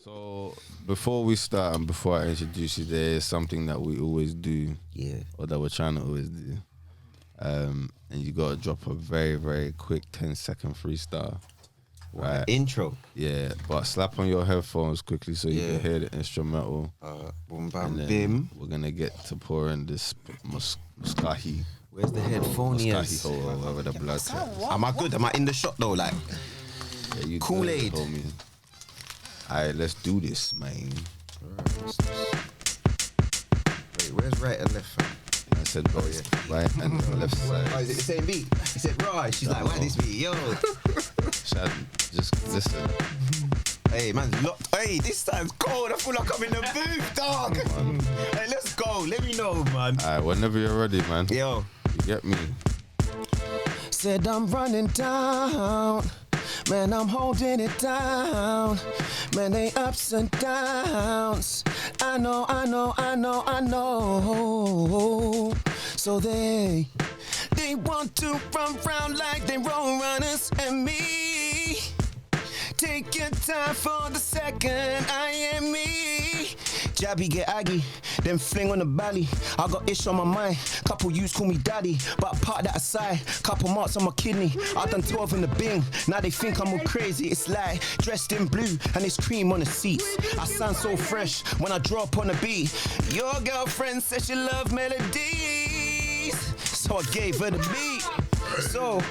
So before we start and before I introduce you, there is something that we always do, or that we're trying to always do, and you gotta drop a very, very quick 10-second freestyle. Right. Intro. Yeah, but slap on your headphones quickly so you can hear the instrumental. Boom, bam, and bim. we're gonna get to pouring this Muskahi. Where's the headphoniers? Muskahi or whatever the blood clot. Am I good? Am I in the shot though? Like, Yeah, you Kool-Aid. good, homie. Alright, let's do this, man. wait, where's right and left? I said both, right and left side. Oh, is it the same beat? He said, right. She's like, why this beat? Yo. Shad, just listen. Hey, man, look. Hey, this time's cold. I feel like I'm in the booth, dog. Hey, let's go. Let me know, man. Alright, whenever you're ready, man. Yo. You get me? Said I'm running down. Man, I'm holding it down. Man, they ups and downs. I know. So they want to run round like they road runners and me. Take your time for the second, I am me. Jabby get aggy, then fling on the belly. I got ish on my mind, couple youths call me daddy. But I park that aside, couple marks on my kidney. I done 12 in the bin, now they think I'm all crazy. It's like dressed in blue and it's cream on the seats. I sound so fresh when I drop on the beat. Your girlfriend said she love melodies, so I gave her the beat. So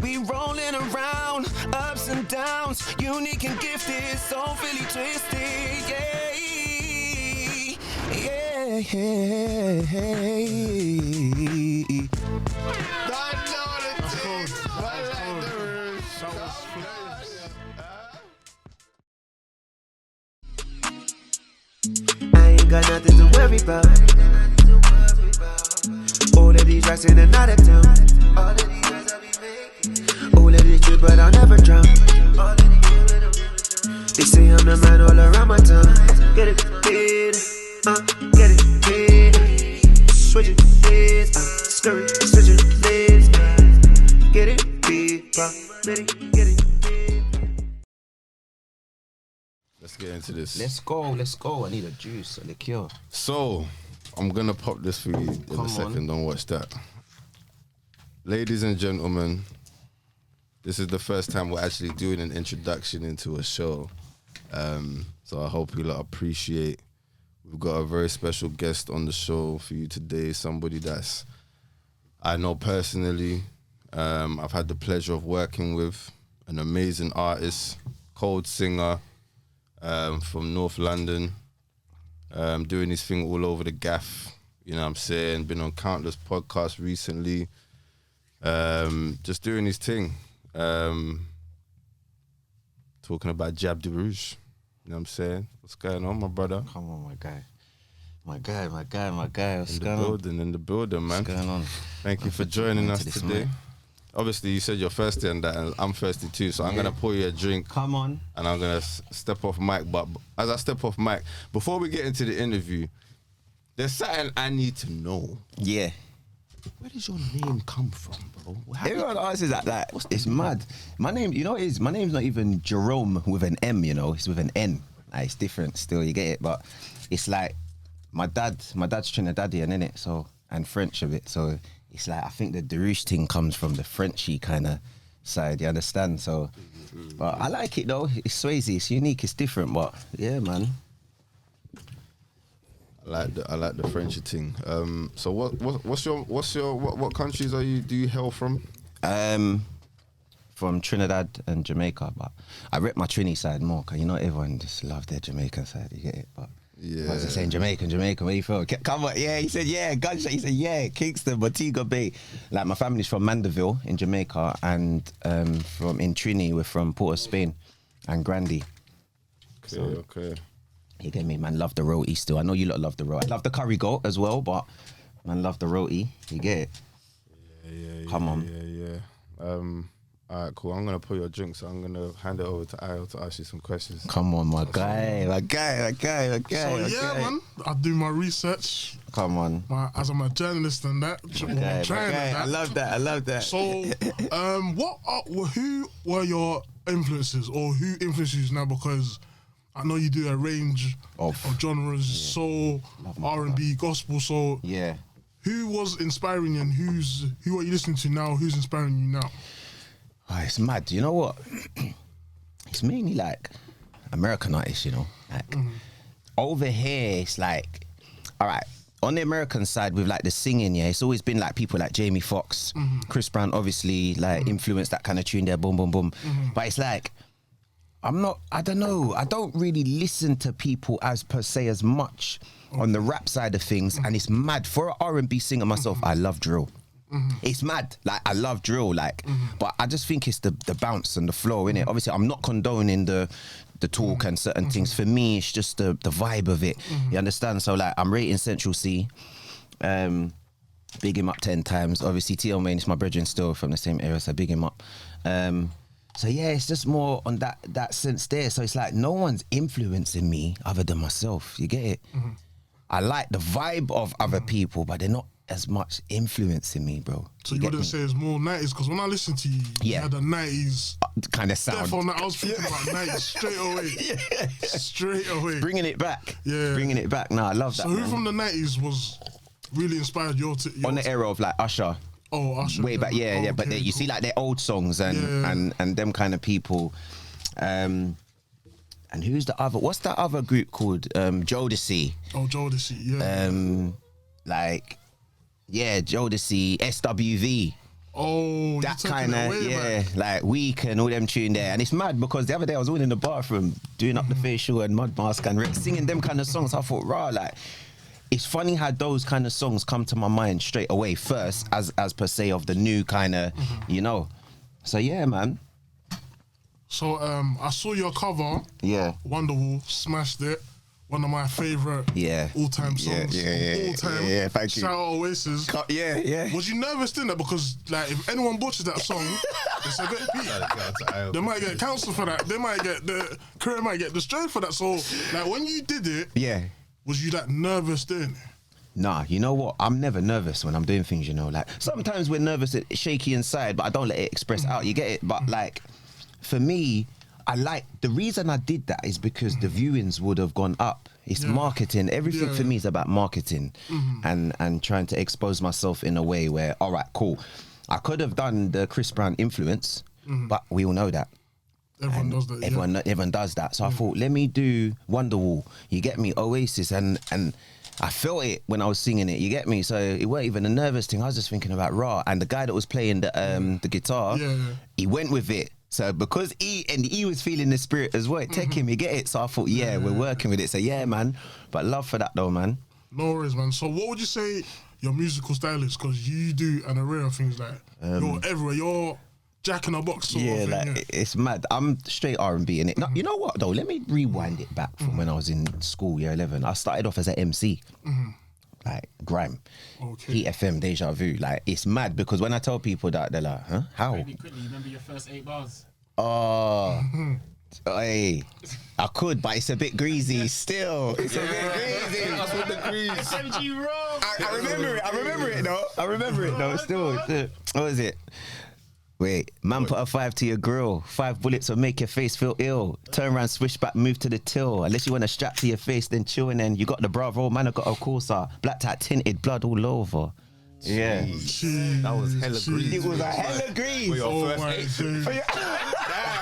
we rolling around, ups and downs, unique and gifted, so really twisted, yeah. I ain't got nothing to worry about. All of these racks in another town. All of these racks I be making. All of this drip, but I'll never drown. They say I'm the man all around my town. Get it, get it, switch it, scurry, switch it, get it, get it. Let's get into this. Let's go. I need a juice, a liqueur. So, I'm gonna pop this for you in a second. Don't watch that. Ladies and gentlemen, this is the first time we're actually doing an introduction into a show. So I hope you lot appreciate. We've got a very special guest on the show for you today. Somebody that's I know personally. I've had the pleasure of working with an amazing artist, cold singer from North London, doing his thing all over the gaff. You know what I'm saying? Been on countless podcasts recently. Just doing his thing. Talking about deRouche. You know what I'm saying? What's going on, my brother? Come on, my guy. What's going on? In the building, man. What's going on? Thank you for joining us today. Obviously, you said you're thirsty and that, and I'm thirsty too, so I'm going to pour you a drink. Come on. And I'm going to step off mic. But as I step off mic, before we get into the interview, there's something I need to know. Yeah. Where does your name come from, bro? Everyone asks that. It's mad. My name, you know what it is? My name's not even Jerome with an M, you know? It's with an N. Like, it's different still, you get it? But it's like, my dad's Trinidadian, innit? So, and French a bit. So it's like, I think the deRouche thing comes from the Frenchy kind of side, you understand? So, but I like it though. It's Swayze, it's unique, it's different, but yeah, man. I like the Frenchy thing. So what countries do you hail from? From Trinidad and Jamaica, but I rep my Trini side more, cause you know everyone just love their Jamaican side. You get it, but yeah. I was just saying Jamaican. Where you from? Come on, yeah. He said yeah. Gunshot. He said yeah. Kingston, Montego Bay. Like my family's from Mandeville in Jamaica, and from in Trini we're from Port of Spain, and Grandy. Okay. You get me, man. Love the roti still. I know you lot love the roti. I love the curry goat as well, but man, love the roti. You get it? Yeah. Come on. Yeah. All right, cool. I'm gonna pour your drink, so I'm gonna hand it over to Ayo to ask you some questions. Come on, my guy. So yeah, man. I do my research. Come on. As I'm a journalist and that. I love that. So, who were your influences, or who influences you now? Because I know you do a range of genres, soul, R&B, gospel. So who was inspiring you, and who are you listening to now? Who's inspiring you now? Oh, it's mad. You know what? It's mainly like American artists, you know. Like over here, it's like, all right. On the American side, with like the singing, it's always been like people like Jamie Foxx, Chris Brown, obviously, like influenced that kind of tune there, boom, boom, boom. But it's like, I don't know, I don't really listen to people as per se as much on the rap side of things, and it's mad. For an R&B singer myself, I love drill. It's mad, like I love drill, like, but I just think it's the bounce and the flow, innit? Obviously, I'm not condoning the talk and certain things. For me, it's just the vibe of it. You understand? So like, I'm rating Central C. Big him up 10 times. Obviously, T.O. Main is my brethren still from the same era, so big him up. So yeah, it's just more on that sense there. So it's like no one's influencing me other than myself. You get it? I like the vibe of other people, but they're not as much influencing me, bro. So you wouldn't say it's more 90s? Because when I listen to you, you had a 90s kind of sound. I was thinking about 90s straight away. Straight away. Bringing it back. Yeah. Bringing it back. No, I love that. So who from the 90s was really inspired your on the era of like Usher? Oh, Usher. Way back, but you see like their old songs and them kind of people. And who's the other? What's that other group called? Jodeci. Oh, Jodeci, Jodeci, SWV. Oh, that kind of, like Weak and all them tune there. And it's mad because the other day I was all in the bathroom doing up the facial and mud mask and singing them kind of songs. I thought, like, it's funny how those kind of songs come to my mind straight away first, as per se of the new kind of, you know. So yeah, man. So I saw your cover. Yeah. Wonderwall, smashed it. One of my favourite all-time songs. All-time. Yeah, thank you. Shout out Oasis. Yeah. Was you nervous in that? Because like, if anyone butchers that song, it's a bit peak. They might get counsel for that. They might get the career might get destroyed for that. So like, when you did it, was you that nervous then? Nah, you know what? I'm never nervous when I'm doing things, you know. Like, sometimes we're nervous, shaky inside, but I don't let it express out. You get it? But like, for me, the reason I did that is because the viewings would have gone up. It's marketing. Everything for me is about marketing and trying to expose myself in a way where, all right, cool. I could have done the Chris Brown influence, but we all know that. Everyone does that. Everyone does that. So I thought, let me do Wonderwall. You get me? Oasis. And I felt it when I was singing it. You get me? So it weren't even a nervous thing. I was just thinking about raw. And the guy that was playing the guitar, he went with it. So because he was feeling the spirit as well, it took him, you get it? So I thought, we're working with it. So yeah, man. But love for that though, man. No worries, man. So what would you say your musical style is? Because you do an array of things like, you're everywhere. You're Jack in a Box sort of thing. It's mad. I'm straight R&B in it. Now, you know what though? Let me rewind it back from when I was in school, year 11. I started off as an MC. Like grime, Heat FM, Deja Vu. Like, it's mad because when I tell people that, they're like, huh? How? Quickly, you remember your first 8 bars? Oh, hey, I could, but it's a bit greasy still. It's a bit greasy. That's what the grease. SMG raw. I remember it though. Still. What was it? Wait, man, put a 5 to your grill. 5 bullets will make your face feel ill. Turn around, swish back, move to the till. Unless you want a strap to your face, then chill. And then you got the Bravo, man, I got a Corsa. Black tie tinted, blood all over. Yeah. Jeez. That was hella grease. It was a hella grease. For your first 8.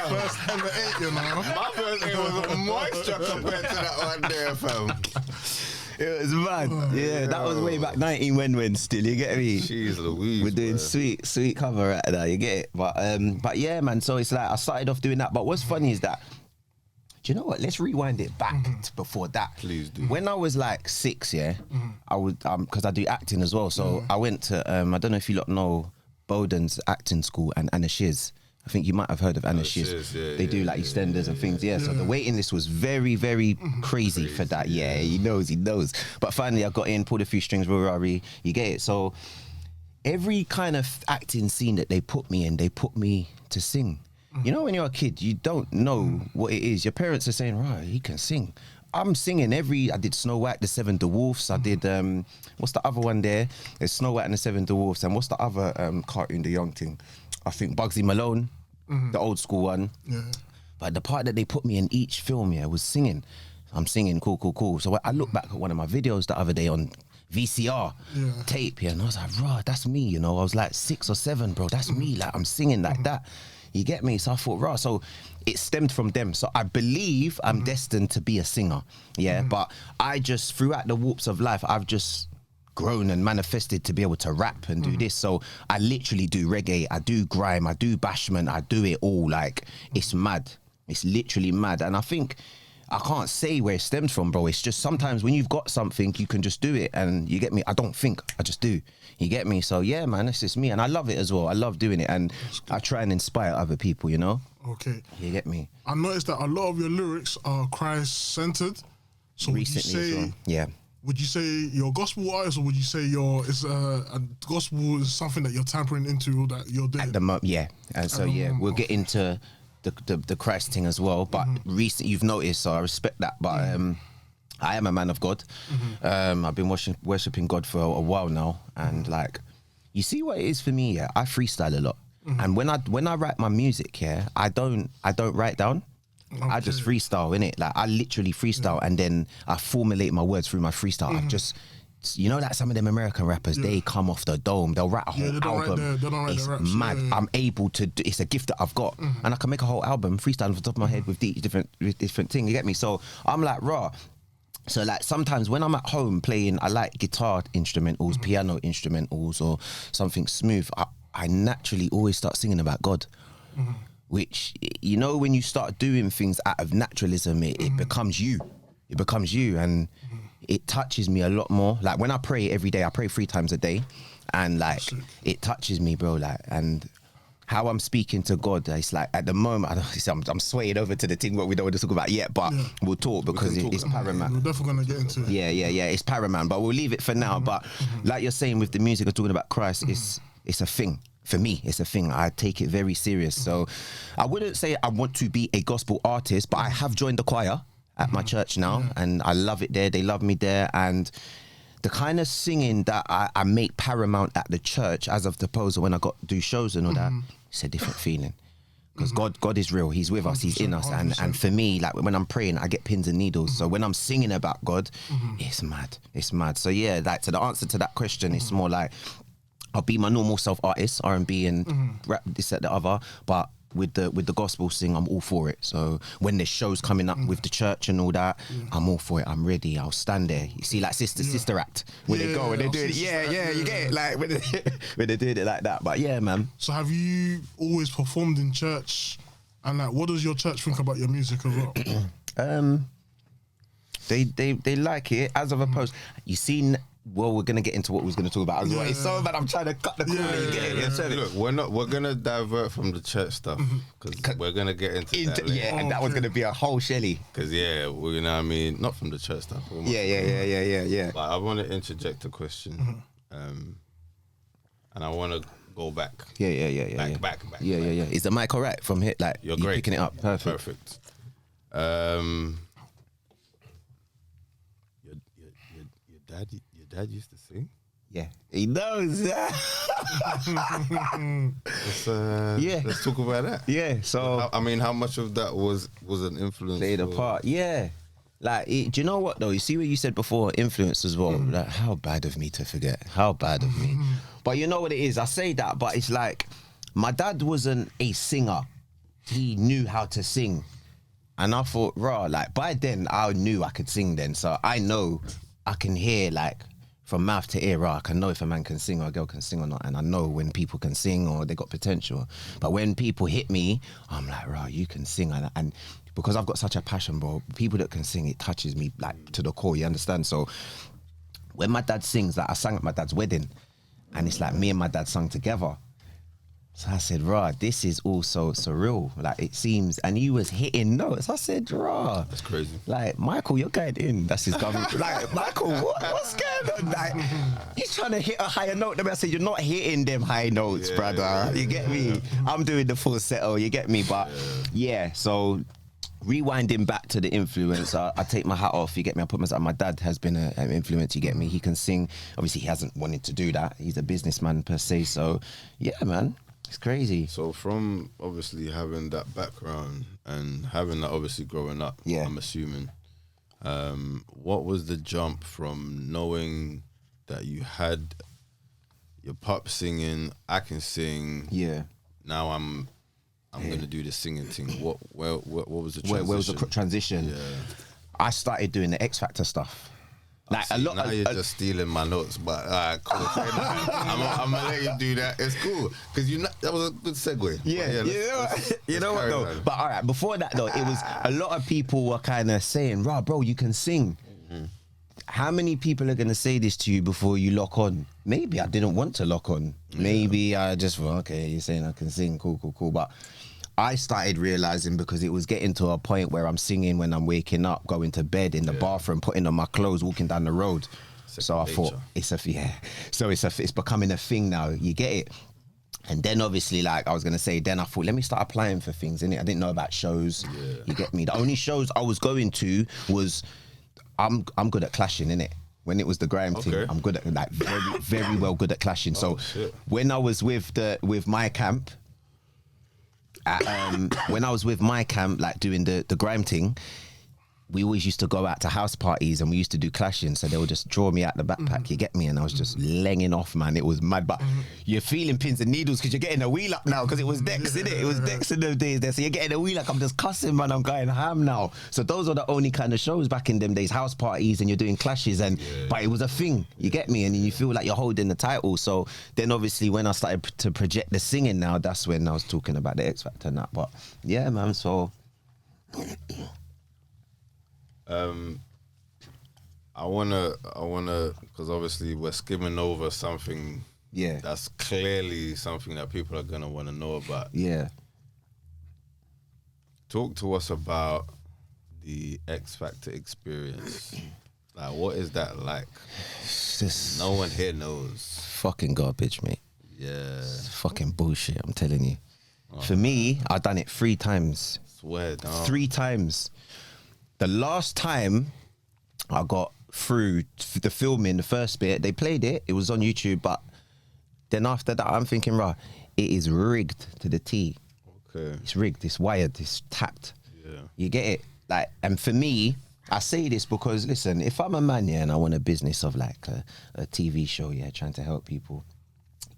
First hella 8, you know. My first 8 was a moisture compared to that one there, fam. It was mad. That was way back 19 when still, you get me? Jeez Louise. We're doing sweet cover right now, you get it? But yeah, man, so it's like I started off doing that. But what's funny is that, do you know what? Let's rewind it back to before that. Please do. When I was like 6, I would, because I do acting as well. So I went to, I don't know if you lot know Bowden's acting school and Anna Shiz. I think you might have heard of Anna Shiz. They do like EastEnders and things. So the waiting list was very, very crazy for that. Yeah, he knows. But finally I got in, pulled a few strings, you get it. So every kind of acting scene that they put me in, they put me to sing. You know, when you're a kid, you don't know what it is. Your parents are saying, right, he can sing. I'm singing I did Snow White, the Seven Dwarfs. I did, what's the other one there? There's Snow White and the Seven Dwarfs. And what's the other cartoon, the young thing? I think Bugsy Malone, the old school one. But the part that they put me in each film, was singing. I'm singing, cool. So I look back at one of my videos the other day on VCR tape, and I was like, raw, that's me, you know. I was like 6 or 7, bro. That's me. Like, I'm singing like that. You get me? So I thought, raw. So it stemmed from them. So I believe I'm destined to be a singer. Yeah. But I just, throughout the warps of life, I've just grown and manifested to be able to rap and do this. So I literally do reggae, I do grime, I do bashment, I do it all. Like, it's mad. It's literally mad. And I think I can't say where it stems from, bro. It's just sometimes when you've got something, you can just do it. And you get me? I don't think, I just do. You get me? So yeah, man, that's just me. And I love it as well. I love doing it. And I try and inspire other people, you know? Okay. You get me? I noticed that a lot of your lyrics are Christ-centered. So recently, would you say you're a gospel artist, or would you say a gospel is something that you're tampering into, or that you're doing? At the moment, yeah. And so, we'll get into the Christ thing as well. But recently, you've noticed, so I respect that. But I am a man of God. I've been worshipping God for a while now. And like, you see what it is for me, I freestyle a lot. And when I write my music, I don't write down. Okay. I just freestyle, innit? Like, I literally freestyle and then I formulate my words through my freestyle. I just, you know, like some of them American rappers, they come off the dome, they'll write a whole album. It's mad. I'm able to do, it's a gift that I've got. And I can make a whole album freestyle off the top of my head with different things, you get me? So I'm like, raw. So like sometimes when I'm at home playing, I like guitar instrumentals, piano instrumentals, or something smooth, I naturally always start singing about God. Which, you know, when you start doing things out of naturalism, it becomes you. It becomes you, and it touches me a lot more. Like when I pray every day, I pray 3 times a day, and like it touches me, bro. Like, and how I'm speaking to God, it's like at the moment, I'm swaying over to the thing what we don't want to talk about yet, but we'll talk because it's paramount. We're definitely gonna get into it. Yeah, it's paramount, but we'll leave it for now. But like you're saying with the music, of talking about Christ, it's a thing. For me, it's a thing. I take it very serious. So I wouldn't say I want to be a gospel artist, but I have joined the choir at my church now, and I love it there. They love me there. And the kind of singing that I make paramount at the church, as of opposed to when I do shows and all that, it's a different feeling. Because God is real. He's with us. He's in us. And for me, like when I'm praying, I get pins and needles. So when I'm singing about God, it's mad. It's mad. So yeah, like, so the answer to that question is more like, I'll be my normal self artist, R&B and rap, this, that, the other. But with the gospel sing, I'm all for it. So when there's shows coming up with the church and all that, I'm all for it. I'm ready. I'll stand there. You see, like Sister Act, when they go and they do it. You get it. Like when they did it like that. But yeah, man. So have you always performed in church? And like, what does your church think about your music as well? They like it, as of opposed. You see. Well, we're gonna get into what we was gonna talk about as well. It's so bad. I'm trying to cut the corner. You get it? Look, we're gonna divert from the church stuff because we're gonna get into that. And that was gonna be a whole Shelly. Because you know what I mean, not from the church stuff. Yeah. But I want to interject a question, and I want to go back. Back. Yeah. Is the mic alright from here? Like you're great. Picking it up. Perfect. Your dad used to sing? Yeah, he knows. Let's talk about that. Yeah, so I mean, how much of that was an influence? Played a part. Yeah, like do you know what though? You see what you said before, influence as well. Like, how bad of me to forget? How bad of me? But you know what it is? I say that, but it's like my dad wasn't a singer. He knew how to sing, and I thought, like by then I knew I could sing. Then, so I know I can hear like. From mouth to ear, I can know if a man can sing or a girl can sing or not, and I know when people can sing or they got potential. But when people hit me, I'm like, you can sing, and because I've got such a passion, bro, people that can sing, it touches me like to the core. You understand? So when my dad sings, like I sang at my dad's wedding, and it's like me and my dad sung together. So I said, this is all so surreal. Like it seems, and he was hitting notes. I said, that's crazy. Like, Michael, you're going in. That's his government. Like, Michael, what's going on? Like, he's trying to hit a higher note. I said, you're not hitting them high notes, brother. You get me? I'm doing the full settle. You get me? But so rewinding back to the influence, I take my hat off. You get me? I put myself. My dad has been an influence. You get me? He can sing. Obviously, he hasn't wanted to do that. He's a businessman per se. So, yeah, man. It's crazy. So from obviously having that background and having that obviously growing up, I'm assuming, what was the jump from knowing that you had your pop singing, I can sing, now I'm gonna do the singing thing. What was the transition? Where was the transition? Yeah. I started doing the X Factor stuff. Like a lot. Now you're just stealing my notes, but cool. I'm gonna let you do that. It's cool because that was a good segue. Yeah, you know what though. But all right, before that though, it was a lot of people were kind of saying, "Rah, bro, you can sing." Mm-hmm. How many people are gonna say this to you before you lock on? Maybe I didn't want to lock on. Maybe I just okay, you're saying I can sing, cool. But I started realizing because it was getting to a point where I'm singing when I'm waking up, going to bed, in the bathroom, putting on my clothes, walking down the road. So I thought it's becoming a thing now. You get it? And then obviously, like I was gonna say, then I thought, let me start applying for things, innit? I didn't know about shows. Yeah. You get me? The only shows I was going to was I'm good at clashing, innit? When it was the grime thing, I'm good at like very well good at clashing. So when I was with my camp. When I was with my camp, like doing the grime thing, we always used to go out to house parties and we used to do clashing. So they would just draw me out the backpack, you get me? And I was just lenging off, man. It was mad. But you're feeling pins and needles because you're getting a wheel up now because it was Dex, innit? It was Dex in those days there. So you're getting a wheel up. I'm just cussing, man. I'm going ham now. So those are the only kind of shows back in them days, house parties, and you're doing clashes. But it was a thing, you get me? And you feel like you're holding the title. So then obviously when I started to project the singing now, that's when I was talking about the X Factor and that. But yeah, man, so... I wanna, because obviously we're skimming over something. Yeah. That's clearly something that people are gonna want to know about. Yeah. Talk to us about the X Factor experience. Like, what is that like? No one here knows. Fucking garbage, mate. Yeah. It's fucking bullshit. I'm telling you. For me, I've done it 3 times. Swear down. 3 times. The last time I got through the filming, the first bit, they played it, it was on YouTube, but then after that, I'm thinking, it is rigged to the T. Okay. It's rigged, it's wired, it's tapped. Yeah. You get it? Like, and for me, I say this because, listen, if I'm a man, and I want a business of like a TV show, trying to help people,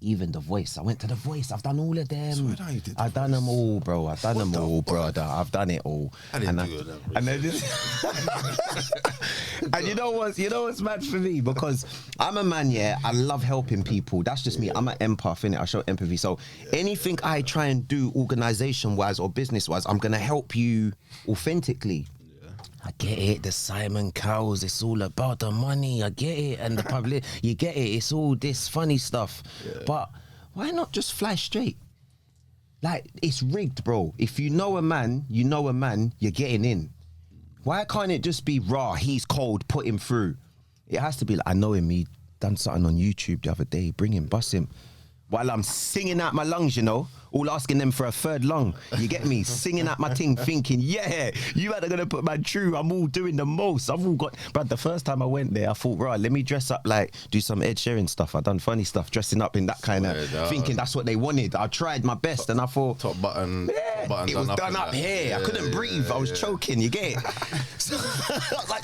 even The Voice. I went to The Voice. I've done all of them. I've done them all, bro. I've done them all, brother. I've done it all. I didn't do it. And you know what's mad for me? Because I'm a man, I love helping people. That's just me. I'm an empath, innit? I show empathy. So anything I try and do organisation-wise or business-wise, I'm going to help you authentically. I get it, the Simon Cowells, it's all about the money, I get it, and the public, you get it, it's all this funny stuff. Yeah. But why not just fly straight? Like, it's rigged, bro. If you know a man, you're getting in. Why can't it just be he's cold, put him through? It has to be like, I know him, he done something on YouTube the other day, bring him, bust him. While I'm singing out my lungs, all asking them for a third lung. You get me? Singing out my thing, thinking, you are gonna put my true. I'm all doing the most. I've all got. But the first time I went there, I thought, let me dress up like, do some Ed Sheeran stuff. I done funny stuff, dressing up in that kind of, thinking that's what they wanted. I tried my best, and I thought, top button, it was done up here. Yeah, I couldn't breathe. I was choking. You get it? So I was like,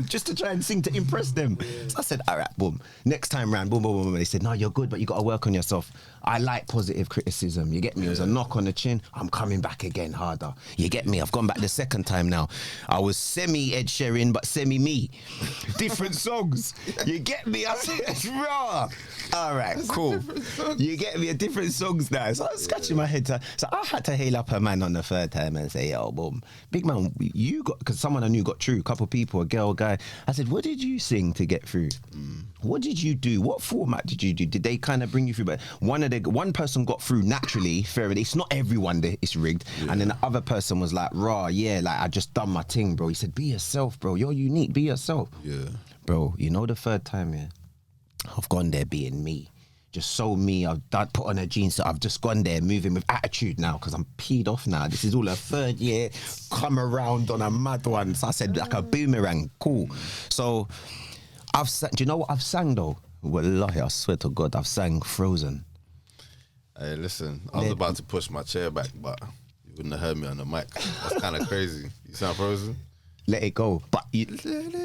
just to try and sing to impress them. So I said, all right, boom. Next time round, boom, boom, boom. They said, no, you're good, but you got to work on yourself. I like positive criticism. You get me? It was a knock on the chin. I'm coming back again harder. You get me? I've gone back the second time now. I was semi Ed Sheeran, but semi me. Different songs. You get me? I said, it's raw. All right, cool. You get me? A different songs now. So I was scratching my head. So I had to hail up a man on the third time and say, yo, boom. Big man, you got, because someone I knew got through, a couple of people, a girl, a guy. I said, what did you sing to get through? What did you do? What format did you do? Did they kind of bring you through? But one person got through naturally, fair. It's not everyone that it's rigged. Yeah. And then the other person was like, like I just done my thing, bro. He said, be yourself, bro. You're unique. Be yourself. Yeah. Bro, the third time, I've gone there being me. Just so me. I've put on a jeans. So I've just gone there moving with attitude now because I'm peed off now. This is all a third year. Come around on a mad one. So I said, like a boomerang. Cool. So do you know what I've sang though? Wallahi, I swear to God, I've sang Frozen. Hey, listen, I was about to push my chair back, but you wouldn't have heard me on the mic. That's kind of crazy. You sound frozen? Let it go. But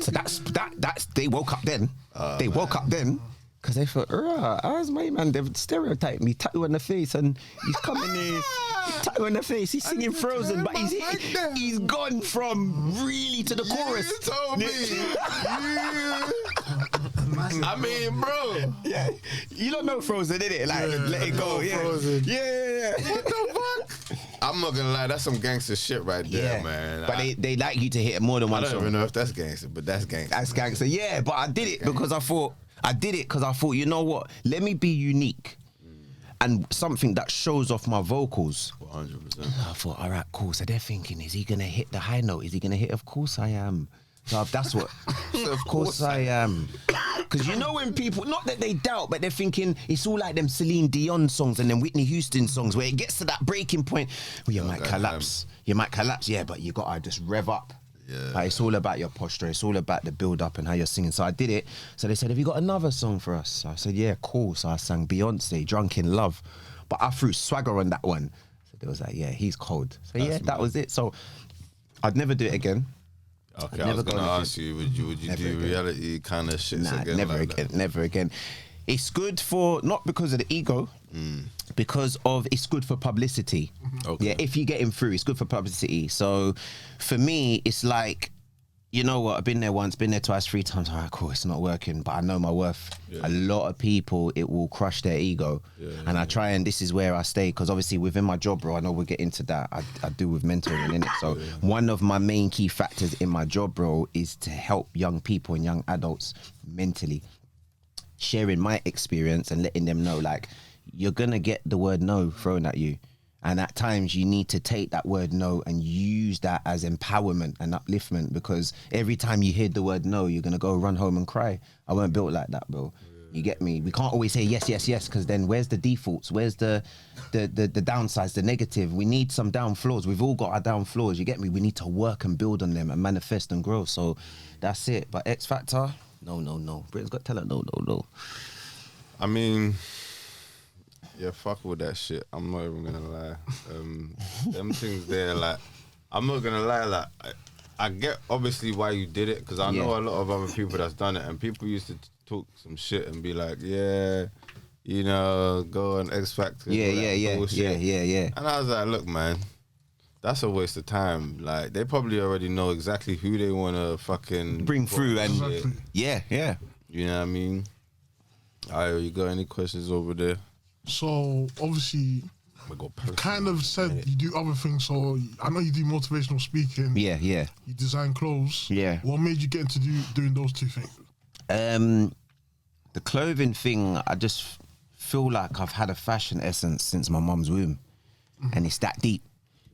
so that's they woke up then. They woke up then because they thought, how's my man? They've stereotyped me, tattoo on the face, and he's coming here, tattoo on the face. He's singing Frozen, but he's gone from really to the chorus. You told me. I mean, bro. Yeah, you don't know Frozen, innit? Like, let it go. Yeah. Frozen. Yeah. What the fuck? I'm not gonna lie, that's some gangster shit right there, man. But they like you to hit more than one song. I don't song. even know if that's gangster, but that's gangster. That's gangster, yeah. But I did it because I thought, you know what? Let me be unique. And something that shows off my vocals. 100%. I thought, all right, cool. So they're thinking, is he going to hit the high note? Is he going to hit, of course I am. So that's what, of course I am. Because you know when people, not that they doubt, but they're thinking it's all like them Celine Dion songs and then Whitney Houston songs where it gets to that breaking point where you might collapse. You might collapse, yeah, but you got to just rev up. Yeah. Like, it's all about your posture. It's all about the build up and how you're singing. So I did it. So they said, have you got another song for us? So I said, yeah, cool. So I sang Beyonce, Drunk in Love. But I threw swagger on that one. So they was like, yeah, he's cold. So that was it. So I'd never do it again. Okay, I was going to ask you, would you do again. Reality kind of shit again? Never again. It's good for, not because of the ego, because of, it's good for publicity. Okay. Yeah, if you get him through, it's good for publicity. So for me, it's like, you know what, I've been there once, been there twice, 3 times. All right, cool, it's not working, but I know my worth. Yeah. A lot of people, it will crush their ego. And I try, and this is where I stay, because obviously within my job, bro, I know we'll get into that. I do with mentoring, innit? So one of my main key factors in my job, bro, is to help young people and young adults mentally. Sharing my experience and letting them know, like, you're going to get the word no thrown at you. And at times you need to take that word no and use that as empowerment and upliftment, because every time you hear the word no, you're going to go run home and cry. I weren't built like that, bro. You get me? We can't always say yes, yes, yes, because then where's the defaults? Where's the downsides, the negative? We need some down flaws. We've all got our down flaws, you get me? We need to work and build on them and manifest and grow. So that's it. But X Factor, no. Britain's Got Talent, no. I mean, yeah, fuck with that shit. I'm not even gonna lie. Them things there, like, I'm not gonna lie, like, I get obviously why you did it, because I know a lot of other people that's done it, and people used to talk some shit and be like, yeah, you know, go on X Factor. Yeah. And I was like, look, man, that's a waste of time. Like, they probably already know exactly who they want to fucking bring through, and yeah. You know what I mean? Alright, you got any questions over there? So obviously, you kind of said you do other things. So I know you do motivational speaking. Yeah. You design clothes. Yeah. What made you get into doing those two things? The clothing thing, I just feel like I've had a fashion essence since my mum's womb, and it's that deep,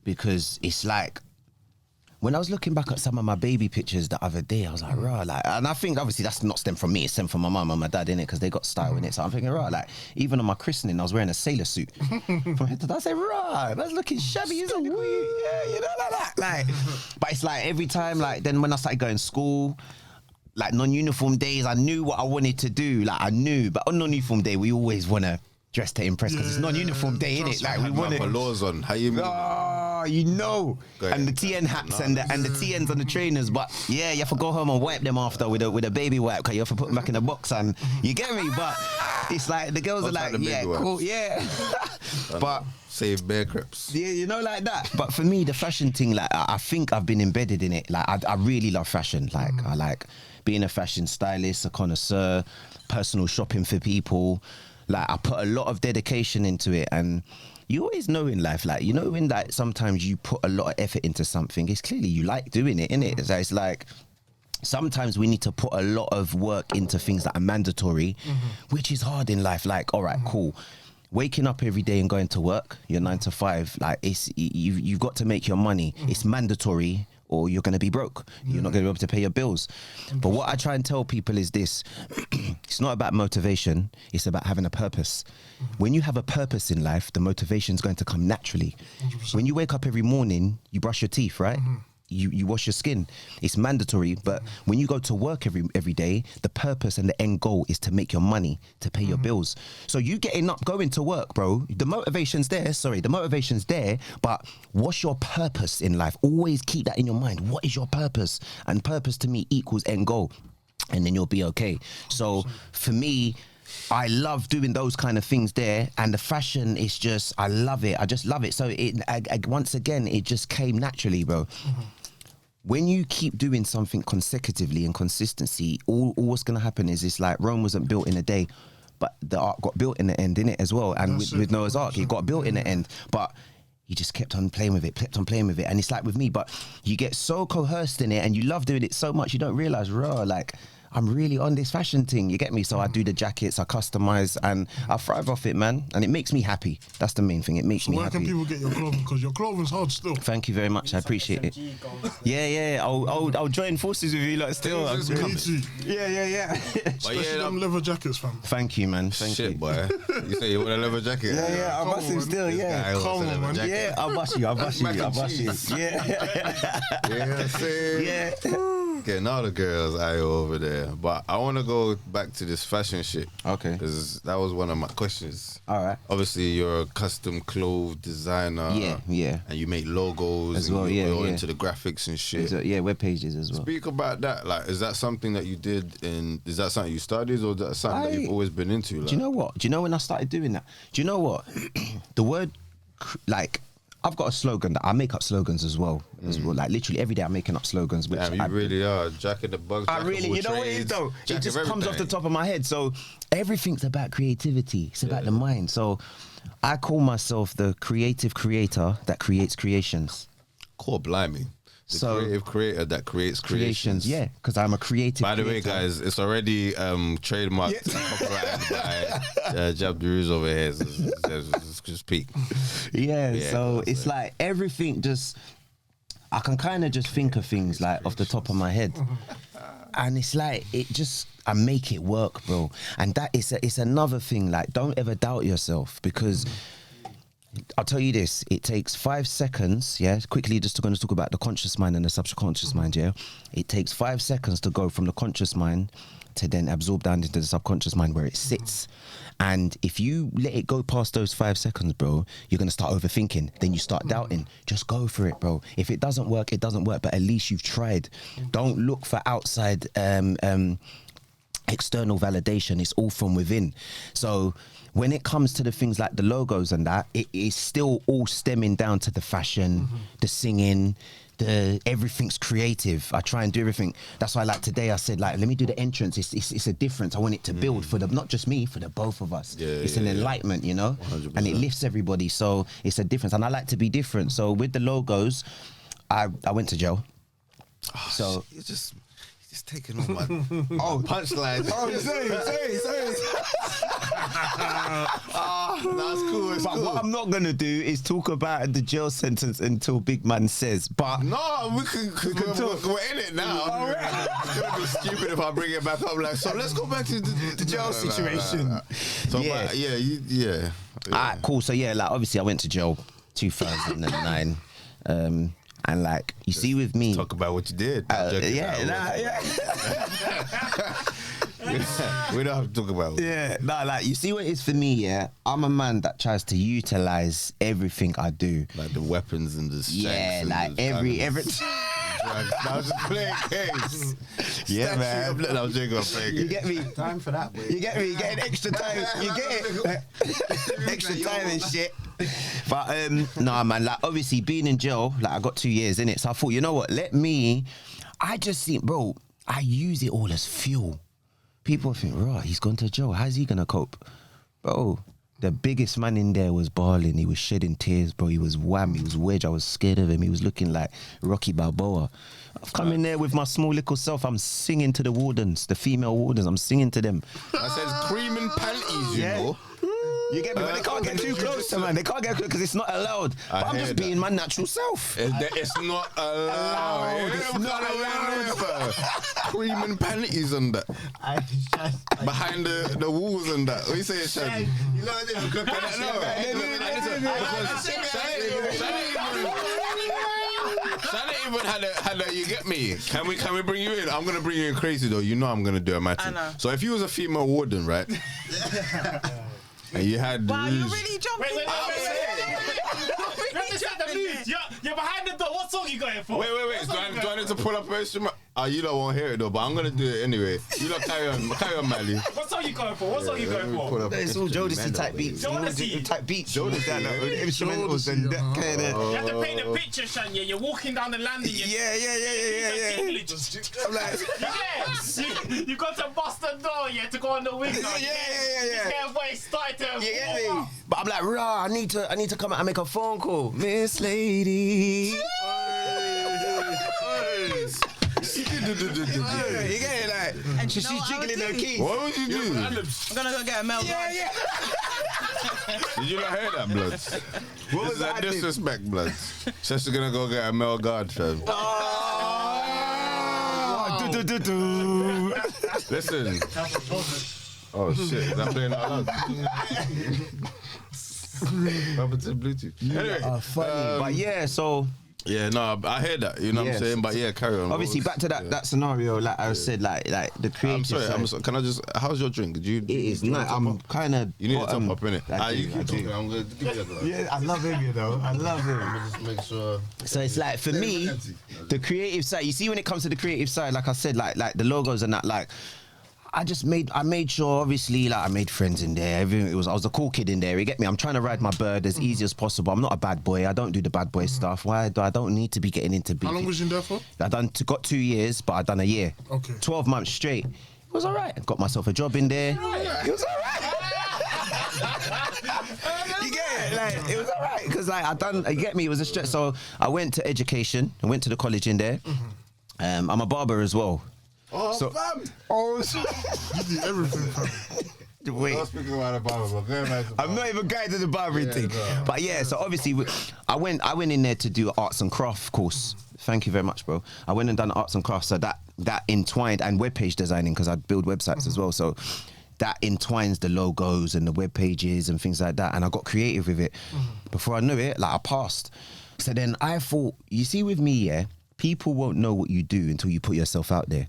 because it's like, when I was looking back at some of my baby pictures the other day, I was like, rah, like, and I think obviously that's not stemmed from me, it's stemmed from my mum and my dad, innit, because they got style in it. So I'm thinking, rah, like, even on my christening, I was wearing a sailor suit from head to toe. I said, rah, that's looking shabby, isn't it? Yeah, you know, like that. Like, but it's like every time, like, then when I started going to school, like non-uniform days, I knew what I wanted to do. Like, I knew, but on non-uniform day, we always want to dress to impress, because it's non-uniform day, innit? Like, we want to. Laws on. How you mean? Oh, you know. And the TN hats and the TNs on the trainers, but yeah, you have to go home and wipe them after with a baby wipe, because you have to put them back in the box, and you get me? But it's like, the girls are like, yeah, cool, yeah. But save bear crips. Yeah, you know, like that. But for me, the fashion thing, like, I think I've been embedded in it. Like, I really love fashion. Like, I like being a fashion stylist, a connoisseur, personal shopping for people. Like, I put a lot of dedication into it, and you always know in life, like, you know, when like sometimes you put a lot of effort into something, it's clearly you like doing it, innit? So it's like, sometimes we need to put a lot of work into things that are mandatory, which is hard in life. Like, all right, cool. Waking up every day and going to work, you're 9 to 5, like, it's you've got to make your money. It's mandatory, or you're going to be broke. You're not going to be able to pay your bills. But what I try and tell people is this: it's not about motivation, it's about having a purpose. When you have a purpose in life, the motivation is going to come naturally. 100%. When you wake up every morning, you brush your teeth, right? you wash your skin. It's mandatory. But when you go to work every day, the purpose and the end goal is to make your money, to pay your bills. So you getting up, going to work, bro, the motivation's there, but what's your purpose in life? Always keep that in your mind. What is your purpose? And purpose to me equals end goal. And then you'll be okay. So for me, I love doing those kind of things there, and the fashion is just, I love it. I just love it. So once again, it just came naturally, bro. When you keep doing something consecutively and consistency, all what's going to happen is it's like Rome wasn't built in a day, but the ark got built in the end, innit, as well. And with Noah's Ark, it got built in the end. But he just kept on playing with it. And it's like with me, but you get so coerced in it and you love doing it so much, you don't realise, like, I'm really on this fashion thing, you get me? So I do the jackets, I customise, and I thrive off it, man. And it makes me happy. That's the main thing. It makes me happy. Where can people get your clothing? Because your clothing's hard still. Thank you very much. I appreciate it. Yeah. I'll join forces with you, like, still. Yeah. Especially them leather jackets, fam. Thank you, man. Thank you. Boy. You say you want a leather jacket? Yeah. I bust him still, yeah. Come on, man. Yeah, I'll bust you. Yeah. Yeah. Getting all the girls over there, but I want to go back to this fashion shit. Okay. Because that was one of my questions. All right. Obviously, you're a custom clothes designer. Yeah. And you make logos as well. And you're into the graphics and shit. Yeah, web pages as well. Speak about that. Like, is that something that you did is that something you studied, or is that something that you've always been into? Like? Do you know what? Do you know when I started doing that? Do you know what? The word, like, I've got a slogan that I make up slogans as well. Like literally every day I'm making up slogans. Which you really are. Jack of the Bugs. I really, you know what it is though? It just comes off the top of my head. So everything's about creativity. It's about the mind. So I call myself the creative creator that creates creations. Cool, blimey. The creative creator that creates creations. Yeah, because I'm a creative By the creator. way, guys, it's already trademarked and copyrighted by Jab deRouche over here. So just peek. Yeah, so it's like everything just, I can kind of just think of things like off the top of my head. And it's like, I make it work, bro. And that is it's another thing, like, don't ever doubt yourself, because I'll tell you this, it takes 5 seconds, quickly just going to talk about the conscious mind and the subconscious mind, It takes 5 seconds to go from the conscious mind to then absorb down into the subconscious mind where it sits. And if you let it go past those 5 seconds, bro, you're going to start overthinking. Then you start doubting. Just go for it, bro. If it doesn't work, it doesn't work, but at least you've tried. Don't look for outside external validation. It's all from within. So when it comes to the things like the logos and that, it is still all stemming down to the fashion, the singing, everything's creative. I try and do everything. That's why, like, today I said, like, let me do the entrance. It's a difference. I want it to build for not just me, for the both of us. It's an enlightenment, you know, 100%. and it lifts everybody. So it's a difference, and I like to be different. So with the logos, I went to jail. So it's just taking all my punchlines. Sorry. That's cool. It's cool. What I'm not gonna do is talk about the jail sentence until Big Man says. But no, we can talk. We're in it now. It's gonna be stupid if I bring it back up. Like, so let's go back to the jail situation. So yeah. Alright, cool. So yeah, like, obviously I went to jail 2009. And like, you see with me, talk about what you did. We don't have to talk about it. like, you see what it is for me, I'm a man that tries to utilize everything I do. Like the weapons and the strengths. Like every I was just playing games. Man. I was playing games. You get me? Time for that, boy. You get me? You getting extra time. You get it? Extra time and shit. But nah, man, like, obviously being in jail, like, I got 2 years in it. So I thought, you know what? I just think, bro, I use it all as fuel. People think, right, he's gone to jail. How's he gonna cope? Bro, the biggest man in there was bawling. He was shedding tears, bro. He was wham. He was wedge. I was scared of him. He was looking like Rocky Balboa. I've come in there with my small little self. I'm singing to the wardens, the female wardens. I'm singing to them. I said cream and panties, you know. You get me? But they can't get too close to man. They can't get close because it's not allowed. But I'm just being my natural self. It's not allowed. It's not allowed. Cream and panties and that. Behind the walls and that. What you say, Shad? You know this. Shannon even had a, you get me? Can we bring you in? I'm gonna bring you in crazy though. You know I'm gonna do it, Matty. I know. So if you was a female warden, right? And you had Wow, you're really jumping. Wait. You're behind the door. What song you going for? Wait. Do I need to pull up an instrument? You don't want to hear it though, but I'm gonna do it anyway. You lot carry on, Mally. What song you going for? What song you going for? It's all Jodeci type beats. Jodeci type beats. Instrumentals and that kind of. You have to paint a picture, Shania. You're walking down the landing. Yeah. I'm like, you got to bust the door, to go on the window. Yeah. This started to Yeah. But I'm like, rah, I need to come out and make a phone call, Miss Lady. You get it, like, and she's jiggling her keys. What would you do? I'm gonna go get a male guard. Yeah. Did you not hear that, blood? What was that disrespect, blood? Says she's gonna go get a male guard, fam. Listen. Oh shit, is that playing out loud? What happened to the Bluetooth? Anyway, funny, but yeah, so. Yeah, no, I hear that. You know what I'm saying? But yeah, carry on. Obviously, back to that scenario, like I said, like the creative. I'm sorry. Can I just? How's your drink? It is nice. I'm kind of. You need to top up, innit? You keep talking. I'm gonna give you that. Yeah, I love him, you know. I love him. Just make sure. So it's like for me, the creative side. You see, when it comes to the creative side, like I said, like the logos and that, like. I made sure, obviously, like I made friends in there. I was a cool kid in there. You get me? I'm trying to ride my bird as easy as possible. I'm not a bad boy. I don't do the bad boy stuff. Why? I don't need to be getting into beef. How long was you in there for? Got 2 years, but I done a year. Okay. 12 months straight. It was alright. I got myself a job in there. It was alright. You get it? Like, it was alright because like you get me? It was a stress. So I went to education. I went to the college in there. I'm a barber as well. Oh, so, fam! You do everything, fam. Wait. I'm not speaking about the barber, but I'm not even going to the barbering thing. No. But yeah, so obviously I went in there to do an arts and craft course. Thank you very much, bro. I went and done arts and crafts, so that entwined, and web page designing because I build websites as well. So that entwines the logos and the web pages and things like that. And I got creative with it. Before I knew it, like I passed. So then I thought, you see, with me, people won't know what you do until you put yourself out there.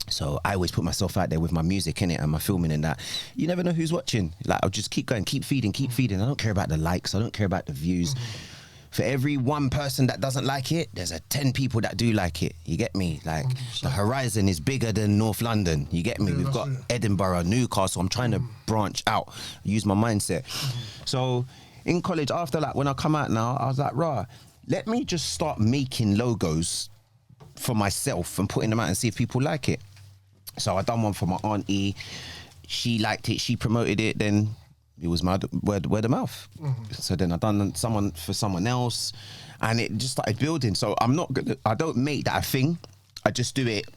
So I always put myself out there with my music innit, and my filming and that. You never know who's watching. Like I'll just keep going, keep feeding. I don't care about the likes. I don't care about the views. For every one person that doesn't like it, there's 10 people that do like it. You get me? Like 100%. The horizon is bigger than North London. You get me? We've got Edinburgh, Newcastle. I'm trying to branch out, use my mindset. So in college, after that, when I come out now, I was like, let me just start making logos for myself and putting them out and see if people like it. So I done one for my auntie. She liked it. She promoted it. Then it was my word of mouth. So then I done someone for someone else, and it just started building. So I don't make that a thing. I just do it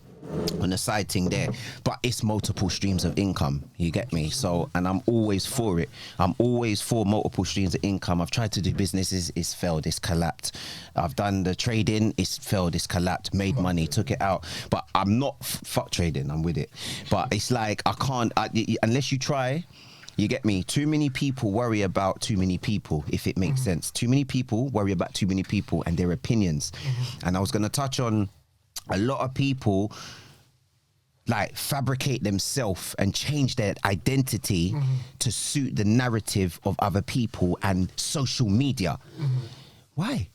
on a side thing there, but it's multiple streams of income. You get me? So, and I'm always for it. I'm always for multiple streams of income. I've tried to do businesses, it's failed, it's collapsed. I've done the trading, it's failed, it's collapsed. Made money, took it out. But I'm not fuck trading. I'm with it. But it's like I can't unless you try. You get me? Too many people worry about too many people, if it makes sense. Too many people worry about too many people and their opinions. And I was going to touch on a lot of people like fabricate themselves and change their identity to suit the narrative of other people and social media. Why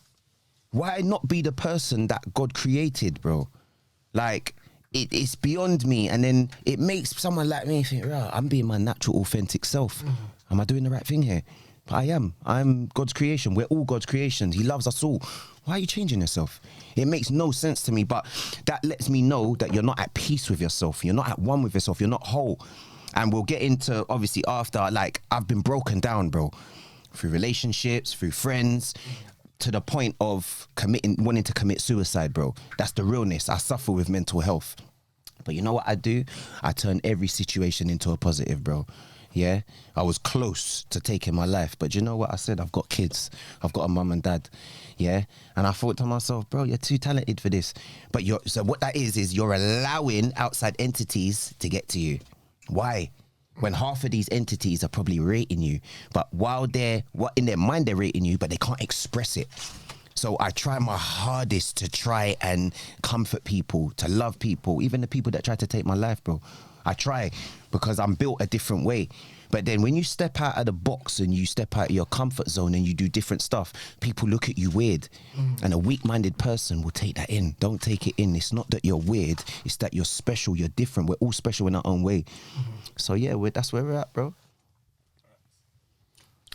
not be the person that God created, bro? Like, it's beyond me. And then it makes someone like me think, right, I'm being my natural, authentic self. Am I doing the right thing here? But I am. I'm God's creation. We're all God's creations. He loves us all. Why are you changing yourself? It makes no sense to me, but that lets me know that you're not at peace with yourself. You're not at one with yourself. You're not whole. And we'll get into, obviously, after, like, I've been broken down, bro, through relationships, through friends, to the point of wanting to commit suicide, bro. That's the realness. I suffer with mental health. But you know what I do? I turn every situation into a positive, bro. Yeah, I was close to taking my life, but you know what I said? I've got kids. I've got a mum and dad. Yeah, and I thought to myself, bro, you're too talented for this. But so what that is you're allowing outside entities to get to you. Why? When half of these entities are probably rating you, but while in their mind they're rating you, but they can't express it. So I try my hardest to try and comfort people, to love people, even the people that try to take my life, bro. I try because I'm built a different way. But then when you step out of the box and you step out of your comfort zone and you do different stuff, people look at you weird. And a weak-minded person will take that in. Don't take it in. It's not that you're weird. It's that you're special. You're different. We're all special in our own way. So yeah, that's where we're at, bro.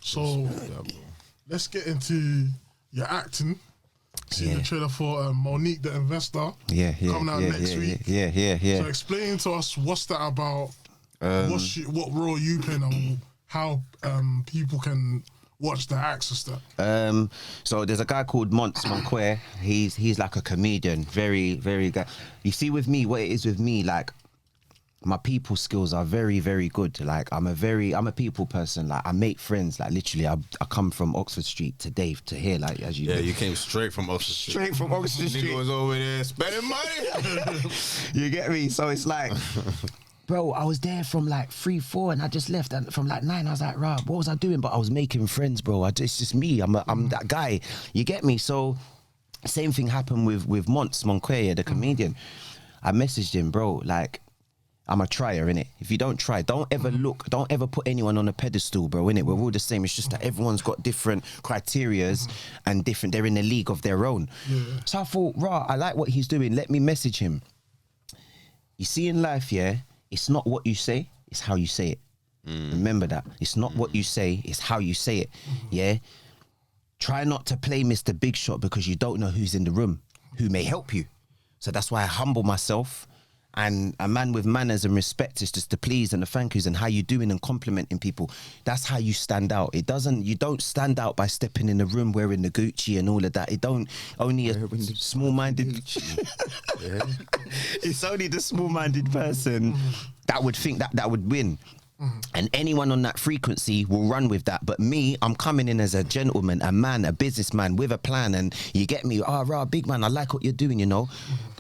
So let's get into your acting. Seen the trailer for Monique the Investor. Coming out next week. Yeah. So explain to us what's that about. What role you playing and how people can watch the acts and stuff. So there's a guy called Monquer. He's like a comedian, very, very good. You see, with me, what it is with me, like my people skills are very, very good. Like I'm a people person. Like I make friends. Like literally, I come from Oxford Street to Dave to here. Like as you know. You came straight from Oxford Street. Straight from Oxford Street. Nigga was over there spending money. You get me? So it's like. Bro, I was there from like 3, 4 and I just left, and from like 9 I was like, right, what was I doing? But I was making friends, bro. It's just me. I'm that guy. You get me? So same thing happened with Monquer, the comedian. I messaged him, bro, like I'm a trier, innit? If you don't try, don't ever put anyone on a pedestal, bro, innit? We're all the same. It's just that everyone's got different criterias and they're in a league of their own. So I thought, I like what he's doing. Let me message him. You see in life, it's not what you say, it's how you say it. Remember that. It's not what you say, it's how you say it. Yeah? Try not to play Mr. Big Shot because you don't know who's in the room, who may help you. So that's why I humble myself. And a man with manners and respect is just the please and the thank yous and how you doing and complimenting people. That's how you stand out. You don't stand out by stepping in the room wearing the Gucci and all of that. Only a small-minded. It's only the small-minded person that would think that would win. And anyone on that frequency will run with that. But me, I'm coming in as a gentleman, a man, a businessman with a plan. And you get me, big man, I like what you're doing, you know.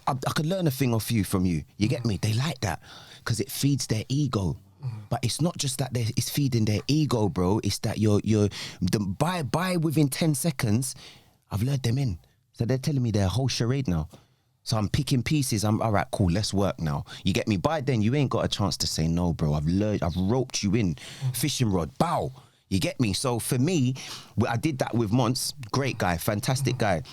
I could learn a thing or few from you. You get me? They like that because it feeds their ego. But it's not just that it's feeding their ego, bro. It's that by within 10 seconds, I've lured them in. So they're telling me they're a whole charade now. So I'm picking pieces. I'm all right, cool, let's work now. You get me? By then, you ain't got a chance to say no, bro. I've roped you in. Fishing rod, bow. You get me? So for me, I did that with Monts. Great guy, fantastic guy.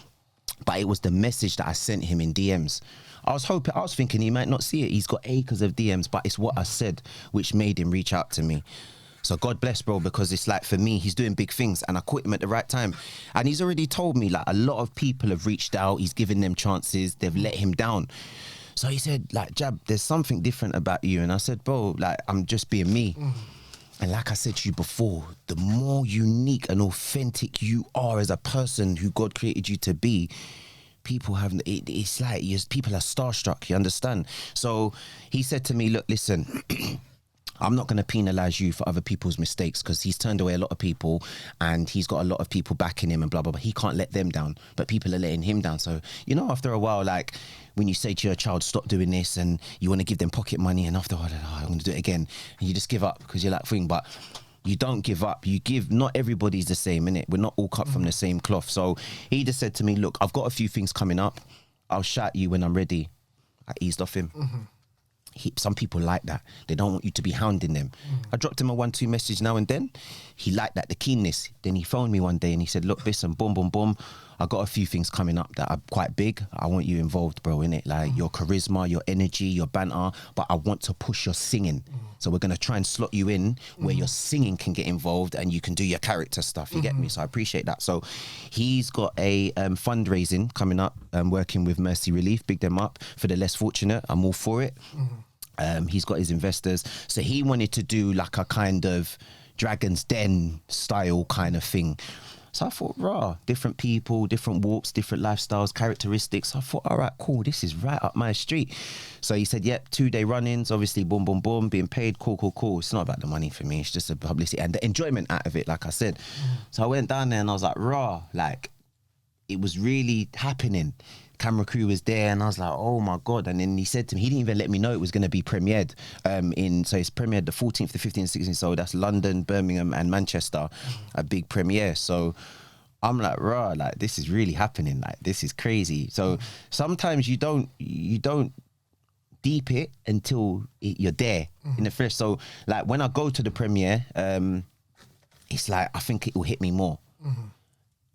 But it was the message that I sent him in DMs. I was thinking he might not see it. He's got acres of DMs, but it's what I said which made him reach out to me. So God bless, bro, because it's like, for me, he's doing big things and I caught him at the right time. And he's already told me, like, a lot of people have reached out. He's given them chances. They've let him down. So he said, like, Jab, there's something different about you. And I said, bro, like, I'm just being me. And like I said to you before, the more unique and authentic you are as a person who God created you to be, people have, it's like, people are starstruck, you understand? So he said to me, look, listen, I'm not going to penalise you for other people's mistakes because he's turned away a lot of people and he's got a lot of people backing him and blah, blah, blah. He can't let them down, but people are letting him down. So, you know, after a while, like when you say to your child, stop doing this and you want to give them pocket money and after a while, I'm going to do it again. And you just give up because you're like, but you don't give up. You give, not everybody's the same, innit? We're not all cut from the same cloth. So he just said to me, look, I've got a few things coming up. I'll shout you when I'm ready. I eased off him. Some people like that. They don't want you to be hounding them. I dropped him a 1-2 message now and then. He liked that, the keenness. Then he phoned me one day and he said, look, listen, boom, boom, boom. I got a few things coming up that are quite big. I want you involved, bro, innit? Like your charisma, your energy, your banter, but I want to push your singing. So we're going to try and slot you in where your singing can get involved and you can do your character stuff. You get me? So I appreciate that. So he's got a fundraising coming up, working with Mercy Relief. Big them up for the less fortunate. I'm all for it. He's got his investors. So he wanted to do like a kind of Dragon's Den style kind of thing. So I thought, different people, different walks, different lifestyles, characteristics. I thought, all right, cool, this is right up my street. So he said, yep, 2-day run-ins, obviously, boom, boom, boom, being paid, cool. It's not about the money for me. It's just the publicity and the enjoyment out of it, like I said. So I went down there and I was like, like, it was really happening. Camera crew was there and I was like, oh my God. And then he said to me, he didn't even let me know it was going to be premiered so it's premiered the 14th, the 15th, 16th. So that's London, Birmingham and Manchester, a big premiere. So I'm like, raw, like this is really happening. Like this is crazy. So sometimes you don't deep it until you're there in the flesh. So like when I go to the premiere, it's like I think it will hit me more.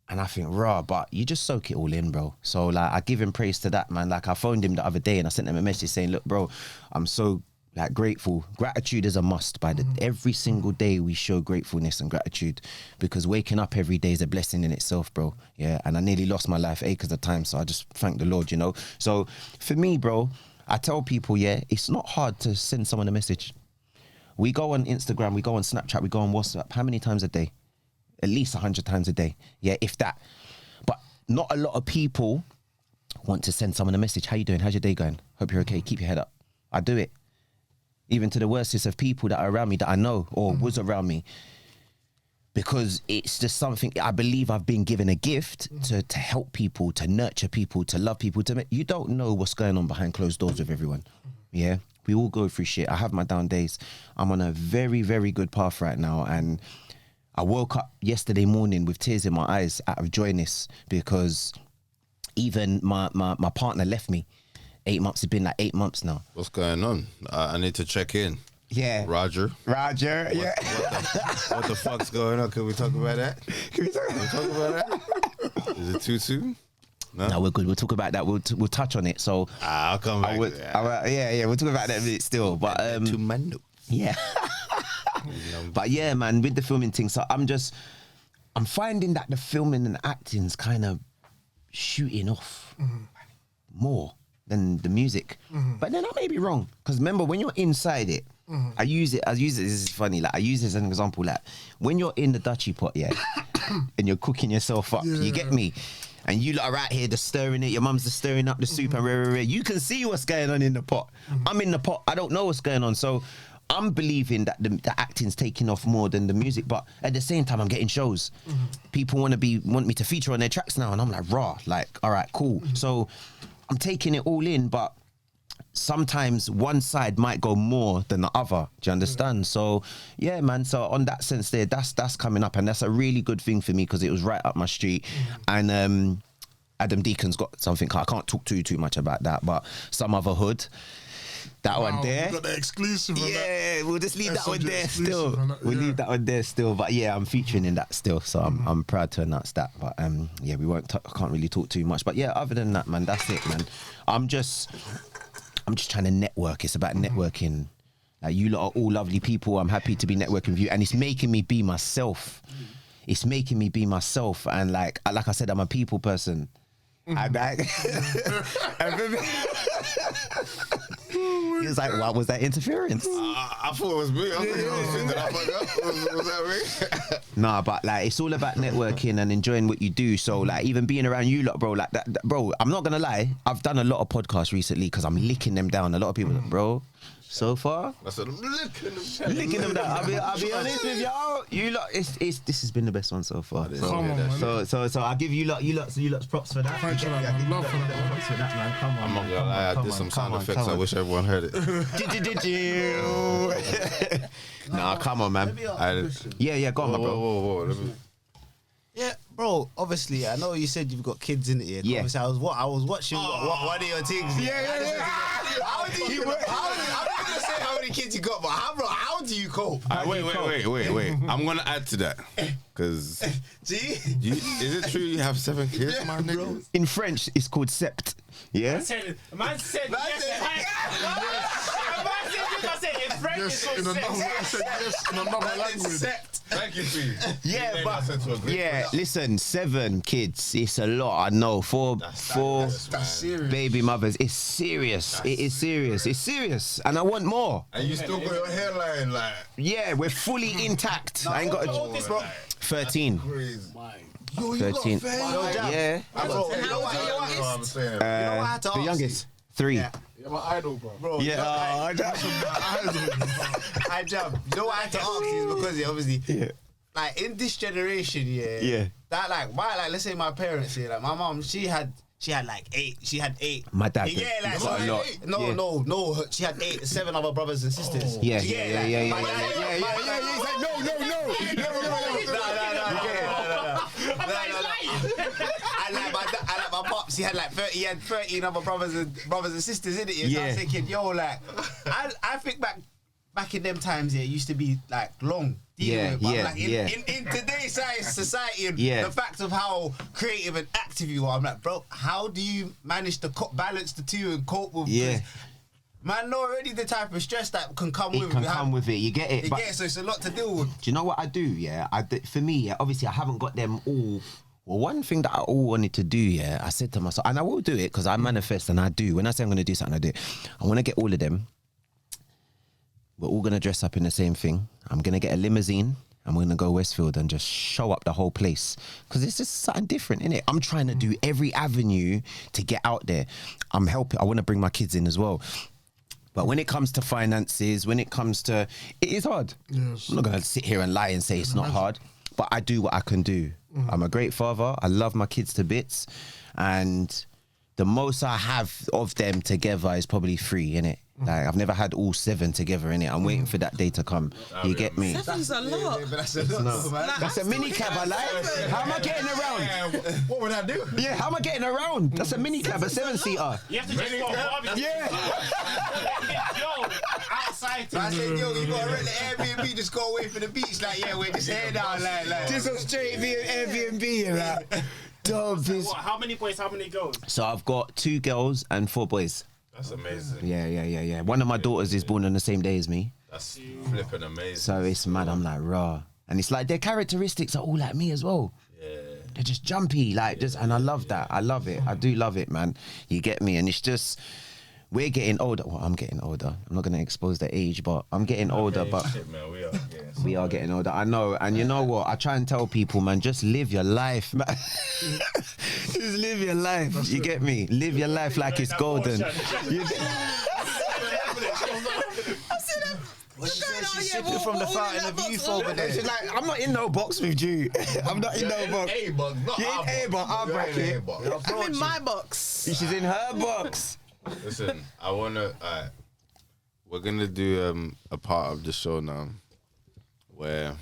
And I think, raw, but you just soak it all in, bro. So like I give him praise to that, man. Like I phoned him the other day and I sent him a message saying, look, bro, I'm so like grateful. Gratitude is a must. Every single day we show gratefulness and gratitude, because waking up every day is a blessing in itself, bro. Yeah, and I nearly lost my life acres of time, so I just thank the Lord, you know. So for me, bro, I tell people, yeah, it's not hard to send someone a message. We go on Instagram, we go on Snapchat, we go on WhatsApp. How many times a day? At least 100 times a day. Yeah, if that. But not a lot of people want to send someone a message. How you doing? How's your day going? Hope you're okay. Keep your head up. I do it. Even to the worstest of people that are around me that I know or was around me. Because it's just something, I believe I've been given a gift to help people, to nurture people, to love people. You don't know what's going on behind closed doors with everyone. Yeah? We all go through shit. I have my down days. I'm on a very, very good path right now. And I woke up yesterday morning with tears in my eyes out of joyness, because even my partner left me. 8 months, it's been like 8 months now. What's going on? I need to check in. Yeah. Roger, yeah. What the fuck's going on? Can we talk about that? Can we talk about that? Is it too soon? No, we're good. We'll talk about that. We'll touch on it. So I'll come back. We'll talk about that a bit still. But yeah. But yeah, man, with the filming thing, so I'm finding that the filming and acting's kind of shooting off more than the music. But then I may be wrong, because remember, when you're inside it, I use it, this is funny, like I use it as an example, like when you're in the Dutchie pot, yeah, and you're cooking yourself up, you get me? And you lot are out here just stirring it, your mum's just stirring up the soup and you can see what's going on in the pot. I'm in the pot, I don't know what's going on, so I'm believing that the acting's taking off more than the music, but at the same time, I'm getting shows. People want me to feature on their tracks now, and I'm like, raw, like, all right, cool. So I'm taking it all in, but sometimes one side might go more than the other. Do you understand? So yeah, man. So on that sense, there, that's coming up, and that's a really good thing for me, because it was right up my street. And Adam Deacon's got something. I can't talk too much about that, but Some Other Hood. That one there. We got the exclusive. Yeah, we'll just leave that one there still. We'll leave that one there still. But yeah, I'm featuring in that still, so I'm proud to announce that. But yeah, we won't. I can't really talk too much. But yeah, other than that, man, that's it, man. I'm just trying to network. It's about networking. Like, you lot are all lovely people. I'm happy to be networking with you, and it's making me be myself. It's making me be myself, and like I said, I'm a people person. And he was like, "What was that interference?" I thought it was me. I was that me? Nah, but like, it's all about networking and enjoying what you do. So like, even being around you lot, bro, like that, bro. I'm not gonna lie. I've done a lot of podcasts recently because I'm licking them down. A lot of people, bro. So far, I said, I'm licking them down. I'll be honest with y'all. You lot, this has been the best one so far. Come on, man. So I'll give you lot props for that. Thank you, man. Love for that. Props for that, man. Come on. I'm not gonna lie, I did some sound effects. I wish everyone heard it. Nah, come on, man. Yeah, go on, my bro. Whoa. Yeah, bro. Obviously, I know you said you've got kids in it. Yeah. Obviously, I was watching one of your things. Yeah. How do you? I'm not gonna say how many kids you got, but how do you cope? Wait. I'm gonna add to that, because is it true you have 7 kids, my nigga? In French, it's called sept. Yeah. Man said in French. Yes, in another language. Thank you, P. Yeah, but listen, 7 kids. It's a lot. I know. Four baby mothers. It's serious. It is serious. It's serious, and I want more. And you still got your hairline like? Yeah, we're fully intact. I ain't got a 13. Yo, 13. Yeah. The youngest 3. Yeah, my idol, bro. Yeah, I jump. You know what I had to ask you is because obviously, like in this generation, that like let's say my parents, like my mom, she had like 8. She had 8. My dad. Yeah, like a lot. No. She had 7 other brothers and sisters. Yeah. He's like, no. he had like 13 other brothers and sisters in it. So I was thinking, yo, like, I think back in them times, it used to be like long. In today's society, and the fact of how creative and active you are, I'm like, bro, how do you manage to balance the two and cope with? Man, know already the type of stress that can come with it. You get it. So it's a lot to deal with. Do you know what I do? Yeah, for me, obviously, I haven't got them all. Well, one thing that I all wanted to do, I said to myself, and I will do it because I manifest and I do. When I say I'm going to do something, I do it. I want to get all of them. We're all going to dress up in the same thing. I'm going to get a limousine. I'm going to go Westfield and just show up the whole place. Because it's just something different, innit? I'm trying to do every avenue to get out there. I'm helping. I want to bring my kids in as well. But when it comes to finances, when it comes to... It is hard. Yes. I'm not going to sit here and lie and say it's not hard. But I do what I can do. I'm a great father. I love my kids to bits. And the most I have of them together is probably 3, innit? Like, I've never had all 7 together, innit? I'm waiting for that day to come. You get me? 7's a lot. But that's a lot, man. That's a mini cab, I like. How am I getting around? What would I do? Yeah, how am I getting around? That's a mini cab, a 7-seater. You have to just go barbecue. Yo, outside. So I said, yo, you gotta rent the Airbnb, just go away from the beach. Like, we're just head down, like. Just go straight via Airbnb and that. How many boys, how many girls? So I've got 2 girls and 4 boys. That's amazing. Yeah. One of my daughters is born on the same day as me. That's flipping amazing. So it's mad. I'm like, raw. And it's like their characteristics are all like me as well. Yeah. They're just jumpy, and I love that. I love it. I do love it, man. You get me? And it's just, we're getting older. Well, I'm getting older. I'm not going to expose the age, but I'm getting older. But shit, man, we are getting older. I know. And you know what? I try and tell people, man, just live your life, man. Just live your life. You get me? Live your life like it's golden. She's sipping from the fountain of youth over there. She's like, I'm not in no box with you. I'm not in no box. A-box, not You're in A-box, our bracket. I'm in my box. She's in her box. Listen, I wanna. We're gonna do a part of the show now, where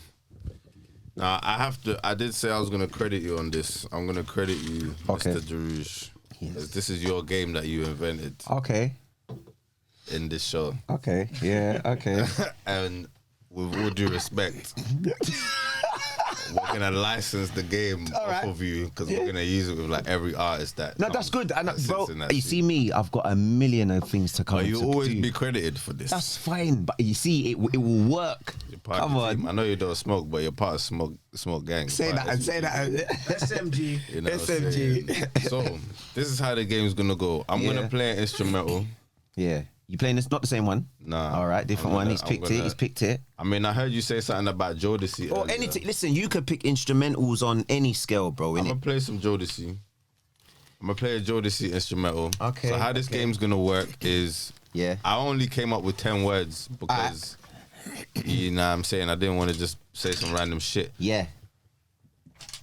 now I did say I was gonna credit you on this. I'm gonna credit you, okay, Mr. deRouche. Yes. This is your game that you invented. Okay. In this show. Okay. Yeah. Okay. And with all due respect, we're gonna license the game off of you because we're gonna use it with like every artist that. No, that's good. And bro, you see me, I've got a million of things to come. But you always be credited for this. That's fine, but you see, it will work. Come on. I know you don't smoke, but you're part of smoke gang. Say that. SMG. You know SMG. So this is how the game's gonna go. I'm gonna play an instrumental. Yeah. You playing this? Not the same one? Nah. All right, different one. He's picked it. I mean, I heard you say something about Jodeci. Or anything. Listen, you could pick instrumentals on any scale, bro. I'm gonna play some Jodeci. I'm gonna play a Jodeci instrumental. Okay. So how this game's gonna work is, I only came up with 10 words because, you know what I'm saying, I didn't want to just say some random shit. Yeah.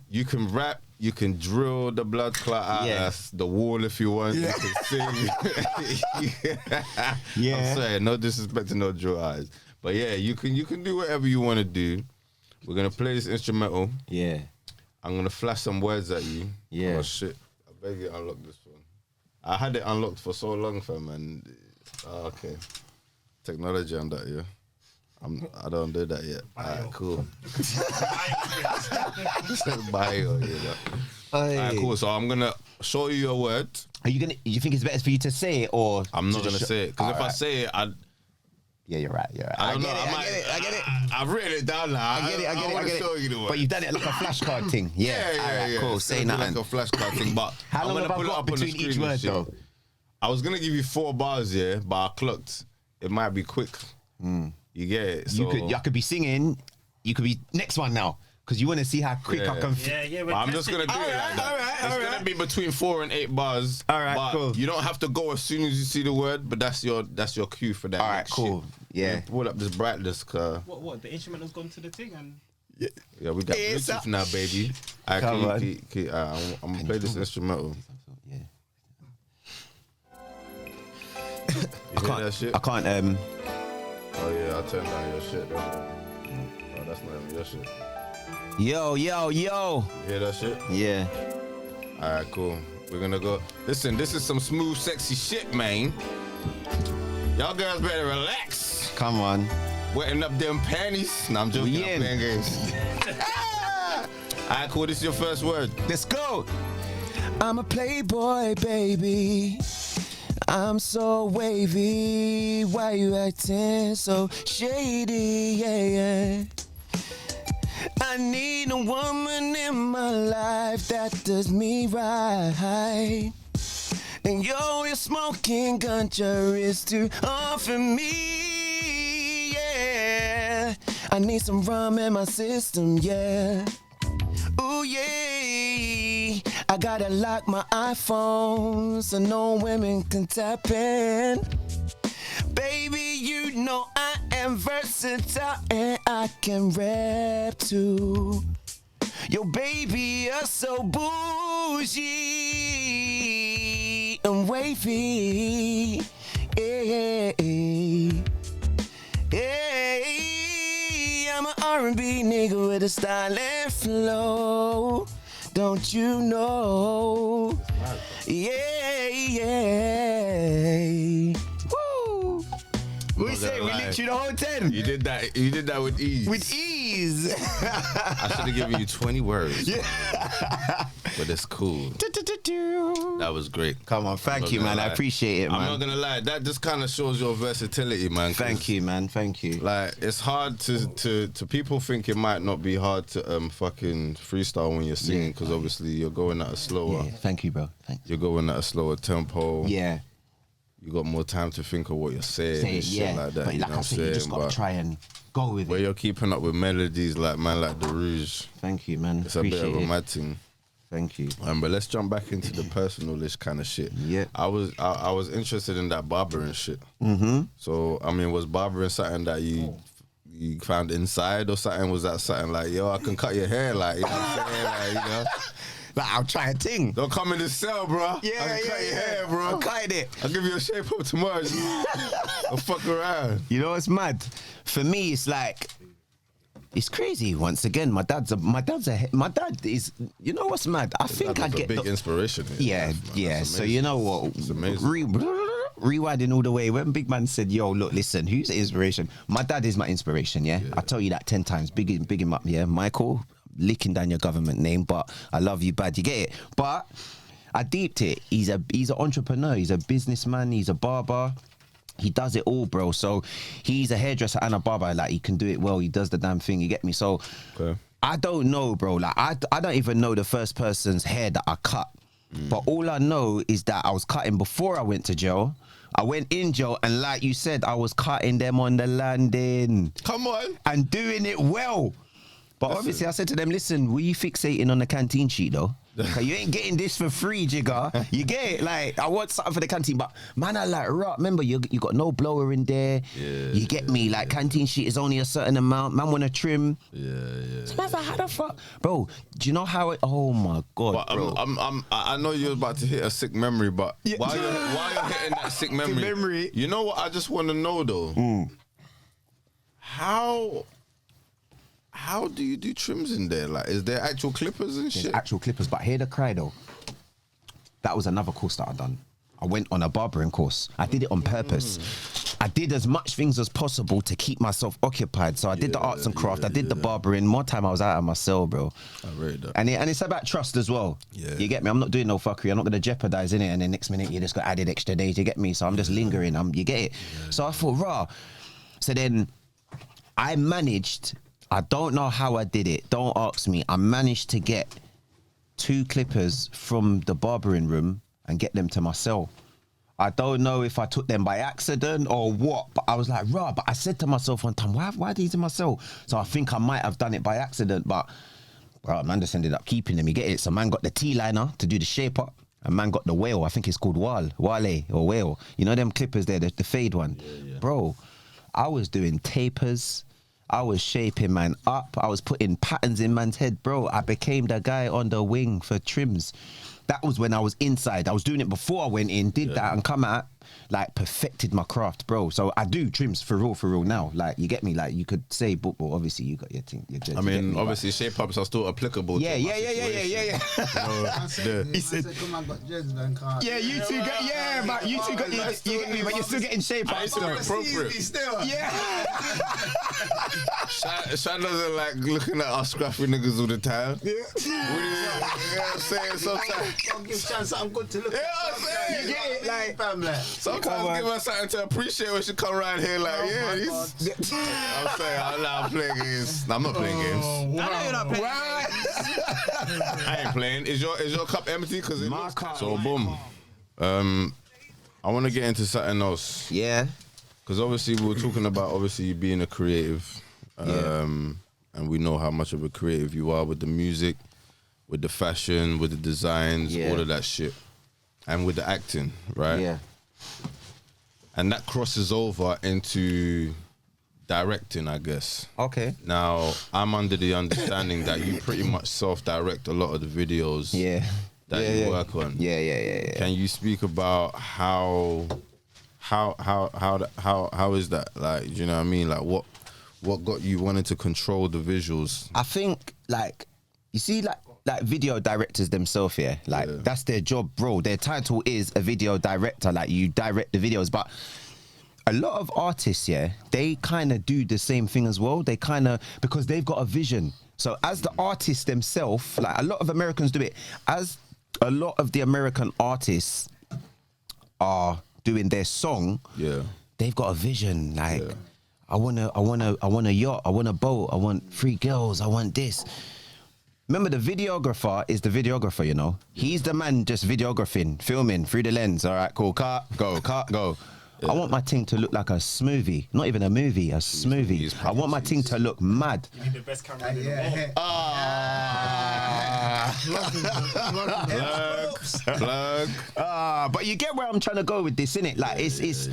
You can rap. You can drill the blood clot out of the wall if you want. Yeah. You can sing. I'm sorry, no disrespect to no drill artists. But yeah, you can do whatever you want to do. We're going to play this instrumental. Yeah. I'm going to flash some words at you. Yeah. Oh, shit. I beg you unlock this one. I had it unlocked for so long, fam, and... okay. Technology on that, yeah. I don't do that yet. Alright, cool. Bio, yeah. Alright, cool. So I'm gonna show you a word. Are you gonna? You think it's better for you to say it, or I'm not gonna say it because if I say it, yeah, you're right. I don't know. I get it. I've written it down now. I get it. Show you the word. But you've done it like a flashcard thing. Yeah. Alright, cool. Say nothing. Like a flashcard thing. But how long have I got between each word though? I was gonna give you 4 bars, but I clocked. It might be quick. You get it. So I could be singing. You could be next one now because you want to see how quick I can. I'm just gonna do it like that. It's gonna be between 4 and 8 bars. All right, but cool. You don't have to go as soon as you see the word, but that's your cue for that. All right, cool. Shit. Yeah. Pull up this brightness. What? The instrumental's gone to the thing and. Yeah, we got Bluetooth now, baby. I'm gonna play this instrumental. Yeah. You hear that shit? I can't. Oh yeah, I'll turn down your shit. Oh, that's not even your shit. Yo. You hear that shit? Yeah. Alright, cool. We're gonna go. Listen, this is some smooth, sexy shit, man. Y'all girls better relax. Come on. Wetting up them panties. Nah, I'm joking. I'm playing games. Alright, cool. This is your first word. Let's go. I'm a playboy, baby. I'm so wavy. Why you acting so shady? Yeah. I need a woman in my life that does me right. And you're smoking ganja is to offer me. Yeah. I need some rum in my system. Yeah. Ooh, yeah. I gotta lock my iPhone so no women can tap in. Baby, you know I am versatile and I can rap too. Yo, baby, you're so bougie and wavy. Hey, hey, I'm an R&B nigga with a style and flow. Don't you know? Yeah, yeah. Woo! We say we lit you the whole 10. You did that. You did that with ease. With ease. I should have given you 20 words. Yeah. But it's cool. That was great. Come on, thank you, man. Lie. I appreciate it, man. I'm not gonna lie. That just kind of shows your versatility, man. Thank you, man. Thank you. Like, it's hard to people think it might not be hard to fucking freestyle when you're singing, because obviously you're going at a slower. Yeah, thank you, bro. Thanks. You're going at a slower tempo. Yeah. You got more time to think of what you're saying and shit like that. But like I said, you just gotta try and go with where it. You're keeping up with melodies like deRouche. Thank you, man. It's a bit of a mad thing. Thank you. But let's jump back into the personal-ish kind of shit. Yeah. I was interested in that barbering shit. Mm-hmm. So, I mean, was barbering something that you found inside or something? Was that something like, yo, I can cut your hair, like, you know what I'm saying? Like, you know? Like, I'll try a thing. Don't come in the cell, bro. Yeah, I can cut your hair, bro. I'm cutting it. I'll give you a shape up tomorrow. I'll fuck around. You know what's mad? For me, it's like, it's crazy. Once again, my dad is, you know what's mad? I think I get big inspiration. Yeah, yeah. So you know what? It's amazing. Rewinding all the way, when Big Man said, yo, look, listen, who's the inspiration? My dad is my inspiration, yeah? I tell you that 10 times. Big him up, yeah? Michael, licking down your government name, but I love you bad, you get it? But I deeped it. He's an entrepreneur, he's a businessman, he's a barber. He does it all, bro. So he's a hairdresser and a barber. Like, he can do it well. He does the damn thing. You get me? So I don't know, bro. Like, I don't even know the first person's hair that I cut. But all I know is that I was cutting before I went to jail. I went in jail, and like you said, I was cutting them on the landing. Come on. And doing it well. But obviously, I said to them, listen, were you fixating on the canteen sheet, though? Cause you ain't getting this for free, Jigger. You get it? Like, I want something for the canteen, but man, I like, remember, you got no blower in there. You get me? Like, canteen sheet is only a certain amount. Man want to trim. So man, how the fuck, bro? Do you know how it? Oh my god, but bro. I know you're about to hit a sick memory, but while you're hitting that sick memory, you know what? I just want to know though, How do you do trims in there? Like, is there actual clippers and shit? There's actual clippers, but hear the cry though. That was another course that I done. I went on a barbering course. I did it on purpose. I did as much things as possible to keep myself occupied. So I did the arts and craft. I did the barbering. More time I was out of my cell, bro. I read that. And it's about trust as well. Yeah. You get me? I'm not doing no fuckery. I'm not going to jeopardize in it. And then next minute you just got added extra days. You get me? So I'm just lingering. You get it? So I thought, raw. So then I managed. I don't know how I did it. Don't ask me. I managed to get 2 clippers from the barbering room and get them to my cell. I don't know if I took them by accident or what, but I was like, rah. But I said to myself one time, why are these in my cell? So I think I might have done it by accident, but man just ended up keeping them. You get it? So man got the T-liner to do the shape up. And man got the whale. I think it's called wale or whale. You know them clippers there, the fade one? Yeah. Bro, I was doing tapers. I was shaping man up. I was putting patterns in man's head. Bro, I became the guy on the wing for trims. that was when I was inside. I was doing it before I went in, did that and come out, like perfected my craft, bro. So I do trims for real now. Like, you get me? Like, you could say, but obviously you got your thing. I mean, obviously shape ups are still applicable. Yeah. You He said, "Come on, got dreads, man, can't." yeah, you two got, yeah, but you two got, you get me, but you're still getting shape ups. Still appropriate. Yeah. Shan doesn't like looking at us scruffy niggas all the time. Yeah. You know what I'm saying? Sometimes. Don't give Shan something good to look at. Yeah, I'm saying. You get it? Like, fam, like. Sometimes give her something to appraight when she come around here like, I'm saying, I'm playing games. No, I'm not playing games. I know you're not playing. I ain't playing. Is your cup empty? Cause it looks cup. So boom. I want to get into something else. Yeah. Because obviously we were talking about you being a creative. And we know how much of a creative you are with the music, with the fashion, with the designs, all of that shit. And with the acting, right? Yeah. And that crosses over into directing, I guess. Okay. Now, I'm under the understanding that you pretty much self-direct a lot of the videos that you work on. Yeah. Can you speak about how is that? Like, you know what I mean? Like, what got you wanting to control the visuals? I think, like, you see, like video directors themselves, that's their job, bro. Their title is a video director. Like, you direct the videos, but a lot of artists, they kind of do the same thing as well. They kind of, because they've got a vision. So as the artists themselves, like, a lot of Americans do it. As a lot of the American artists are doing their song, they've got a vision. Like, I want a yacht, I want a boat, I want 3 girls, I want this. Remember, the videographer is the videographer, you know? He's the man just videographing, filming through the lens. All right, cool, cut, go. I want my thing to look like a smoothie. Not even a movie, a smoothie. I want my thing to look mad. You need the best camera in the world. Plug. But you get where I'm trying to go with this, innit? Like, it's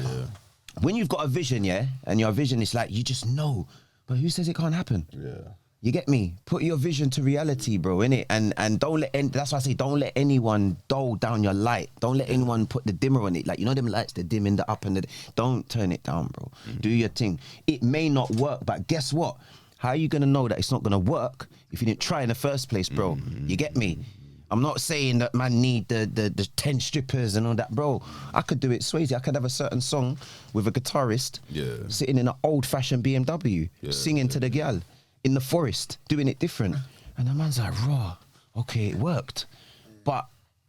when you've got a vision, and your vision is like, you just know. But who says it can't happen? Yeah. You get me? Put your vision to reality, bro, innit? And don't let that's why I say don't let anyone dull down your light. Don't let anyone put the dimmer on it. Like, you know them lights, the dim in the up and the... Don't turn it down, bro. Do your thing. It may not work, but guess what? How are you going to know that it's not going to work if you didn't try in the first place, bro? You get me? I'm not saying that man need the 10 strippers and all that, bro. I could do it Swayze. I could have a certain song with a guitarist sitting in an old-fashioned BMW, singing to the girl in the forest, doing it different. And the man's like, raw, okay, it worked. But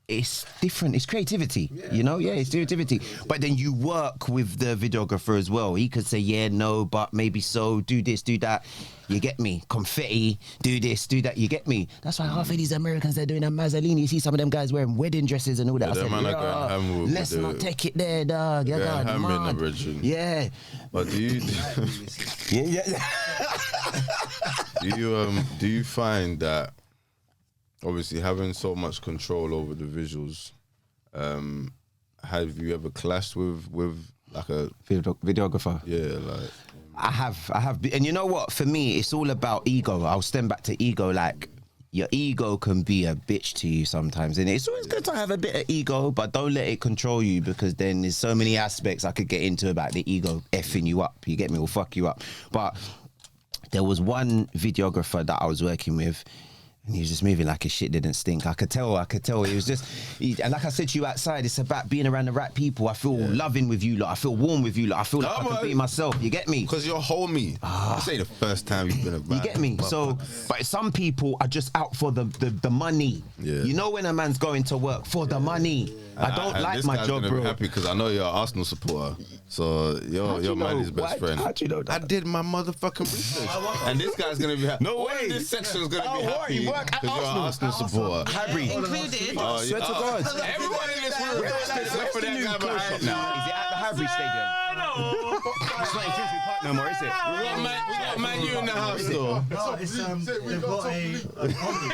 it's different, it's creativity, you know? Yeah, it's creativity. But then you work with the videographer as well. He could say, yeah, no, but maybe so, do this, do that. You get me? Confetti, do this, do that, you get me? That's why half of these Americans, they're doing a Mazzolini. You see some of them guys wearing wedding dresses and all that. I said, let's not take it there, dog. Yeah, yeah. But do you... do you find that obviously having so much control over the visuals, have you ever clashed with like a videographer? Yeah, like I have, and you know what? For me, it's all about ego. I'll stand back to ego. Like, your ego can be a bitch to you sometimes, and it's always good to have a bit of ego, but don't let it control you, because then there's so many aspects I could get into about the ego effing you up. You get me? Will fuck you up. But there was one videographer that I was working with, and he was just moving like his shit didn't stink. I could tell. He was just... and like I said to you outside, it's about being around the right people. I feel loving with you lot. I feel warm with you lot. I feel like I can be myself. You get me? Because you're homie. This ain't the first time you've been a man. You get me? So, but some people are just out for the money. Yeah. You know when a man's going to work for the money. I don't like my job, bro. Be happy because I know you're an Arsenal supporter. So you're Manny's best friend. How'd you know that? I did my motherfucking research. And this guy's gonna be happy. No way. This section's gonna be happy because you're an Arsenal supporter. Harry included. Swear to God. Everyone in this room. Except for that guy behind you. Now, is it at the Harry Stadium? No. It's not in Finsbury Park no more, is it? We got Man U in the house though. No, it's they've got a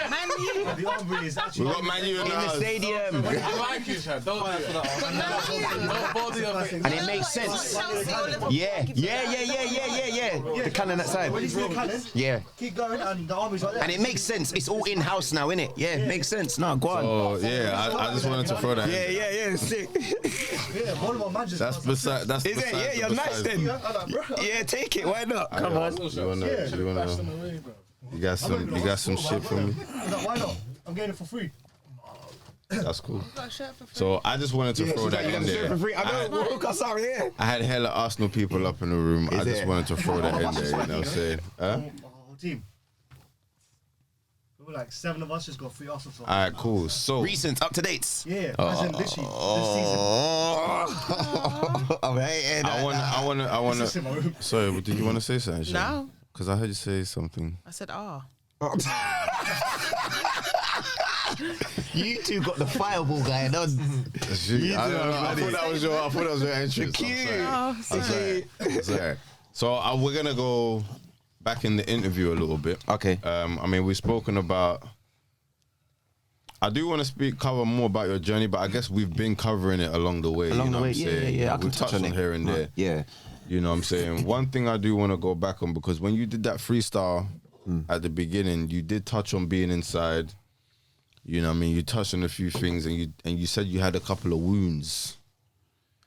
Man U. the Ombre is actually We got Man U in the house. Stadium. I like it, Chad. Don't do that. Don't bother your face. And it makes sense. Yeah. The cannon that side. When you see the cannon, Yeah. keep going and the army's right there. And it makes sense. It's all in-house now, innit? Yeah, it makes sense. No, go on. Oh yeah, I just wanted to throw that. Yeah, sick. Yeah, one of my managers. That's beside. That's Is it? beside Yeah, the you're nice besides- then. Yeah, take it. Why not? Come on. You got some shit for me? I was like, why not? I'm getting it for free. That's cool. So I just wanted to throw that in there. I know. Sorry, yeah. I had hella Arsenal people up in the room. I just wanted to throw that in there. You know what I'm saying? Huh? My whole team. We were like 7 of us just got 3 Arsenal songs. All right, cool. So Recent, up to dates. Yeah, as in literally this season. I wanna. This is in my room. Sorry, did you want to say something? Shane? No. Because I heard you say something. I said, ah. You two got the fireball going on. I thought that was your entrance. I'm sorry. So we're gonna go back in the interview a little bit. Okay. I mean, we've spoken about. I do want to cover more about your journey, but I guess we've been covering it along the way. Along you know the way, what I'm saying? yeah. I can We've touch touched on on it here and there. Yeah. You know what I'm saying? One thing I do want to go back on, because when you did that freestyle at the beginning, you did touch on being inside. You know what I mean? You touched on a few things and you said you had a couple of wounds.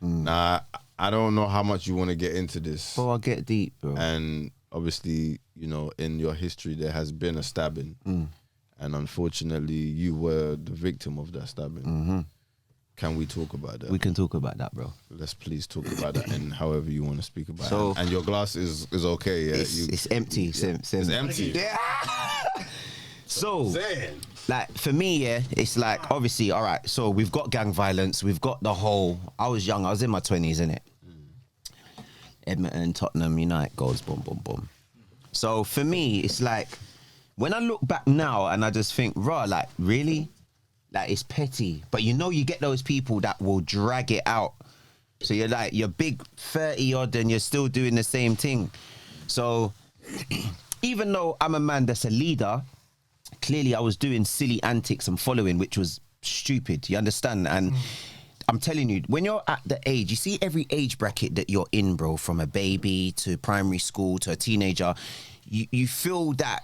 Now, I don't know how much you want to get into this. Oh, I get deep, bro. And obviously, you know, in your history, there has been a stabbing. And unfortunately, you were the victim of that stabbing. Can we talk about that? We can talk about that, bro. Let's please talk about that and however you want to speak about So- it. And your glass is okay, yeah? It's empty. It's empty. Yeah. So, like, for me, yeah, it's like, obviously, all right, so we've got gang violence, we've got the whole, I was young, I was in my 20s, innit? Edmonton, Tottenham, United goals, boom, boom, boom. So, for me, it's like, when I look back now and I just think, raw, like, really? Like, it's petty. But you know, you get those people that will drag it out. So you're like, you're big 30 odd and you're still doing the same thing. So even though I'm a man that's a leader, clearly I was doing silly antics and following, which was stupid. You understand? And I'm telling you, when you're at the age, you see every age bracket that you're in, bro, from a baby to primary school to a teenager, you feel that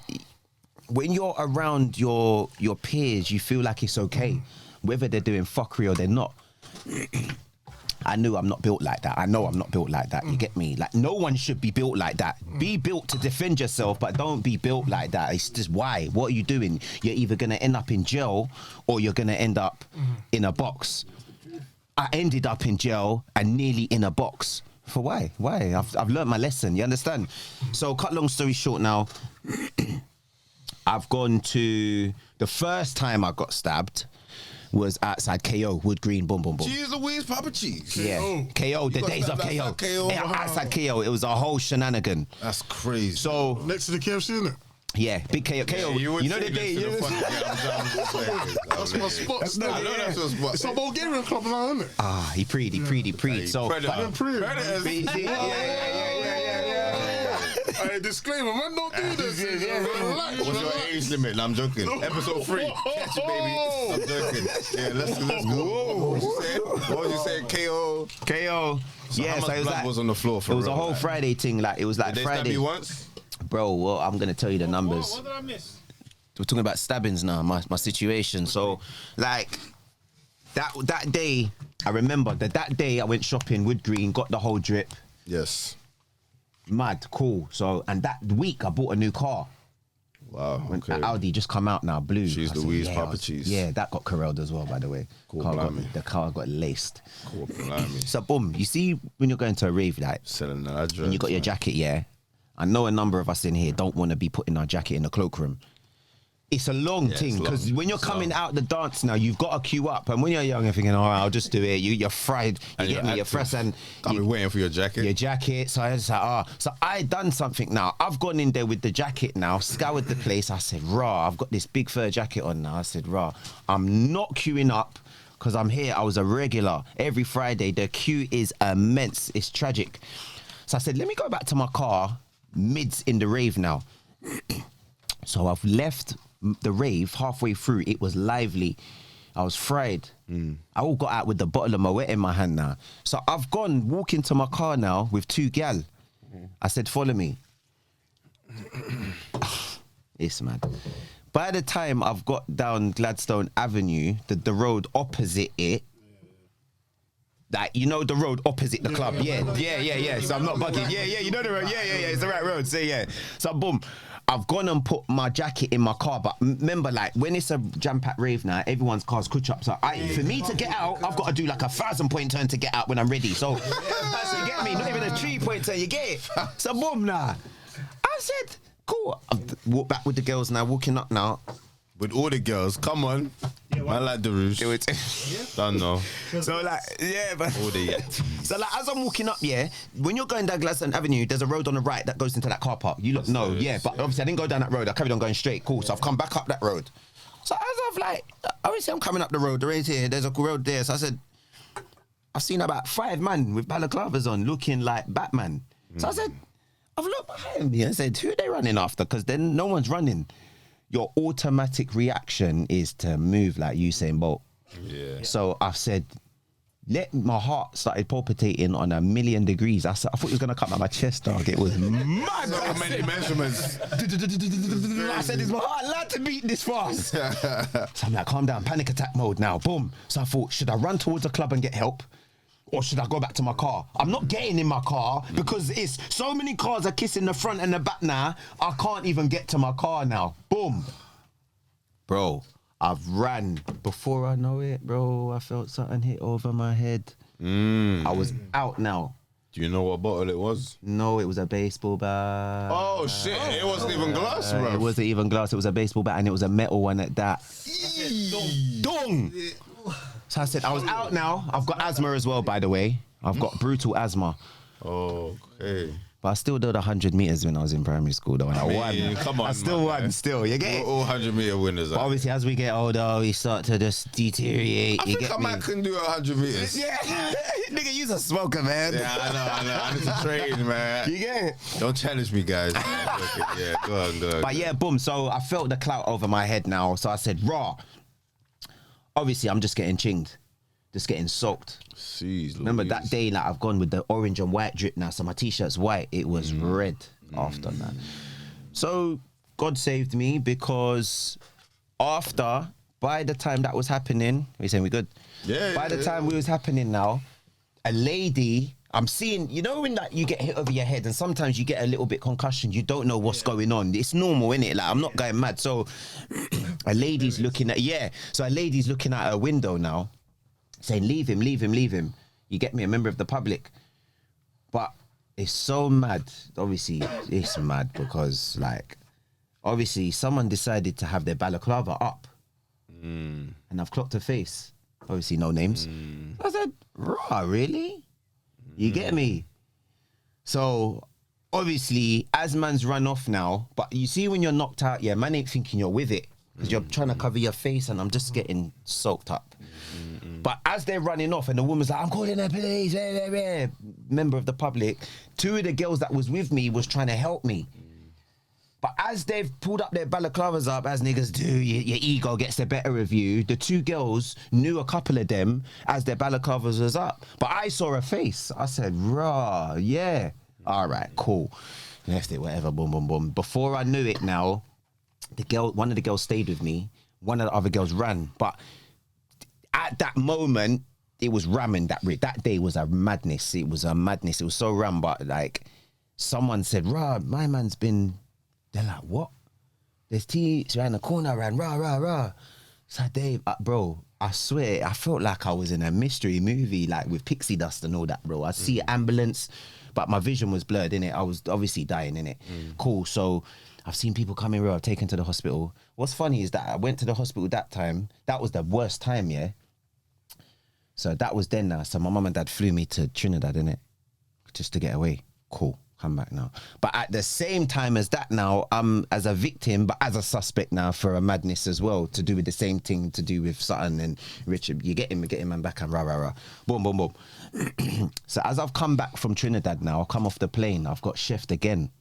when you're around your peers, you feel like it's okay, whether they're doing fuckery or they're not. I knew I'm not built like that. I know I'm not built like that. You get me? Like, no one should be built like that. Be built to defend yourself, but don't be built like that. It's just, why? What are you doing? You're either going to end up in jail or you're going to end up in a box. I ended up in jail and nearly in a box. For why? Why? I've learned my lesson. You understand? So, cut long story short now, I've gone to, the first time I got stabbed was outside KO, Wood Green, boom, boom, boom. Cheese Louise, Papa Cheese. Yeah, KO, the days of KO. Yeah, outside KO, it was a whole shenanigan. That's crazy. So, Next to the KFC, innit? yeah, big KO. you You know the day, That's my spot. I know that's your spot. It's a Bulgarian club now, isn't it? he preed. So, Predators. Hey, disclaimer, man, don't do this. What's your age limit? No, I'm joking. Episode 3. Catch it, baby. I'm joking. Yeah, let's go. What was you saying? KO. KO. So Yeah, how much so it was blood like, was on the floor for it was real, a whole like? Friday thing. Like, it was like Did they stab Friday. you once? Bro, well, I'm going to tell you the numbers. What did I miss? We're talking about stabbings now, my situation. So, like, that day, I remember that day I went shopping, Wood Green, got the whole drip. Yes. Mad, cool. So, and that week I bought a new car. Wow. Okay. Audi just come out now, blue. Cheese I said, Louise, yeah, Papa Cheese. Yeah, that got corralled as well, by the way. Cool, The car got laced. Cool, blimey. So, boom, you see when you're going to a rave, like, Selling that address. and you got your jacket, yeah. I know a number of us in here don't want to be putting our jacket in the cloakroom. It's a long thing, because when you're coming out the dance now, you've got to queue up. And when you're young, you're thinking, all right, I'll just do it. You're fried. You get me? You're fresh. And I've been waiting for your jacket. your jacket. So I was like, So I done something now. I've gone in there with the jacket now, scoured the place. I said, raw, I've got this big fur jacket on now. I said, raw, I'm not queuing up because I'm here. I was a regular. Every Friday, the queue is immense. It's tragic. So I said, let me go back to my car mids in the rave now. So I've left the rave halfway through. It was lively. I was fried. I all got out with the bottle of Moet in my hand now. So I've gone walking to my car now with 2 gal. I said, follow me. It's mad. By the time I've got down Gladstone Avenue, the road opposite it, like, you know the road opposite the club? Yeah. So I'm not bugging. Yeah, you know the road. Yeah. It's the right road. So yeah. So boom. I've gone and put my jacket in my car, but remember, like, when it's a jam-packed rave now, everyone's car's crutch up. So for me to get out, I've got to do like a 1,000-point turn to get out when I'm ready. So you get me? Not even a 3-point turn, you get it? So boom, nah. I said, cool. I've walked back with the girls now, walking up now. With all the girls, come on. I like deRouche. Don't know. So like, yeah, but all the so like, as I'm walking up, when you're going down Gladstone Avenue, there's a road on the right that goes into that car park. You look, but obviously I didn't go down that road. I carried on going straight. Cool. So I've come back up that road. So as I've like, obviously I'm coming up the road. The road's here. There's a road there. So I said, I've seen about 5 men with balaclavas on, looking like Batman. So I said, I've looked behind me and said, who are they running after? Because then no one's running. Your automatic reaction is to move like Usain Bolt. Yeah. So I've said, my heart started palpitating on 1,000,000 degrees. I thought it was gonna come out my chest, dog. It was mad. So many measurements. I said, is my heart allowed to beat this fast? So I'm like, calm down, panic attack mode now. Boom. So I thought, should I run towards the club and get help? Or should I go back to my car? I'm not getting in my car because it's so many cars are kissing the front and the back now. I can't even get to my car now. Boom. Bro, I've ran. Before I know it, bro, I felt something hit over my head. I was out now. Do you know what bottle it was? No, it was a baseball bat. Oh, shit. It wasn't even glass, bro. It wasn't even glass. It was a baseball bat and it was a metal one at that. Dong. So I said, I was out now. I've got asthma as well, by the way. I've got brutal asthma. Okay. But I still did 100 meters when I was in primary school, though. And I won. Come on, I still won, still. You get it? All 100-meter winners. But obviously, as we get older, we start to just deteriorate. I think I might can do 100 meters. Yeah. Nigga, you's a smoker, man. Yeah, I know. I need to train, man. You get it? Don't challenge me, guys. Yeah, go on. But yeah, boom. So I felt the clout over my head now. So I said, raw. Obviously, I'm just getting chinged. Just getting soaked. Remember that day, like, I've gone with the orange and white drip now, so my t-shirt's white. It was red after that. So God saved me because by the time that was happening, are you saying we good? Yeah. By the time we was happening now, a lady, I'm seeing, you know when like you get hit over your head and sometimes you get a little bit concussion, you don't know what's going on. It's normal, innit? Like, I'm not going mad. So a lady's looking at her window now, saying, leave him. You get me, a member of the public. But it's so mad. Obviously, it's mad because, like, obviously someone decided to have their balaclava up. And I've clocked her face. Obviously, no names. I said, rah, really? You get me? So, obviously, as man's run off now, but you see when you're knocked out, yeah, man ain't thinking you're with it. Because you're trying to cover your face and I'm just getting soaked up. But as they're running off and the woman's like, I'm calling the police, member of the public, 2 of the girls that was with me was trying to help me. But as they've pulled up their balaclavas up, as niggas do, your ego gets the better of you, the 2 girls knew a couple of them as their balaclavas was up. But I saw her face. I said, rah, yeah. All right, cool. Left it, whatever, boom, boom, boom. Before I knew it now, one of the girls stayed with me. One of the other girls ran. But at that moment, it was ramming that day was a madness. It was a madness. It was so ram, but like someone said, rah, my man's been. They're like, what? There's tea around the corner, ran rah. So Dave, bro, I swear, I felt like I was in a mystery movie, like with pixie dust and all that, bro. I see an ambulance, but my vision was blurred, innit? I was obviously dying, innit? Cool. So I've seen people come in, I've taken to the hospital. What's funny is that I went to the hospital that time. That was the worst time, yeah? So that was then now. So my mum and dad flew me to Trinidad, innit? Just to get away. Cool. Come back now. But at the same time as that now, I'm as a victim, but as a suspect now for a madness as well, to do with the same thing, to do with Sutton and Richard. You get him and back and rah. Boom, boom, boom. So as I've come back from Trinidad now, I've come off the plane, I've got chefed again.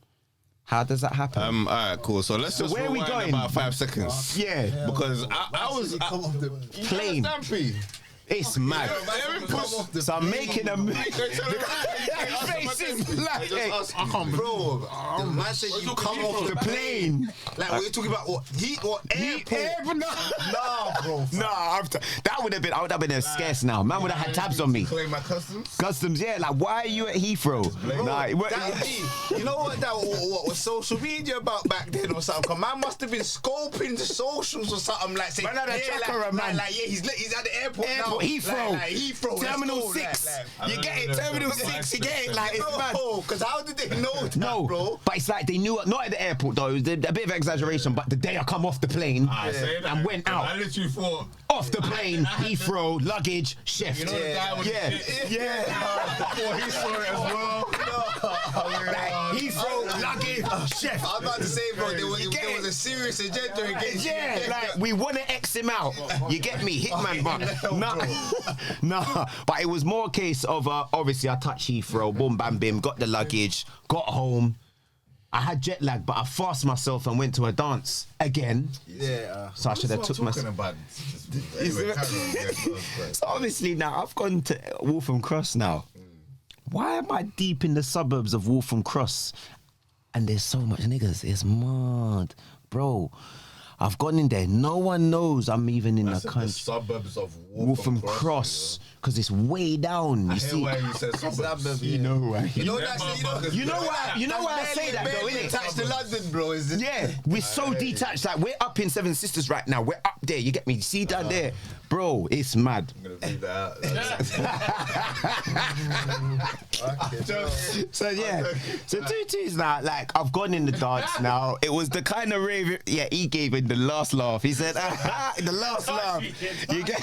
How does that happen? All right, cool. So let's just where are we going? About 5 seconds. Yeah. Because I was come off the plane. Stampy. It's mad. So I'm making a move. face is black. I can't Bro, the man said you come off the plane. Like, what you talking about? What, heat or airport? Nah, bro. Nah, that would have been. I would have been scarce now. Man would have had tabs on me. Claim my customs. Customs, yeah. Like, why are you at Heathrow? Nah, you know what? What was social media about back then or something? Man must have been scoping the socials or something like. Saying, man had a tracker, man. Like, yeah, he's at the airport now. Heathrow. Like, Heathrow. Terminal 6. You get it. Terminal 6. You get it. Like, it's mad. Because how did they know that, bro? But it's like they knew it. Not at the airport though. It was a bit of exaggeration. But the day I come off the plane and went out. I literally thought off the plane, Heathrow, luggage, shift. You know the guy with the shit? Yeah. Before he saw it as well. Heathrow, luggage, shift. I'm about to say, bro, there was a serious agenda against you. Yeah, like we want to X him out. You get me, hitman, but nah. But it was more a case of obviously I touched Heathrow, boom, bam, bim, got the luggage, got home. I had jet lag, but I fast myself and went to a dance again. Yeah. So I should have took my. So obviously now I've gone to Waltham Cross now. Why am I deep in the suburbs of Waltham Cross? And there's so much niggas. It's mad, bro. I've gone in there. No one knows I'm even in the country. The suburbs of Waltham Cross, because it's way down. You see, where you said suburbs. You know why? You know why I say that though, innit? Attached to London, bro. Is it? Yeah, we're so detached. Like we're up in Seven Sisters right now. We're up there. You get me? You see down there, bro? It's mad. I'm gonna leave that out. So yeah, so Tutu's now. Like I've gone in the dance now. It was the kind of rave. Yeah, he gave in the last laugh. He said, the last laugh. You get.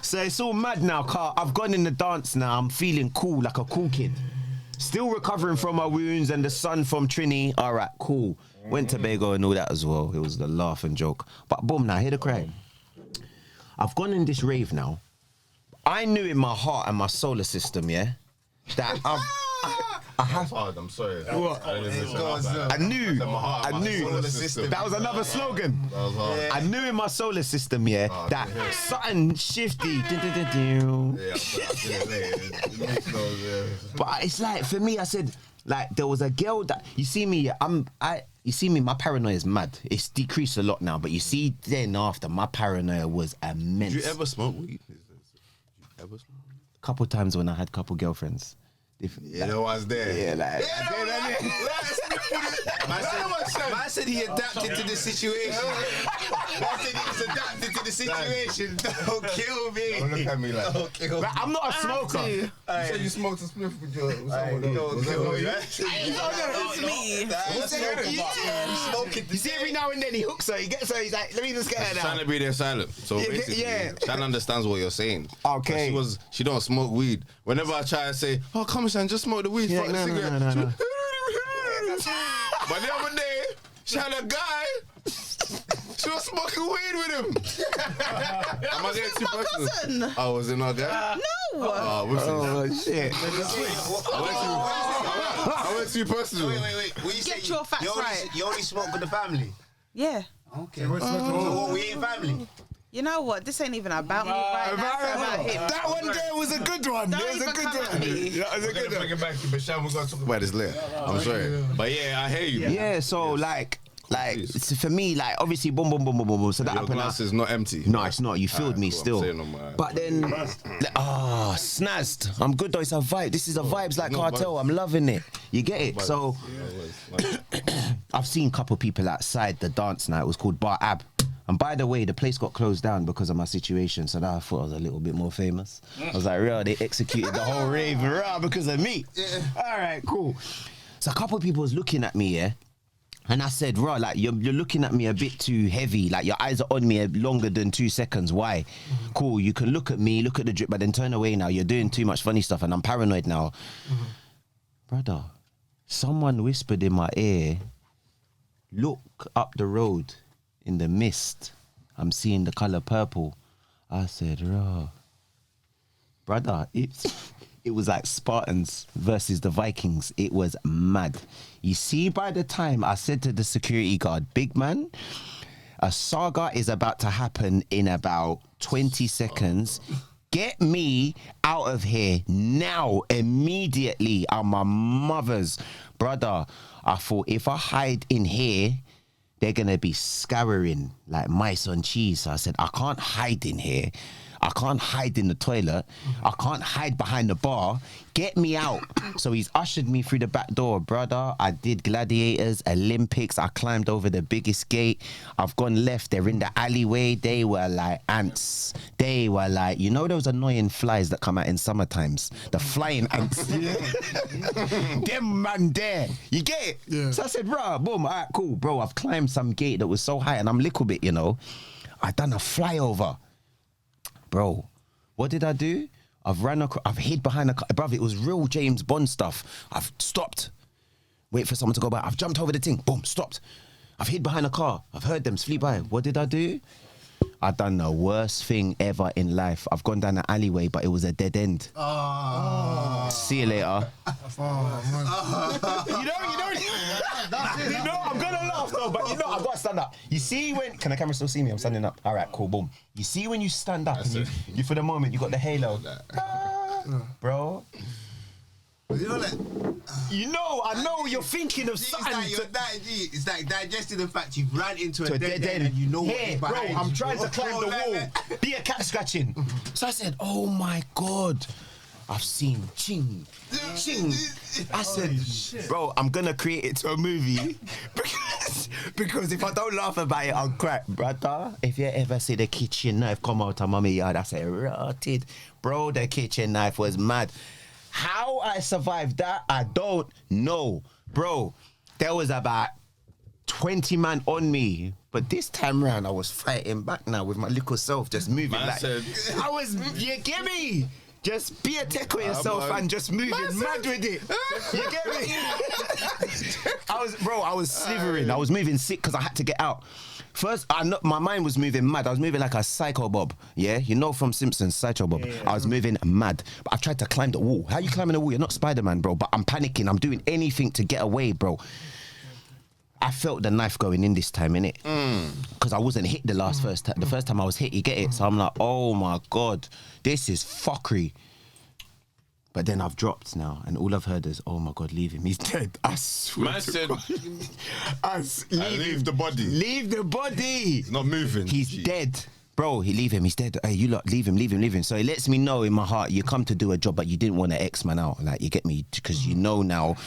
So it's all mad now, Car. I've gone in the dance now. I'm feeling cool, like a cool kid. Still recovering from my wounds and the sun from Trini. All right, cool. Went to Tobago and all that as well. It was the laugh and joke. But boom, now hear the cry. I've gone in this rave now. I knew in my heart and my solar system, yeah, that I have. I'm sorry. What? I knew. That was another slogan. I knew in my solar system, yeah, that something shifty. But it's like for me, I said, like there was a girl that you see me. You see me. My paranoia is mad. It's decreased a lot now, but you see, then after my paranoia was immense. Did you ever smoke weed? Couple times when I had couple girlfriends. You know what's there? Yeah, like. Man said he adapted to the situation. Man said he was adapted to the situation. Don't kill me. Don't look at me like. Don't kill me. I'm not a smoker. You said you smoked a spliff with your. Don't kill me. You see, every now and then he hooks her. He gets her. He's like, let me just get her now. Trying to be there silent. So basically, Shan understands what you're saying. Okay. She don't smoke weed. Whenever I try to say, oh come on, Shan, just smoke the weed. Yeah, fuck the cigarette. no. But the other day, she had a guy. She was smoking weed with him. Am I getting too personal? Oh, was it not guy? No. Oh shit. I went too personal. Wait. What you Get say? your facts right. You only smoke with the family? Yeah. Okay. So we ain't family? You know what? This ain't even about me right now. It's about him. That one there was a good one. Don't even come at me. That was a good one. Back to, but Shan, we're going to talk about this later. I'm sorry. But yeah, I hear you. Yeah, so like for me, like obviously boom. So that Your happened. glass is not empty. No, it's not. You filled me cool. still. I'm saying on my- But then, snazzed. I'm good though. It's a vibe. This is a vibes like cartel. I'm loving it. You get it? So I've seen a couple people outside the dance night. It was called Bar Ab. And by the way, the place got closed down because of my situation. So now I thought I was a little bit more famous. I was like, real, they executed the whole rave because of me. All right, cool. So a couple of people was looking at me, yeah. And I said, "Raw, like you're looking at me a bit too heavy. Like your eyes are on me longer than 2 seconds. Why? Cool. You can look at me, look at the drip, but then turn away now. You're doing too much funny stuff, and I'm paranoid now, brother. Someone whispered in my ear, "Look up the road in the mist. I'm seeing the color purple." I said, "Raw, brother, it was like Spartans versus the Vikings. It was mad." You see, by the time I said to the security guard, "Big man, a saga is about to happen in about 20 seconds. get me out of here now, immediately. I'm my mother's brother. I thought if I hide in here, they're going to be scouring like mice on cheese. So I said, I can't hide in here. I can't hide in the toilet. I can't hide behind the bar. Get me out. So he's ushered me through the back door. Brother, I did gladiators, Olympics. I climbed over the biggest gate. I've gone left. They're in the alleyway. They were like ants. They were like, you know those annoying flies that come out in summer times? The flying ants. Them man there. You get it? Yeah. So I said, bro, boom, all right, cool. Bro, I've climbed some gate that was so high and I'm a little bit, you know. I done a flyover. Bro, what did I do? I've hid behind a car. Bruv, it was real James Bond stuff. I've stopped. Wait for someone to go by. I've jumped over the thing. Boom, stopped. I've hid behind a car. I've heard them flee by. What did I do? I done the worst thing ever in life. I've gone down the alleyway, but it was a dead end. Oh. See you later. You know, I'm gonna laugh though, but you know, I've got to stand up. You see when, can the camera still see me? I'm standing up. All right, cool, boom. You see when you stand up and you for the moment, you got the halo. Bro. You know, like, I know you're thinking of something. It's like digesting the fact you've ran into a dead end and you know what is behind you. I'm trying to climb the wall. Be a cat scratching. So I said, oh my God. I've seen ching. I said, bro, I'm going to create it to a movie because if I don't laugh about it, I'll cry. Brother, if you ever see the kitchen knife come out of mommy yard, I say, rotted. Bro, the kitchen knife was mad. How I survived that, I don't know. Bro, there was about 20 man on me. But this time round, I was fighting back now with my little self, just moving back. You get me? Just be a tech with yourself and just moving mad with it. You get me? I was slithering. I was moving sick because I had to get out. First, my mind was moving mad. I was moving like a Psycho Bob. Yeah, you know from Simpsons, Psycho Bob. Yeah. I was moving mad. But I tried to climb the wall. How you climbing the wall? You're not Spider-Man, bro. But I'm panicking. I'm doing anything to get away, bro. I felt the knife going in this time, innit? Because I wasn't hit the first time. The first time I was hit, you get it? So I'm like, oh my God, this is fuckery. But then I've dropped now, and all I've heard is, "Oh my God, leave him. He's dead." I swear. Man said, "Leave the body. Leave the body. He's not moving. He's dead, bro. Leave him. He's dead. Hey, you lot, leave him. So it lets me know in my heart, you come to do a job, but you didn't want to X man out. Like, you get me, because you know now.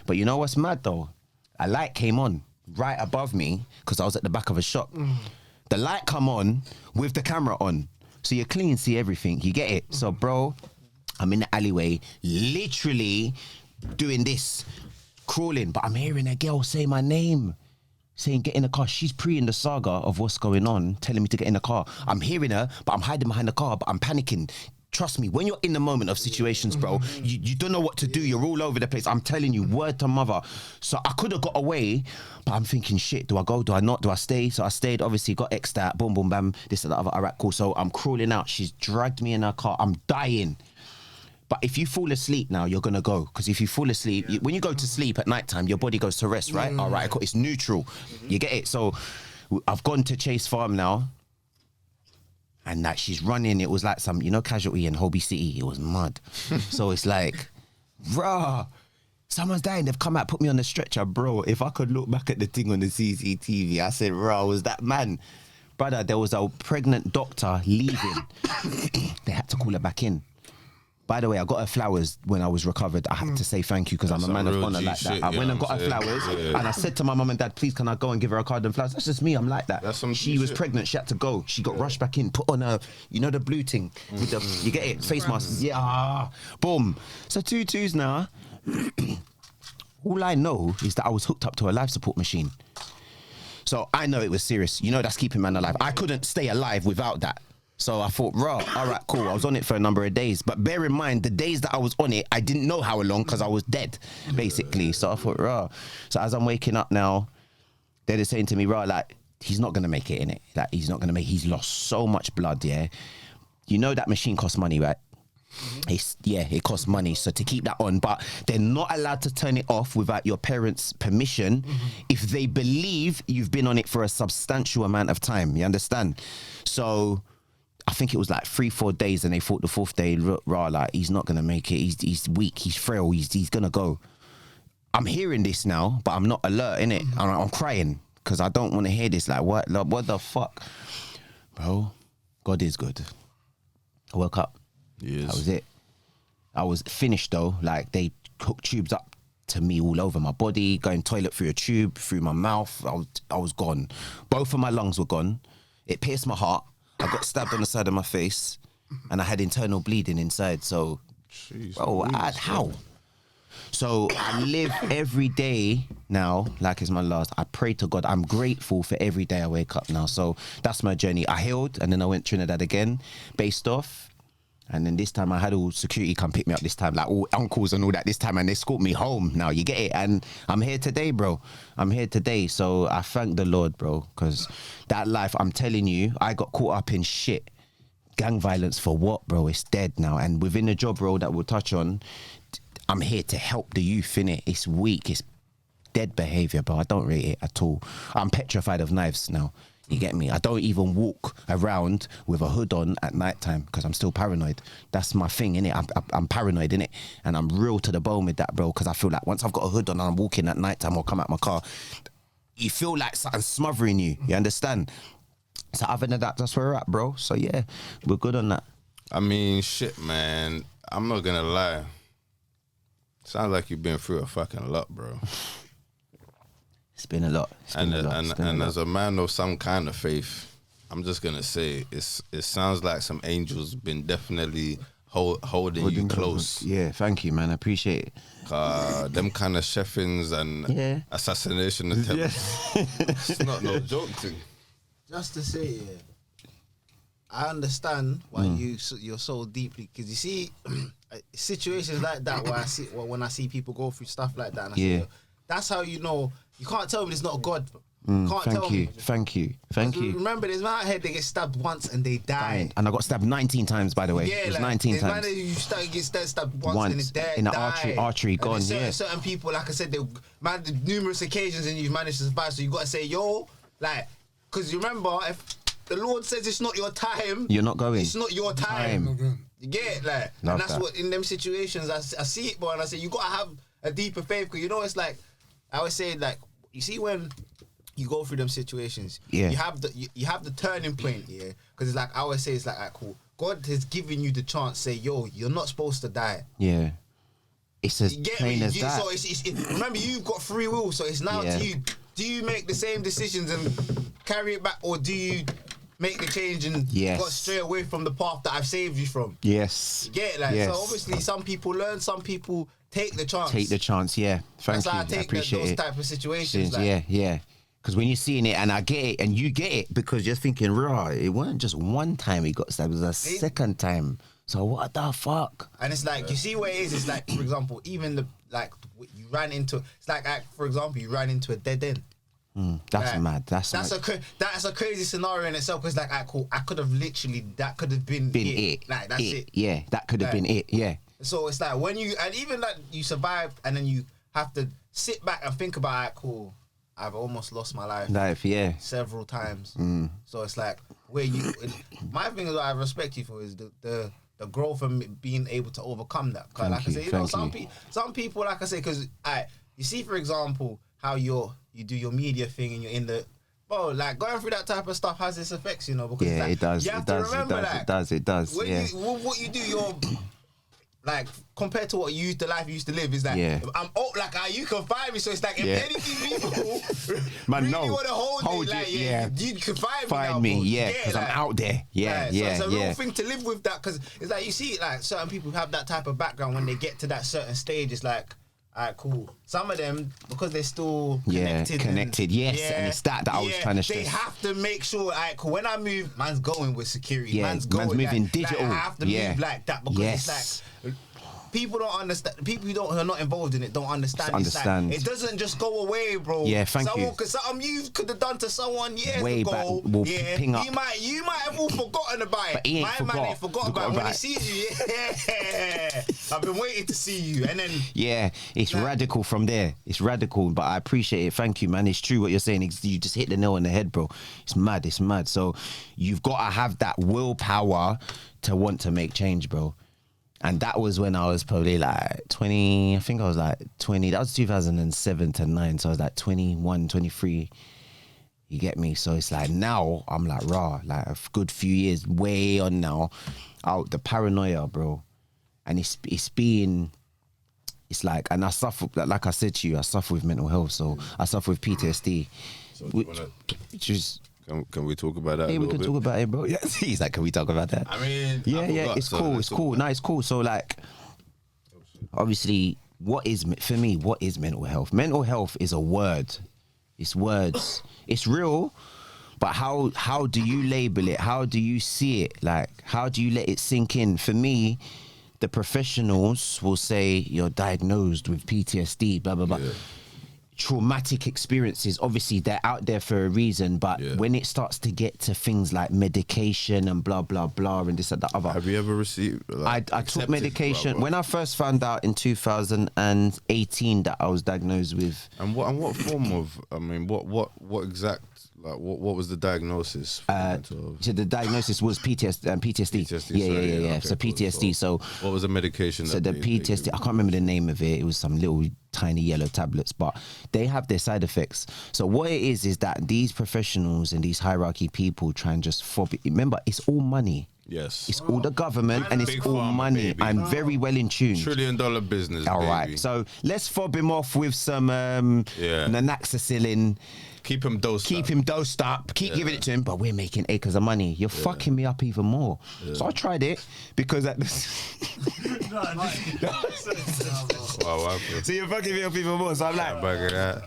But you know what's mad though? A light came on right above me because I was at the back of a shop. The light come on with the camera on, so you clean see everything. You get it? So, bro. I'm in the alleyway, literally doing this, crawling, but I'm hearing a girl say my name, saying get in the car. She's pre in the saga of what's going on, telling me to get in the car. I'm hearing her, but I'm hiding behind the car, but I'm panicking. Trust me, when you're in the moment of situations, bro, you don't know what to do. You're all over the place. I'm telling you, word to mother. So I could have got away, but I'm thinking, shit, do I go? Do I not? Do I stay? So I stayed, obviously, got X'd out, boom, boom, bam, this and that other. All right, cool. So I'm crawling out. She's dragged me in her car. I'm dying. But if you fall asleep now, you're going to go. Because if you fall asleep, when you go to sleep at nighttime, your body goes to rest, right? All right, it's neutral. You get it? So I've gone to Chase Farm now. And that she's running. It was like some, Casualty in Hobie City. It was mud. So it's like, bruh, someone's dying. They've come out, put me on the stretcher. Bro, if I could look back at the thing on the CCTV, I said, bro, was that man? Brother, there was a pregnant doctor leaving. They had to call her back in. By the way, I got her flowers when I was recovered. I had to say thank you because I'm a man of honor like that. I went and got her flowers and I said to my mum and dad, please, can I go and give her a card and flowers? That's just me. I'm like that. She was pregnant. She had to go. She got rushed back in, put on her, the blue thing with the, you get it, face mask. Yeah, boom. So 2-2s now. All I know is that I was hooked up to a life support machine. So I know it was serious. That's keeping man alive. I couldn't stay alive without that. So I thought, all right, cool. I was on it for a number of days. But bear in mind, the days that I was on it, I didn't know how long because I was dead, basically. So I thought, So as I'm waking up now, they're just saying to me, like, he's not going to make it, innit? Like, he's not going to make it. He's lost so much blood, yeah? That machine costs money, right? It costs money. So to keep that on, but they're not allowed to turn it off without your parents' permission if they believe you've been on it for a substantial amount of time. You understand? So I think it was like 3-4 days, and they thought the 4th day, like, he's not gonna make it. He's weak. He's frail. He's gonna go. I'm hearing this now, but I'm not alert, innit? I'm crying because I don't want to hear this. Like, what the fuck, bro? God is good. I woke up. Yes. That was it. I was finished though. Like, they hooked tubes up to me all over my body, going toilet through a tube, through my mouth. I was gone. Both of my lungs were gone. It pierced my heart. I got stabbed on the side of my face, and I had internal bleeding inside. So, jeez, bro, how? So I live every day now like it's my last. I pray to God. I'm grateful for every day I wake up now. So that's my journey. I healed, and then I went Trinidad again, based off. And then this time I had all security come pick me up this time, like all uncles and all that this time, and they escort me home now, you get it? And I'm here today, bro. I'm here today. So I thank the Lord, bro, because that life, I'm telling you, I got caught up in shit. Gang violence for what, bro? It's dead now. And within the job role that we'll touch on, I'm here to help the youth, innit? It's weak. It's dead behaviour, bro. I don't rate it at all. I'm petrified of knives now. You get me? I don't even walk around with a hood on at night time because I'm still paranoid. That's my thing, innit? I'm paranoid, innit? And I'm real to the bone with that, bro, because I feel like once I've got a hood on and I'm walking at night time or come out my car, you feel like something's smothering you. You understand? So other than that, that's where we're at, bro. So yeah, we're good on that. I mean, shit, man. I'm not gonna lie. Sounds like you've been through a fucking lot, bro. It's been a lot. And as a man of some kind of faith, I'm just gonna say it sounds like some angels been definitely holding you close. Yeah, thank you, man. I appreciate it. Them kind of chefings and assassination attempts. It's not no joke thing. Just to say, I understand why you're so deeply, because you see situations like that where when I see people go through stuff like that, and I say, that's how you know. You can't tell me it's not God. Thank you. Remember, there's man out here, they get stabbed once and they die. And I got stabbed 19 times, by the way. Yeah, it was like, 19 times. You get stabbed once and they in the artery gone. Certain people, like I said, they numerous occasions and you've managed to survive. So you got to say, yo, like, because you remember, if the Lord says it's not your time, you're not going. It's not your time. You get it, like, and that's what in them situations I see it, bro, and I say you got to have a deeper faith, because you know it's like I always say, like, you see when you go through them situations, you have the turning point, because it's like I always say, it's like, right, cool, God has given you the chance, say, yo, you're not supposed to die. Yeah, it's as plain as that. So remember, you've got free will, so it's now to you. Do you make the same decisions and carry it back, or do you make the change and go straight away from the path that I've saved you from? Yes. You get it? Like, so obviously some people learn, some people take the chance. Thank you. That's I appreciate those type of situations. Yeah. Because when you're seeing it, and I get it, and you get it, because you're thinking, right, it wasn't just one time he got stabbed, it was a second time. So what the fuck? And it's like, you see what it is? It's like, for example, even you ran into, it's like, for example, you ran into a dead end. That's mad. That's a crazy scenario in itself. Because like, cool, I could have literally, that could have been it. Like, that's it. Yeah, that could have been it. Yeah. So it's like when you, and even that you survived, and then you have to sit back and think about, cool, I've almost lost my life. Several times. So it's like, where you, my thing is what I respect you for is the growth and being able to overcome that. Cause like I say, you know, some people, like I say, because you see, for example, how you do your media thing and you're in the, bro, like going through that type of stuff has its effects, you know, because it does. You have to remember that. It does. What you do, you're like, compared to what the life you used to live, is like, I'm old, like, you can find me, so it's like, if anything people really want to hold it, like, you can find me, because I'm out there, so it's a real thing to live with that, because it's like, you see, like, certain people have that type of background, when they get to that certain stage, it's like, alright, cool. Some of them, because they're still connected, and it's that I was trying to stress. They have to make sure, alright, cool, when I move, man's going with security, man's moving digital. Like, I have to move like that, because it's like, people don't understand. People who are not involved in it don't understand. Like, it doesn't just go away, bro. Yeah, thank you. Because something you could have done to someone years way ago. Back, ping up. You might have all forgotten about it. But he ain't man ain't forgotten about it. When he sees you, I've been waiting to see you, and then it's radical from there. It's radical, but I appreciate it. Thank you, man. It's true what you're saying. You just hit the nail on the head, bro. It's mad. So you've got to have that willpower to want to make change, bro. And that was when I was probably like 20, I think I was like 20, that was 2007 to 9, so I was like 21, 23, you get me? So it's like now, I'm like, like a good few years, way on now, out the paranoia, bro. And it's like, and I suffer, like I said to you, I suffer with mental health, so I suffer with PTSD. So which is... Can we talk about that? Yeah, we can talk about it, bro. Yeah, he's like, can we talk about that? I mean, it's cool. It's cool. No, it's cool. So, like, obviously, what is mental health? Mental health is a word. It's words. It's real, but how do you label it? How do you see it? Like, how do you let it sink in? For me, the professionals will say you're diagnosed with PTSD, blah blah blah. Yeah. Traumatic experiences, obviously they're out there for a reason, but when it starts to get to things like medication and blah blah blah and this and that other, have you ever received I took medication when I first found out in 2018 that I was diagnosed with. And what form of, I mean, what exact, like what was the diagnosis? So the diagnosis was PTSD. Yeah. Okay, so PTSD. So what was the medication? So the PTSD, I can't remember the name of it. It was some little tiny yellow tablets, but they have their side effects. So what it is that these professionals and these hierarchy people try and just forbid. Remember, it's all money. Yes. It's all the government and it's all money. Baby. I'm very well in tune. $1 trillion business, all baby. Right. So let's fob him off with some nanaxicillin. Keep him dosed up. Keep giving it to him, but we're making acres of money. You're fucking me up even more. Yeah. So I tried it because at this. So you're fucking me up even more. So I'm like,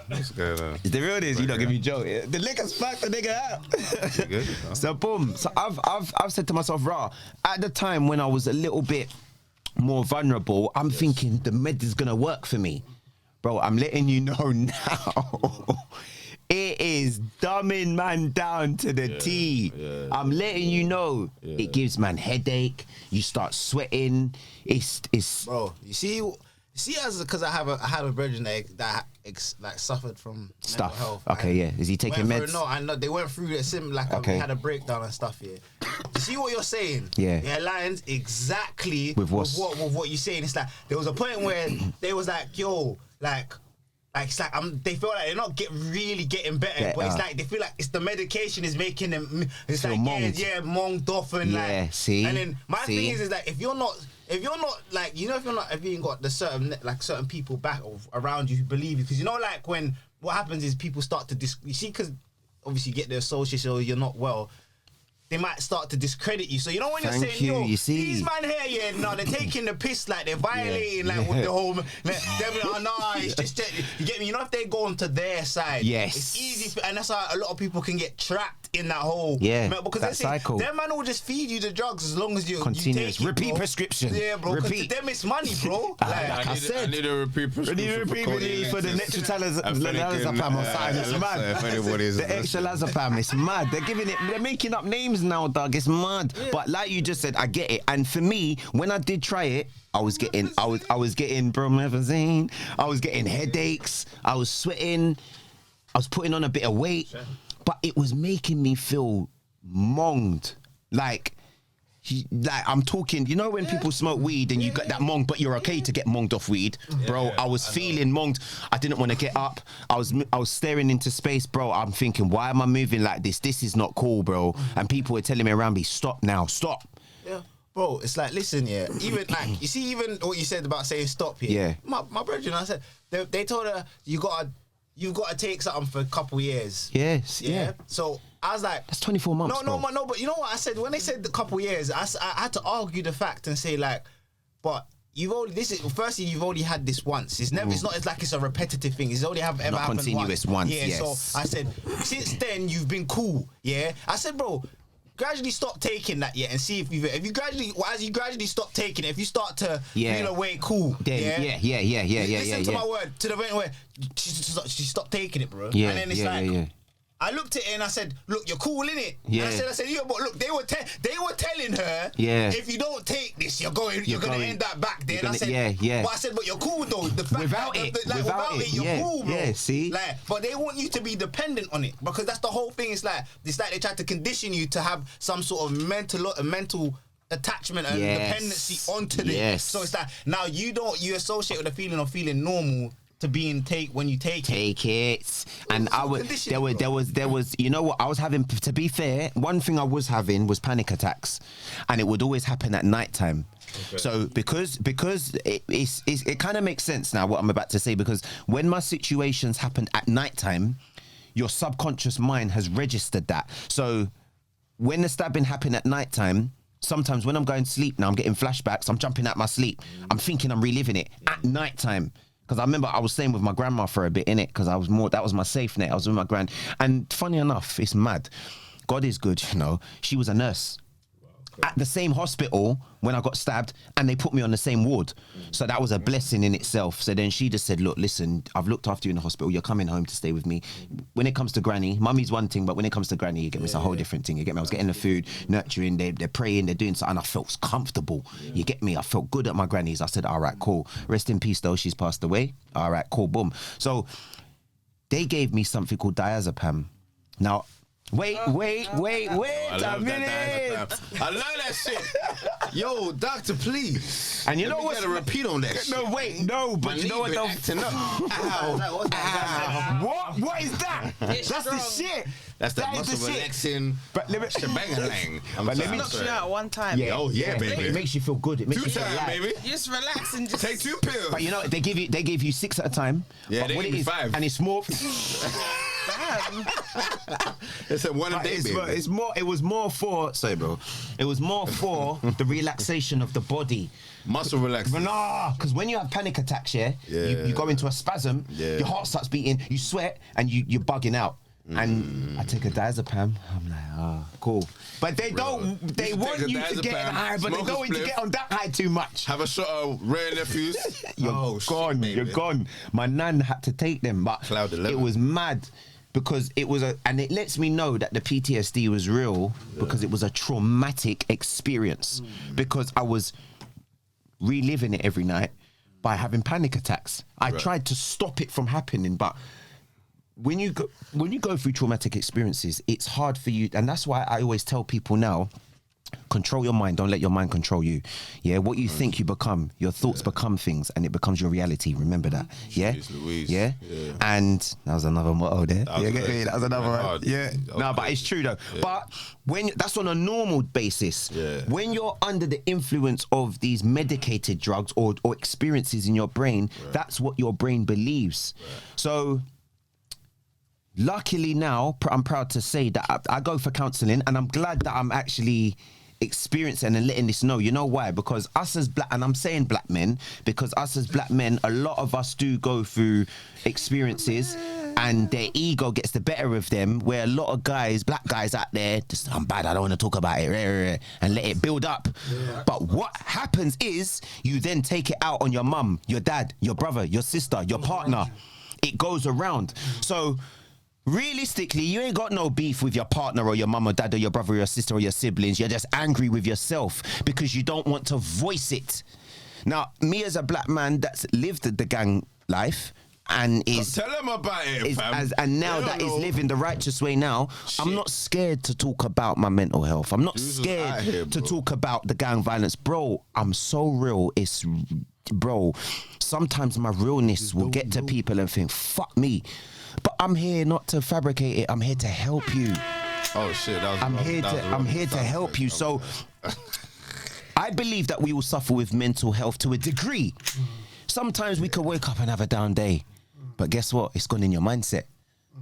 what's going on? The realness, you don't give me a joke. The nigga's fucked the nigga out. Good. So boom. So I've said to myself, at the time when I was a little bit more vulnerable, I'm thinking the med is gonna work for me. Bro, I'm letting you know now. It is dumbing man down to the T. Yeah. I'm letting you know. Yeah. It gives man headache. You start sweating. It's. Bro, you see, because I had a brother that suffered from stuff. Mental health. Okay, yeah. Is he taking meds? No, I know they went through it. We had a breakdown and stuff. Yeah. You see what you're saying? Yeah. It aligns exactly with what you're saying. It's like there was a point where they was like, yo, like it's like they feel like they're not really getting better, but it's like they feel like it's the medication is making them. It's like monged off and see. And then my thing is like if you're not like, you know, if you ain't got the certain people back around you who believe you, because you know, like when what happens is people start to you see, because obviously you get the association or you're not well. They might start to discredit you. So you know when you're saying, yo, these man here, they're taking the piss, like they're violating, with the whole, it's just, you get me? You know, if they go onto their side, it's easy, and that's how a lot of people can get trapped in that whole, because that cycle. Them man will just feed you the drugs as long as you continuous you take repeat prescription. Yeah, bro. Repeat. Them it's money, bro. I need a repeat prescription for the nitrazepam on side. It's mad. The extra lazepam, it's mad. They're making up names now, dog. It's mad. Yeah. But like you just said, I get it. And for me, when I did try it, I was getting bromethazine. I was getting headaches. I was sweating. I was putting on a bit of weight. But it was making me feel monged. Like I'm talking, you know when people smoke weed and you get that monged, but you're okay to get monged off weed, bro. I was feeling monged. I didn't want to get up. I was staring into space, bro. I'm thinking, why am I moving like this? This is not cool, bro. And people were telling me around me, stop now, stop. Yeah. Bro, it's like, listen, even like, you see, even what you said about saying stop here. Yeah. My brother, I said, they told her, you've got to take something for a couple years. Yes. Yeah. So I was like, that's 24 months. No, but you know what I said? When they said the couple years, I had to argue the fact and say, like, but you've only had this once. It's never. It's not. It's like it's a repetitive thing. It's only ever happened continuous once. Yeah. Yes. So I said, since then you've been cool. Yeah. I said, bro, gradually stop taking that and see if you gradually, as you gradually stop taking it, if you start to feel away, cool. Yeah. Listen to my word, to the point where she stopped taking it, bro. Yeah, and then it's I looked at it and I said, "Look, you're cool, innit?" Yeah. And I said, "Yeah, but look, they were telling her, if you don't take this, you're gonna end up back there." And I said, But I said, "But you're cool though. The fact without it, you're cool, bro." Yeah, see. Like, but they want you to be dependent on it because that's the whole thing. It's like they try to condition you to have some sort of mental attachment and dependency onto this. So it's like now you associate with the feeling of feeling normal to being when you take it. And there was you know what I was having, to be fair, one thing I was having was panic attacks, and it would always happen at night time. Okay. So because it kind of makes sense now what I'm about to say, because when my situations happened at night time, your subconscious mind has registered that. So when the stabbing happened at night time, sometimes when I'm going to sleep now, I'm getting flashbacks, I'm jumping out my sleep, I'm thinking I'm reliving it at night time. Because I remember I was staying with my grandma for a bit, innit? Because that was my safe net. I was with my gran. And funny enough, it's mad. God is good, you know. She was a nurse at the same hospital when I got stabbed, and they put me on the same ward. So that was a blessing in itself. So then she just said, "Look, listen, I've looked after you in the hospital. You're coming home to stay with me. When it comes to granny, mummy's one thing, but when it comes to granny, you get me, it's a whole different thing. You get me? I was getting the food, nurturing, they're praying, they're doing something. I felt comfortable. You get me? I felt good at my granny's. I said, all right, cool. Rest in peace, though. She's passed away. All right, cool, boom. So they gave me something called diazepam. Now, Wait a minute. I love that shit. Yo, doctor, please. And you know what? Gotta repeat on that shit. But you know what? What is that? That's the shit. That's the muscle relaxing. But let me knock you out one time. Yeah, baby. It makes you feel good. It makes you feel alive, baby. You just relax and just take 2 pills. But you know they give you 6 at a time. Yeah, but they what give me 5, and it's more. It's a one a day, baby. It was more for the relaxation of the body. Muscle relaxation. Nah, because when you have panic attacks, you go into a spasm, your heart starts beating, you sweat, and you're bugging out. And I take a diazepam. I'm like, cool. But they want you to get high, but they don't want you to get on that high too much. Have a shot of rare nephews. You're gone. My nan had to take them, but it was mad. Because it was and it lets me know that the PTSD was real because it was a traumatic experience. Because I was reliving it every night by having panic attacks. I tried to stop it from happening, but when you go through traumatic experiences, it's hard for you, and that's why I always tell people now, control your mind, don't let your mind control you. Yeah, what you think you become, your thoughts become things, and it becomes your reality. Remember that. Yeah. Yeah. And that was another motto there. That was another one. Yeah. No, but it's true though. But when that's on a normal basis, when you're under the influence of these medicated drugs or experiences in your brain, that's what your brain believes. So luckily now, I'm proud to say that I go for counselling, and I'm glad that I'm actually experiencing and letting this know. You know why? Because us as black, and I'm saying black men, because us as black men, a lot of us do go through experiences and their ego gets the better of them, where a lot of guys, black guys out there, just, I'm bad, I don't want to talk about it, and let it build up. But what happens is you then take it out on your mum, your dad, your brother, your sister, your partner. It goes around. So realistically, you ain't got no beef with your partner or your mum or dad or your brother or your sister or your siblings. You're just angry with yourself because you don't want to voice it. Now, me as a black man that's lived the gang life and is tell them about it, fam. And now that is living the righteous way now, I'm not scared to talk about my mental health. I'm not scared to talk about the gang violence. Bro, I'm so real. Bro, sometimes my realness will get to people and think, fuck me. But I'm here not to fabricate it. I'm here to help you. Oh shit! I'm here to help you. So I believe that we will suffer with mental health to a degree. Sometimes we could wake up and have a down day, but guess what? It's gone in your mindset.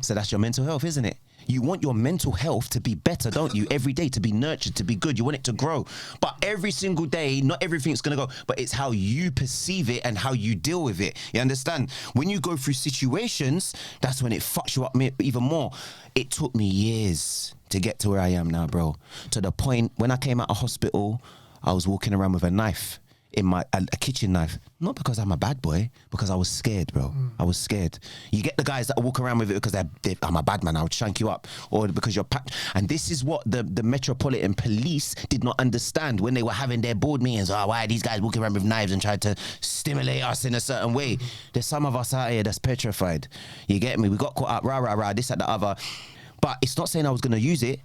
So that's your mental health, isn't it? You want your mental health to be better, don't you? Every day, to be nurtured, to be good. You want it to grow. But every single day, not everything's going to go. But it's how you perceive it and how you deal with it. You understand? When you go through situations, that's when it fucks you up even more. It took me years to get to where I am now, bro. To the point when I came out of hospital, I was walking around with a knife in a kitchen knife. Not because I'm a bad boy, because I was scared, bro. I was scared. You get the guys that walk around with it because I'm a bad man, I'll shank you up, or because you're packed. And this is what the Metropolitan Police did not understand when they were having their board meetings. Oh, why are these guys walking around with knives and trying to stimulate us in a certain way? There's some of us out here that's petrified. You get me? We got caught up, rah, this, and the other. But it's not saying I was going to use it,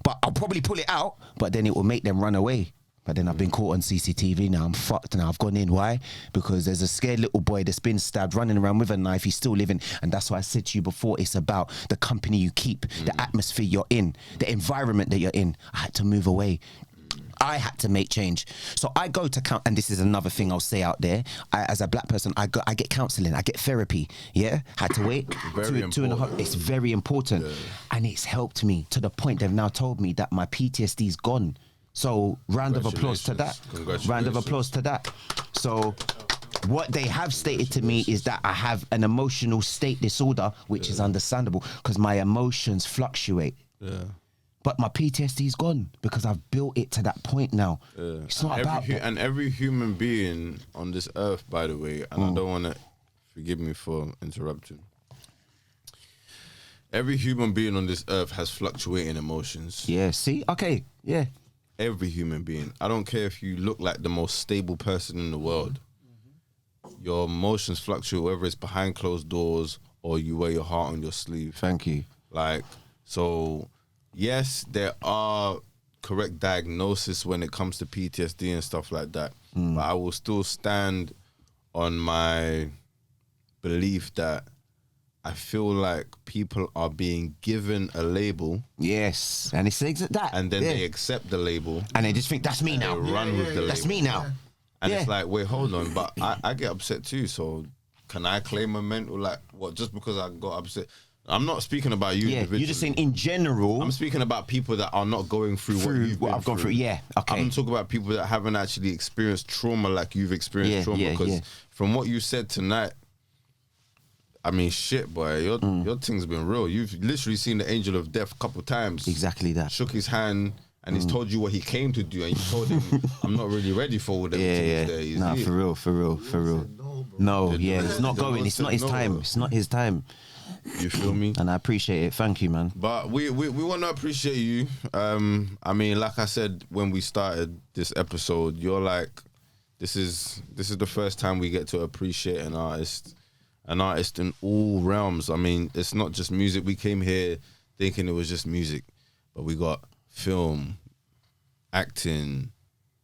but I'll probably pull it out, but then it will make them run away. But then I've been caught on CCTV now. I'm fucked now. I've gone in. Why? Because there's a scared little boy that's been stabbed, running around with a knife. He's still living. And that's why I said to you before, it's about the company you keep, the atmosphere you're in, the environment that you're in. I had to move away. I had to make change. So I go to count, and this is another thing I'll say out there. As a black person, I get counselling, I get therapy. Yeah, had to wait two and a half. It's very important, and it's helped me to the point they've now told me that my PTSD's gone. So round of applause to that. Round of applause to that. So what they have stated to me is that I have an emotional state disorder, which is understandable because my emotions fluctuate. Yeah. But my PTSD is gone because I've built it to that point now. It's not about that. And every human being on this earth, by the way, and I don't want to, forgive me for interrupting. Every human being on this earth has fluctuating emotions. Yeah, see? Okay, yeah. Every human being. I don't care if you look like the most stable person in the world. Your emotions fluctuate, whether it's behind closed doors or you wear your heart on your sleeve. Thank you. Like, so, yes, there are correct diagnosis when it comes to PTSD and stuff like that. But I will still stand on my belief that I feel like people are being given a label. Yes, and it's that. And then they accept the label. And they just think, that's me now. They run with the label. That's me now. And it's like, wait, hold on. But I get upset too, so can I claim a mental, like, what, just because I got upset? I'm not speaking about you individually. You're just saying in general. I'm speaking about people that are not going through what I've gone through. Yeah, okay. I'm talking about people that haven't actually experienced trauma like you've experienced trauma. Because from what you said tonight, I mean, shit, boy, your thing's been real. You've literally seen the angel of death a couple of times. Exactly that. Shook his hand, and he's told you what he came to do, and you told him, I'm not really ready for all them things there. Nah, for real. No, it's not going. It's not his time. It's not his time. You feel me? And I appreciate it. Thank you, man. But we want to appreciate you. I mean, like I said when we started this episode, you're like, this is the first time we get to appreciate an artist in all realms. I mean, it's not just music. We came here thinking it was just music, but we got film, acting,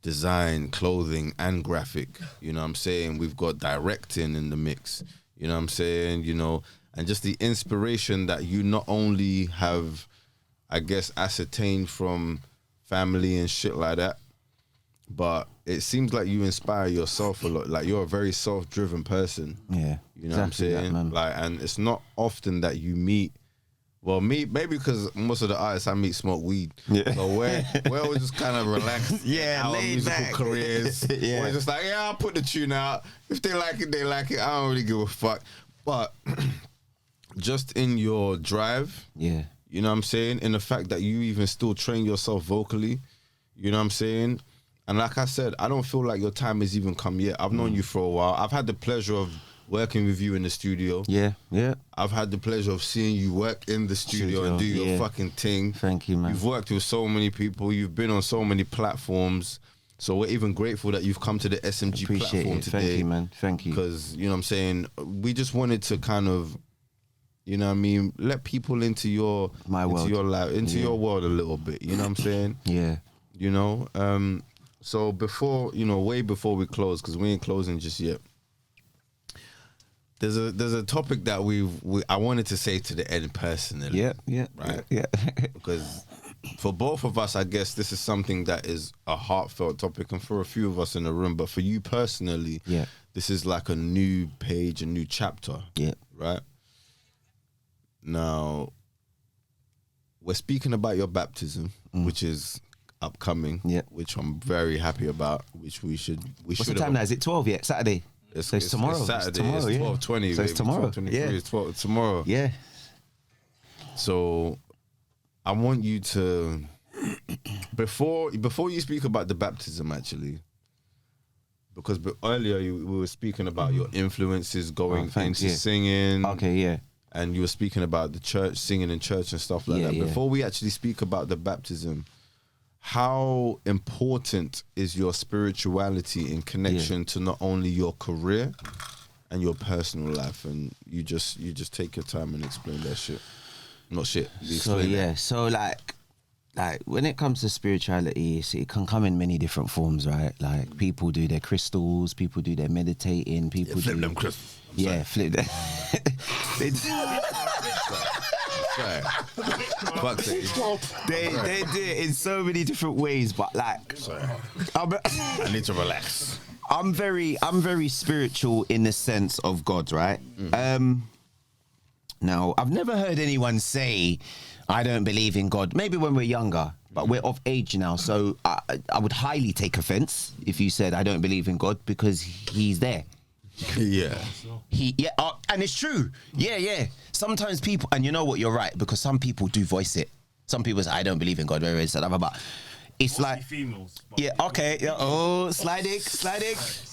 design, clothing, and graphic. You know what I'm saying? We've got directing in the mix. You know what I'm saying? You know, and just the inspiration that you not only have, I guess, ascertained from family and shit like that, but it seems like you inspire yourself a lot. Like, you're a very self-driven person. Yeah. You know what I'm saying? That, like, and it's not often that you meet, maybe because most of the artists I meet smoke weed. Yeah. So we're all just kind of relaxed. Our musical back. Careers. We're just like, I'll put the tune out. If they like it, they like it. I don't really give a fuck. But just in your drive, you know what I'm saying? In the fact that you even still train yourself vocally, you know what I'm saying? And like I said, I don't feel like your time has even come yet. I've known you for a while. I've had the pleasure of working with you in the studio. Yeah. I've had the pleasure of seeing you work in the studio and do your fucking thing. Thank you, man. You've worked with so many people. You've been on so many platforms. So we're even grateful that you've come to the SMG platform today. Thank you, man. Thank you. Because, you know what I'm saying, we just wanted to kind of, you know what I mean, let people into your world. Your life, into your world a little bit. You know what I'm saying? Yeah. You know? So before, way before we close, because we ain't closing just yet, there's a topic that I wanted to say to the end personally. Yeah. Right? Yeah. Because for both of us, I guess this is something that is a heartfelt topic, and for a few of us in the room, but for you personally, this is like a new page, a new chapter. Yeah. Right? Now, we're speaking about your baptism, which is upcoming, which I'm very happy about, which we should. What's the time now? Is it 12 yet? Saturday? It's tomorrow. It's Saturday. It's 12:20. So it's tomorrow. 12:23. It's tomorrow. Yeah. So I want you to before you speak about the baptism, actually, because earlier we were speaking about your influences going into singing. Okay, yeah. And you were speaking about the church, singing in church and stuff like that. Yeah. Before we actually speak about the baptism, how important is your spirituality in connection to not only your career and your personal life? And you just take your time and explain that shit. Not shit. So like when it comes to spirituality, it can come in many different forms, right? Like people do their crystals, people do their meditating, people flip do them crystals. Yeah, flip them. They do it in so many different ways, but like I need to relax. I'm very spiritual in the sense of God, right? Now, I've never heard anyone say, I don't believe in God. Maybe when we're younger, but we're of age now. So I would highly take offense if you said, I don't believe in God, because he's there. Yeah. And it's true. Yeah. Sometimes people, and you know what, you're right, because some people do voice it. Some people say, I don't believe in God, but it's mostly like females. Okay. Oh, sliding.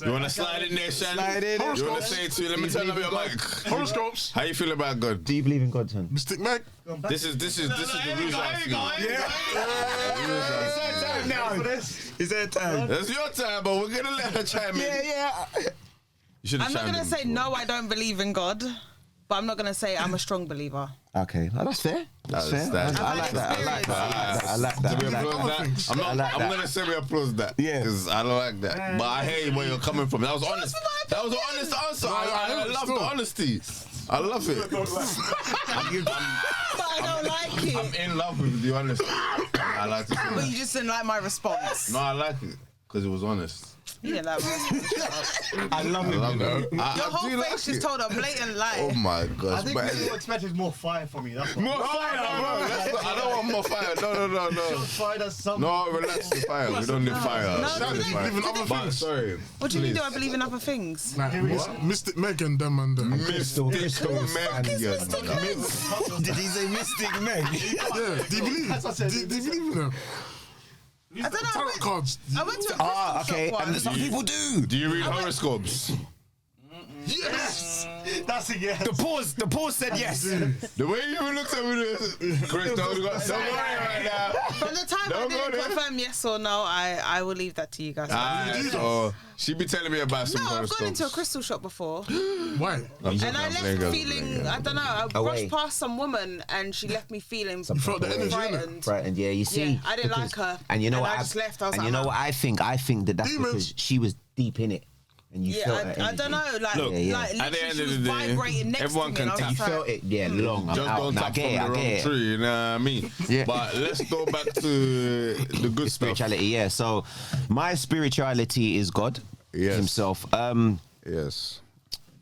You want to slide in there, Shan? Slide in. You want to say it to you? Let me turn up your mic. Horoscopes. How you feel about God? Do you believe in God, son? Mystic Meg. This is the reason I Is there time? That's your time, but we're gonna let her chime in. Yeah. I'm not gonna say no, I don't believe in God, but I'm not gonna say I'm a strong believer. Okay, that's fair. That's fair. I like that. I'm gonna semi-applause that. Yeah, because I don't like that. But I hear where you're coming from. That was honest. That was an honest answer. I love the honesty. I love it. But I don't like it. I'm in love with the honesty. I like to say But that. you just didn't like my response. No, I like it because it was honest. You didn't like my response. I love it. Your whole face just told a blatant lie. Oh my gosh. I think you expected more fire from me. That's why. More fire, bro. I don't want more fire. No. Fire does something. No, relax the fire. We don't need fire. But sorry. What do you mean? Do I believe in other things? Mystic Meg and them and them. Mystic Meg. Did he say Mystic Meg? Yeah. Do you believe in them? I don't know. Tarot cards. I went to a crystal okay. shop And once. some people do. Do you read horoscopes? Yes. That's a yes. The pause said yes. The way you looked at me, Chris, don't worry right now. From the time I didn't confirm yes or no, I will leave that to you guys. She be telling me about some No, I've horoscopes. gone into a crystal shop before. Why? And I left feeling, I don't know, I brushed past some woman and she left me feeling felt the energy, frightened. Frightened, yeah, you see. Yeah, I didn't like her. And you know what? I just left. I was and like, you know what I think? I think that's Demons. because she was deep in it. And you felt that I energy. don't know, like, Look, like at the literally end she of was the day, vibrating next everyone to me. can And I was take- You just felt it, yeah, long. Just don't tap from the wrong tree, you know what I mean? Yeah. But let's go back to the good stuff. Spirituality, yeah. So my spirituality is God himself. Yes.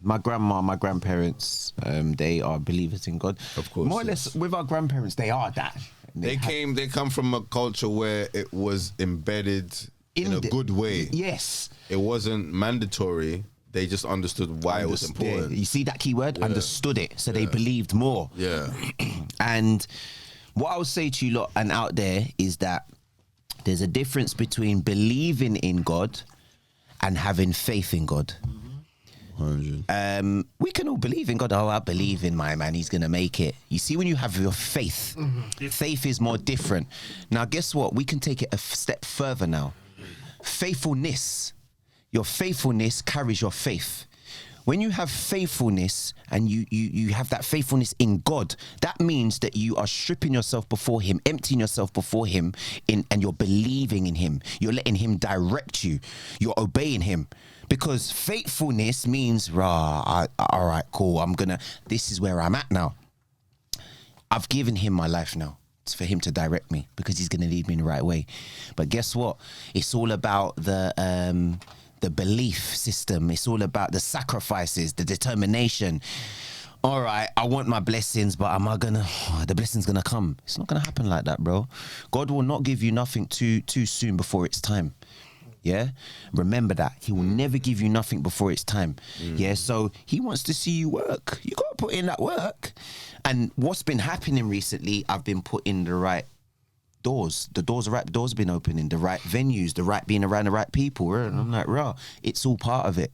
My grandma, my grandparents, they are believers in God. Of course, More or less, with our grandparents, they are that. They come from a culture where it was embedded in a good way. Yes. It wasn't mandatory. They just understood why it was important. You see that key word? Understood it. So they believed more. Yeah. And what I would say to you lot and out there is that there's a difference between believing in God and having faith in God. 100. We can all believe in God. Oh, I believe in my man. He's going to make it. You see, when you have your faith, faith is more different. Now, guess what? We can take it a step further now. Faithfulness. Your faithfulness carries your faith. When you have faithfulness and you have that faithfulness in God, that means that you are stripping yourself before him, emptying yourself before him, and you're believing in him. You're letting him direct you. You're obeying him. Because faithfulness means, all right, cool, this is where I'm at now. I've given him my life now. It's for him to direct me because he's going to lead me in the right way. But guess what? It's all about the belief system. It's all about the sacrifices, the determination. All right, I want my blessings, but the blessing's gonna come? It's not gonna happen like that, bro. God will not give you nothing too soon before it's time. Yeah, remember that. He will never give you nothing before it's time. Yeah, so he wants to see you work. You got to put in that work. And what's been happening recently, I've been putting the right doors. The doors have been opening, the right venues, being around the right people. And I'm like, rah, it's all part of it.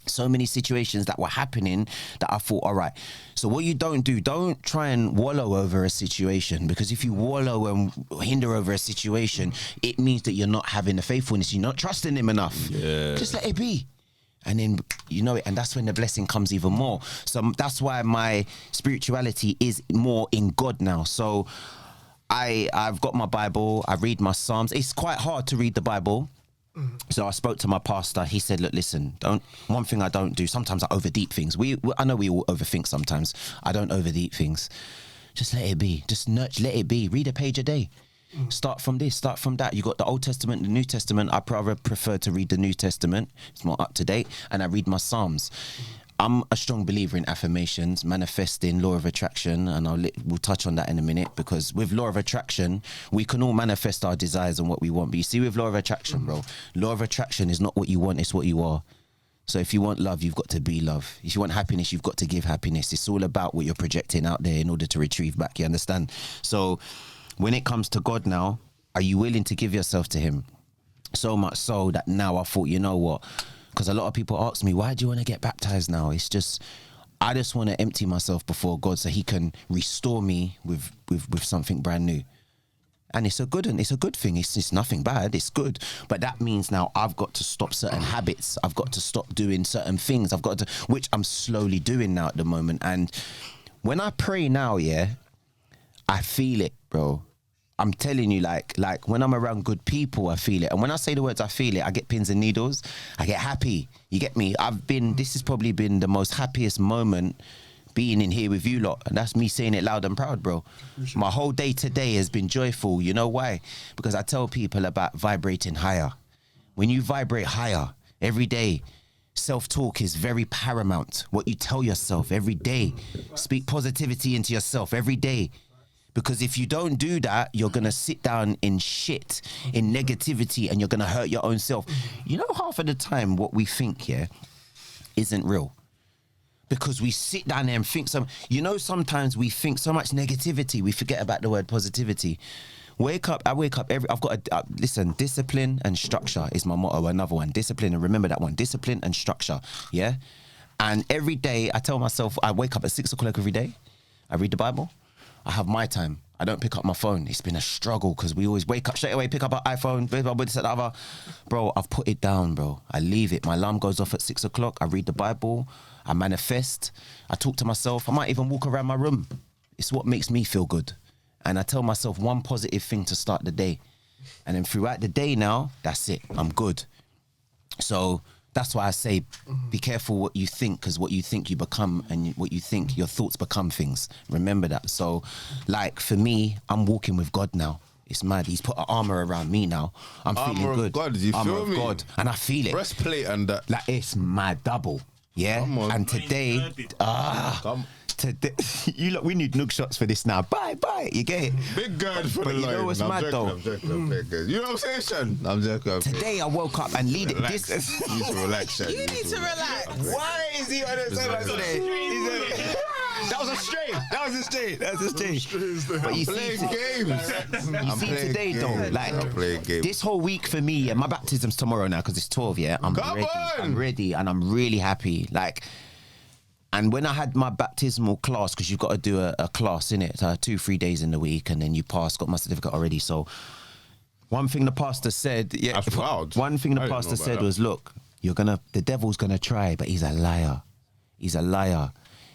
So many situations that were happening that I thought, all right, so what you don't try and wallow over a situation, because if you wallow and hinder over a situation, it means that you're not having the faithfulness, you're not trusting him enough. Yeah. Just let it be. And then, you know it, and that's when the blessing comes even more. So that's why my spirituality is more in God now. So I've got my Bible, I read my Psalms. It's quite hard to read the Bible. So I spoke to my pastor. He said, look, listen, one thing I don't do, sometimes I overdeep things. I know we all overthink sometimes. I don't overdeep things. Just let it be. Just let it be. Read a page a day. Start from this, start from that. You got the Old Testament, the New Testament. I prefer to read the New Testament. It's more up to date. And I read my Psalms. I'm a strong believer in affirmations, manifesting, law of attraction, and we'll touch on that in a minute, because with law of attraction, we can all manifest our desires and what we want. But you see, with law of attraction, bro, law of attraction is not what you want, it's what you are. So if you want love, you've got to be love. If you want happiness, you've got to give happiness. It's all about what you're projecting out there in order to retrieve back, you understand? So when it comes to God now, are you willing to give yourself to him? So much so that now I thought, you know what? Because a lot of people ask me, why do you want to get baptized now? It's just, I just want to empty myself before God so he can restore me with something brand new. And it's a good thing. It's nothing bad. It's good. But that means now I've got to stop certain habits. I've got to stop doing certain things. Which I'm slowly doing now at the moment. And when I pray now, yeah, I feel it, bro. I'm telling you, like when I'm around good people, I feel it. And when I say the words, I feel it, I get pins and needles. I get happy. You get me? This has probably been the most happiest moment being in here with you lot. And that's me saying it loud and proud, bro. My whole day today has been joyful. You know why? Because I tell people about vibrating higher. When you vibrate higher every day, self-talk is very paramount. What you tell yourself every day. Speak positivity into yourself every day. Because if you don't do that, you're going to sit down in shit, in negativity, and you're going to hurt your own self. You know, half of the time what we think, yeah, isn't real. Because we sit down there and think sometimes we think so much negativity, we forget about the word positivity. I wake up I've got listen, discipline and structure is my motto. Another one, discipline, and remember that one, discipline and structure, yeah? And every day I tell myself, I wake up at 6 o'clock every day, I read the Bible, I have my time. I don't pick up my phone. It's been a struggle because we always wake up straight away, pick up our iPhone, this and other. Bro, I've put it down, bro. I leave it. My alarm goes off at 6 o'clock. I read the Bible. I manifest. I talk to myself. I might even walk around my room. It's what makes me feel good. And I tell myself one positive thing to start the day. And then throughout the day now, that's it. I'm good. So that's why I say, be careful what you think, because what you think you become, and what you think, your thoughts become things. Remember that. So, like, for me, I'm walking with God now. It's mad. He's put an armor around me now. I'm feeling good. Armor of God, you feel me? God. And I feel it. Breastplate and that. Like, it's mad double. Yeah? And today, today, we need nook shots for this now. Bye. You get it? Big gird for the line. You know what's mad though? I'm joking. You know what I'm saying, Sean? I'm joking. Today I woke up and lead it. You need to relax, Sean. You need to relax. Why is he on his own today? That was a straight. But you see, today though, like this whole week for me, my baptism's tomorrow now because it's 12. Yeah, I'm ready, and I'm really happy. Like. And when I had my baptismal class, because you've got to do a class, innit? 2-3 days in the week, and then you pass, got my certificate already. So one thing the pastor said, that's wild. One thing the pastor said was, look, the devil's gonna try, but he's a liar.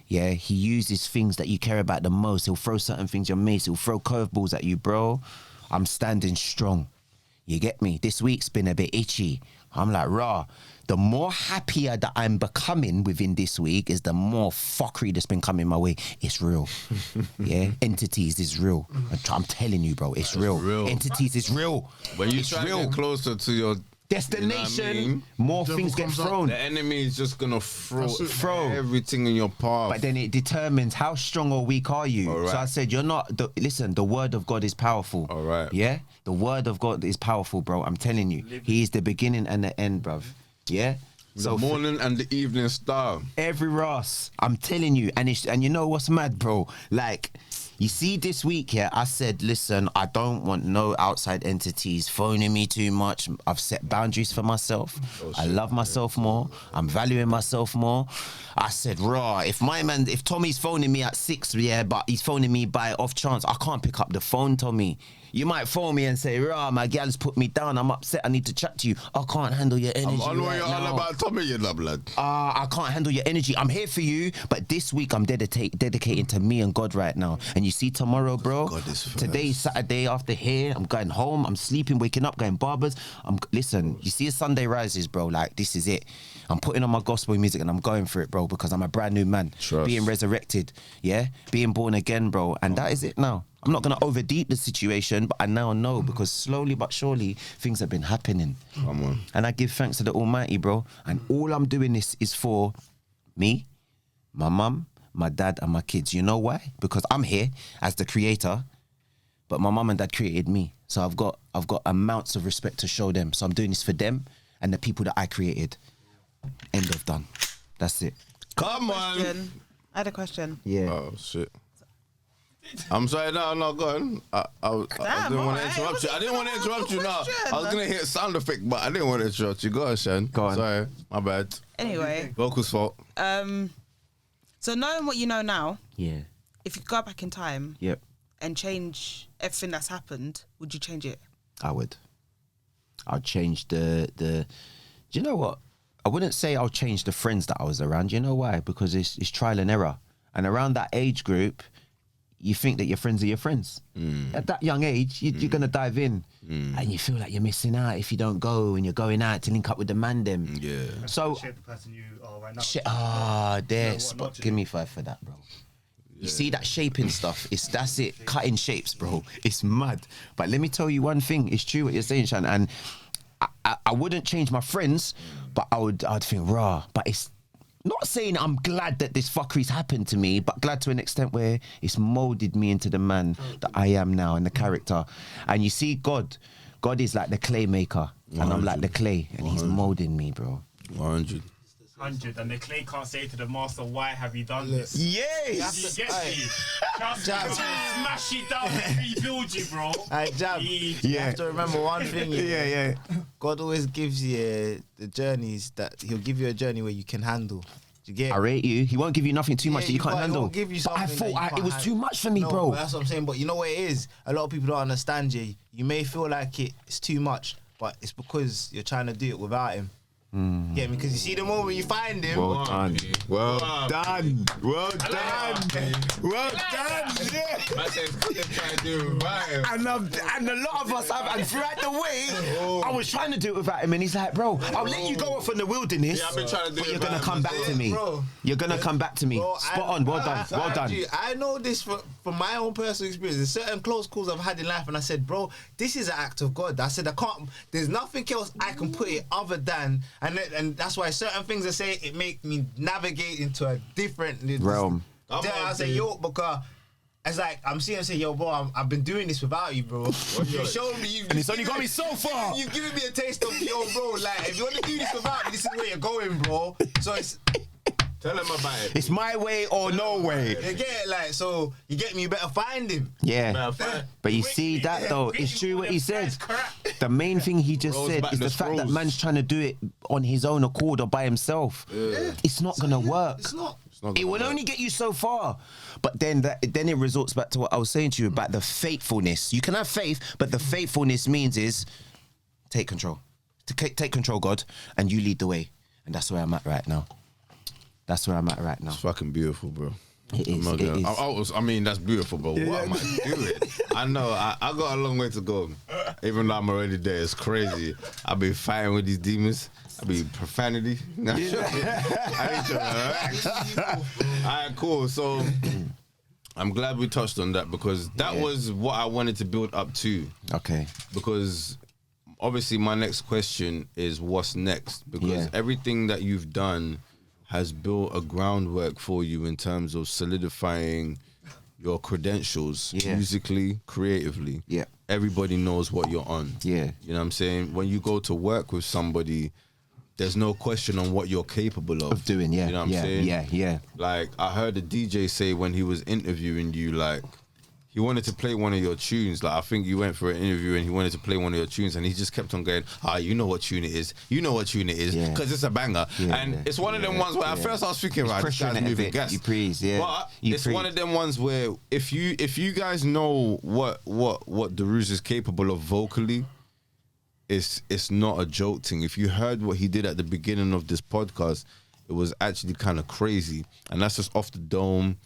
Yeah, he uses things that you care about the most. He'll throw certain things your mates, he'll throw curveballs at you, bro. I'm standing strong. You get me? This week's been a bit itchy. I'm like, rah. The more happier that I'm becoming within this week is the more fuckery that's been coming my way. It's real. Yeah? Entities is real. I'm telling you, bro, it's real. Entities is real. When you try to get closer to your destination, you know what I mean? more Devil things get comes out. thrown. The enemy is just gonna throw it. everything in your path. But then it determines how strong or weak are you. All right. So I said, you're not. Listen, the word of God is powerful. All right. Yeah, the word of God is powerful, bro. I'm telling you, He is the beginning and the end, bruv. Yeah. The morning and the evening star. Every Ross, I'm telling you, and you know what's mad, bro? Like, you see, this week, yeah, I said, listen, I don't want no outside entities phoning me too much. I've set boundaries for myself. I love myself more. I'm valuing myself more. I said, if Tommy's phoning me at 6, yeah, but he's phoning me by off chance, I can't pick up the phone, Tommy. You might phone me and say, my gal's put me down. I'm upset. I need to chat to you. I can't handle your energy. I know you're all about Tommy, you love lad. I can't handle your energy. I'm here for you, but this week I'm dedicating to me and God right now. And you see, tomorrow, bro, today's Saturday after here, I'm going home. I'm sleeping, waking up, going barbers. Listen, you see, a Sunday rises, bro. Like, this is it. I'm putting on my gospel music and I'm going for it, bro, because I'm a brand new man. Trust. Being resurrected, yeah? Being born again, bro. And that is it now. I'm not going to overdeep the situation, but I now know because slowly but surely things have been happening. Come on. And I give thanks to the Almighty, bro. And all I'm doing this is for me, my mum, my dad, and my kids. You know why? Because I'm here as the creator, but my mum and dad created me. So I've got amounts of respect to show them. So I'm doing this for them and the people that I created. End of done. That's it. Come on. I had a question. Yeah. Oh, shit. I'm sorry, no, go on. I didn't want to interrupt you. I didn't want to interrupt you now. I was going to hit sound effect, but I didn't want to interrupt you. Go on, Shan. Go on. Sorry, my bad. Anyway. Vocal's fault. So knowing what you know now, Yeah. if you go back in time Yep. and change everything that's happened, would you change it? I would. I'll change the. Do you know what? I wouldn't say I'll change the friends that I was around. You know why? Because it's trial and error. And around that age group, you think that your friends are your friends. At that young age, you're going to dive in. And you feel like you're missing out if you don't go and you're going out to link up with the man them. Yeah. So, Shape the person you are right now. there. what not to Give do. me 5 for that, bro. You see that shaping stuff? That's it. Cutting shapes, bro. It's mad. But let me tell you one thing. It's true what you're saying, Shan. And I wouldn't change my friends, but I'd think raw. But it's not saying I'm glad that this fuckery's happened to me, but glad to an extent where it's molded me into the man that I am now and the character. And you see, God is like the clay maker, and I'm like the clay, and He's molding me, bro. 100. 100, and the clay can't say to the master, why have you done this? Yes. He gets you. Just smash it down and rebuild you, bro. Jab. You have to remember one thing. Yeah. God always gives you the journeys that He'll give you a journey where you can handle. Do you get? I rate you. He won't give you nothing too much that you can't handle. He'll give you But I something thought that you it was can't too handle. much for me, No, bro. but that's what I'm saying. But you know what it is? A lot of people don't understand you. You may feel like it's too much, but it's because you're trying to do it without Him. Get me? Because you see the moment you find Him. Well done. Well done. Well done. Well done. Yeah. And a lot of us have, and throughout the way, I was trying to do it without him, and he's like, bro, I'll let you go off in the wilderness, I've been trying to do but it you're gonna without come him back as to me. Bro. You're gonna come back to me. Bro, Spot on. Well done. Well done. I know this from my own personal experience. There's certain close calls I've had in life, and I said, bro, this is an act of God. I said, I can't. There's nothing else I can put it other than, and that's why certain things I say it make me navigate into a different Realm. I say, yo, because. It's like I'm seeing him say, yo, bro, I've been doing this without you, bro. You showed me, And it's only got me so far. You've given me a taste of, yo, bro. Like, if you want to do this without me, this is where you're going, bro. So it's. Tell him about it. It's my way or no way. You get it, like, so you get me, you better find him. Yeah. But you see that though, it's true what he said. The main thing he just Rolls said back is the the fact that scrolls. man's trying to do it on his own accord or by himself. It's not gonna work. It's not. It will only get you so far, but then it resorts back to what I was saying to you about the faithfulness. You can have faith, but the faithfulness means is take control. Take control, God, and you lead the way. And that's where I'm at right now. That's where I'm at right now. It's fucking beautiful, bro. It is. I'm not It gonna- is. I mean, that's beautiful, but what am I doing? I know, I got a long way to go. Even though I'm already there, it's crazy. I've been fighting with these demons. I be profanity. I need to relax. Alright, cool. So I'm glad we touched on that because that was what I wanted to build up to. Okay. Because obviously my next question is what's next, because everything that you've done has built a groundwork for you in terms of solidifying your credentials musically, creatively. Yeah. Everybody knows what you're on. Yeah. You know what I'm saying? When you go to work with somebody, there's no question on what you're capable of doing. Yeah. You know what I'm saying? Yeah. Like, I heard a DJ say when he was interviewing you, like, he wanted to play one of your tunes. Like, I think you went for an interview and he wanted to play one of your tunes, and he just kept on going, you know what tune it is. You know what tune it is, because it's a banger. And it's one of them ones where at first I was thinking, right, this guy's moving gas. But it's one of them ones where if you guys know what deRouche is capable of vocally, it's not a joke thing. If you heard what he did at the beginning of this podcast, it was actually kind of crazy. And that's just off the dome.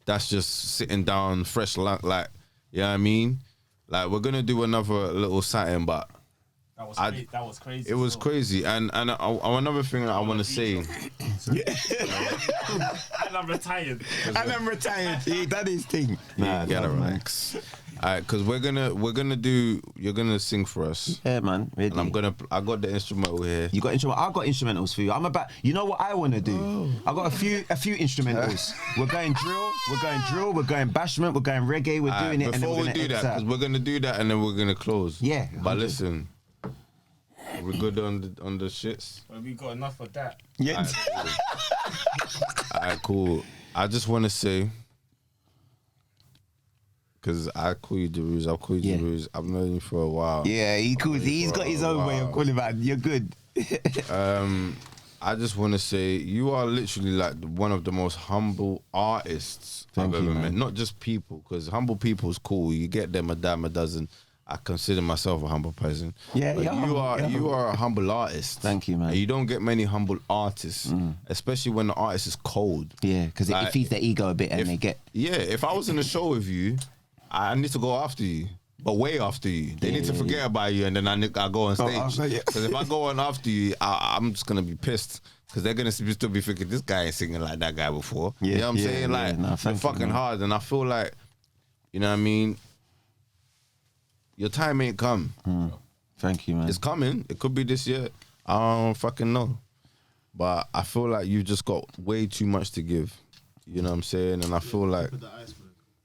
That's just sitting down fresh, like, you know what I mean? Like, we're going to do another little something, but... That was crazy. It was crazy. And another thing that I want to say... And I'm retired. He done his thing. Nah, get it right. Alright, because we're gonna do. You're gonna sing for us. Yeah, man. Ready. And I got the instrumental here. You got instrumental. I got instrumentals for you. You know what I want to do? I got a few instrumentals. We're going drill. We're going bashment. We're going reggae. We're doing it. Before we do that, because we're gonna do that and then we're gonna close. Yeah. But listen, we're good on the shits. Well, we got enough of that. Yeah. Alright, cool. I just want to say. Because I call you deRouche, I'll call you deRouche. I've known you for a while. Yeah, he's got his own way of calling back. You're good. I just want to say, you are literally like one of the most humble artists I've ever met. Not just people, because humble people is cool. You get them a dime a dozen. I consider myself a humble person. Yeah, but you are a humble artist. Thank you, man. And you don't get many humble artists, especially when the artist is cold. Yeah, because it feeds their ego a bit and they get... Yeah, if I was in a show with you, I need to go after you, but way after you. They need to forget about you, and then I go on stage. Because if I go on after you, I'm just going to be pissed. Because they're going to still be thinking, this guy ain't singing like that guy before. You know what I'm saying? Like, they're fucking hard. And I feel like, you know what I mean? Your time ain't come. Thank you, man. It's coming. It could be this year. I don't fucking know. But I feel like you've just got way too much to give. You know what I'm saying? And I feel like...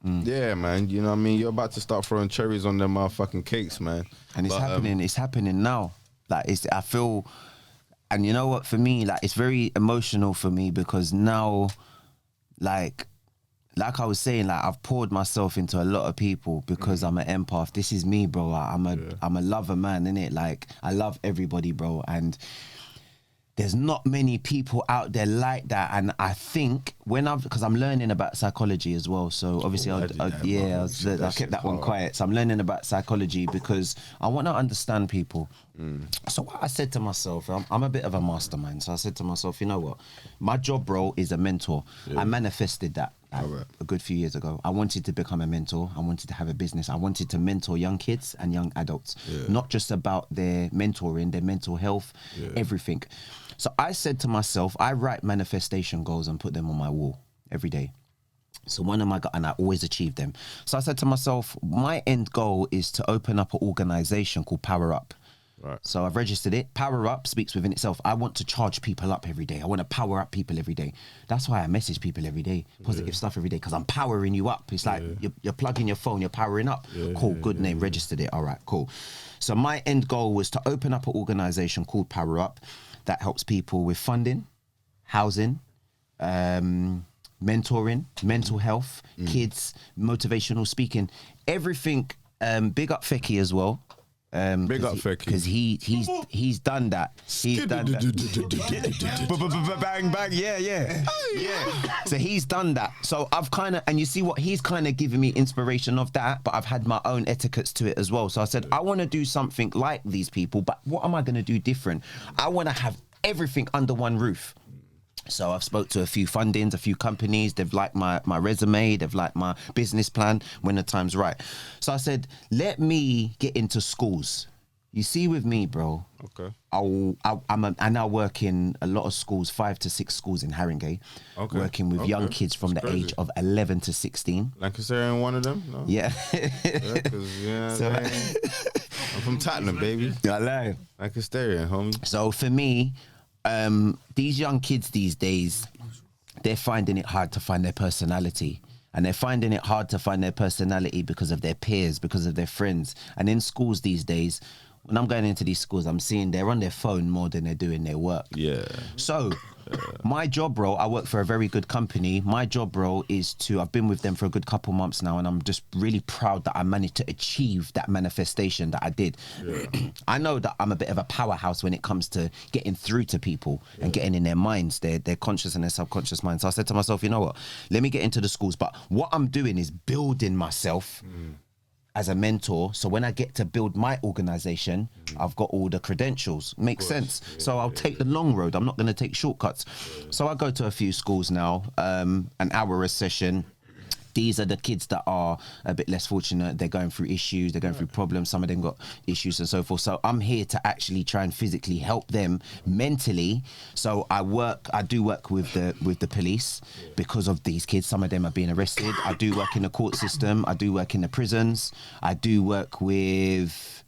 Yeah, man. You know what I mean? You're about to start throwing cherries on them motherfucking cakes, man. And it's happening. It's happening now. Like, I feel... And you know what? For me, like, it's very emotional for me because now, like I was saying, like, I've poured myself into a lot of people because I'm an empath. This is me, bro. I'm a lover man, innit? Like, I love everybody, bro. And there's not many people out there like that. And I think because I'm learning about psychology as well. So obviously, I kept that one quiet. So I'm learning about psychology because I want to understand people. So what I said to myself, I'm a bit of a mastermind. So I said to myself, you know what? My job, bro, is a mentor. I manifested that a good few years ago. I wanted to become a mentor. I wanted to have a business. I wanted to mentor young kids and young adults. Not just about their mentoring, their mental health, everything. So I said to myself, I write manifestation goals and put them on my wall every day. So and I always achieve them. So I said to myself, my end goal is to open up an organization called Power Up. Right. So I've registered it. Power Up speaks within itself. I want to charge people up every day. I want to power up people every day. That's why I message people every day, positive stuff every day, because I'm powering you up. It's like you're plugging your phone, you're powering up. Cool, good name, registered it. All right, cool. So my end goal was to open up an organization called Power Up that helps people with funding, housing, mentoring, mental health, kids, motivational speaking, everything. Big up Fecky as well. Big up Fecky. Because he's done that. He's done that. Bang, bang, yeah. So he's done that. So I've kind of, and you see what, he's kind of given me inspiration of that, but I've had my own etiquettes to it as well. So I said, I want to do something like these people, but what am I going to do different? I want to have everything under one roof. So I've spoke to a few fundings, a few companies. They've liked my resume. They've liked my business plan when the time's right. So I said, let me get into schools. You see with me, bro. Okay. I now work in a lot of schools, 5 to 6 schools in Haringey. Okay. Working with young kids from the age of 11 to 16. Lancaster ain't one of them? No? Yeah. I'm from Tottenham, baby. I know. I can stay here, homie. So for me, these young kids these days, they're finding it hard to find their personality. And they're finding it hard to find their personality because of their peers, because of their friends. And in schools these days, when I'm going into these schools, I'm seeing they're on their phone more than they're doing their work. Yeah. So my job role, I work for a very good company. My job role is I've been with them for a good couple months now, and I'm just really proud that I managed to achieve that manifestation that I did. Yeah. I know that I'm a bit of a powerhouse when it comes to getting through to people and getting in their minds, their conscious and their subconscious minds. So I said to myself, you know what, let me get into the schools. But what I'm doing is building myself as a mentor, so when I get to build my organization, I've got all the credentials. Makes sense. Yeah, so I'll take the long road. I'm not going to take shortcuts. So I go to a few schools now, an hour a session. These are the kids that are a bit less fortunate. They're going through issues, they're going through problems. Some of them got issues and so forth. So I'm here to actually try and physically help them mentally. So I do work with the police because of these kids. Some of them are being arrested. I do work in the court system. I do work in the prisons. I do work with...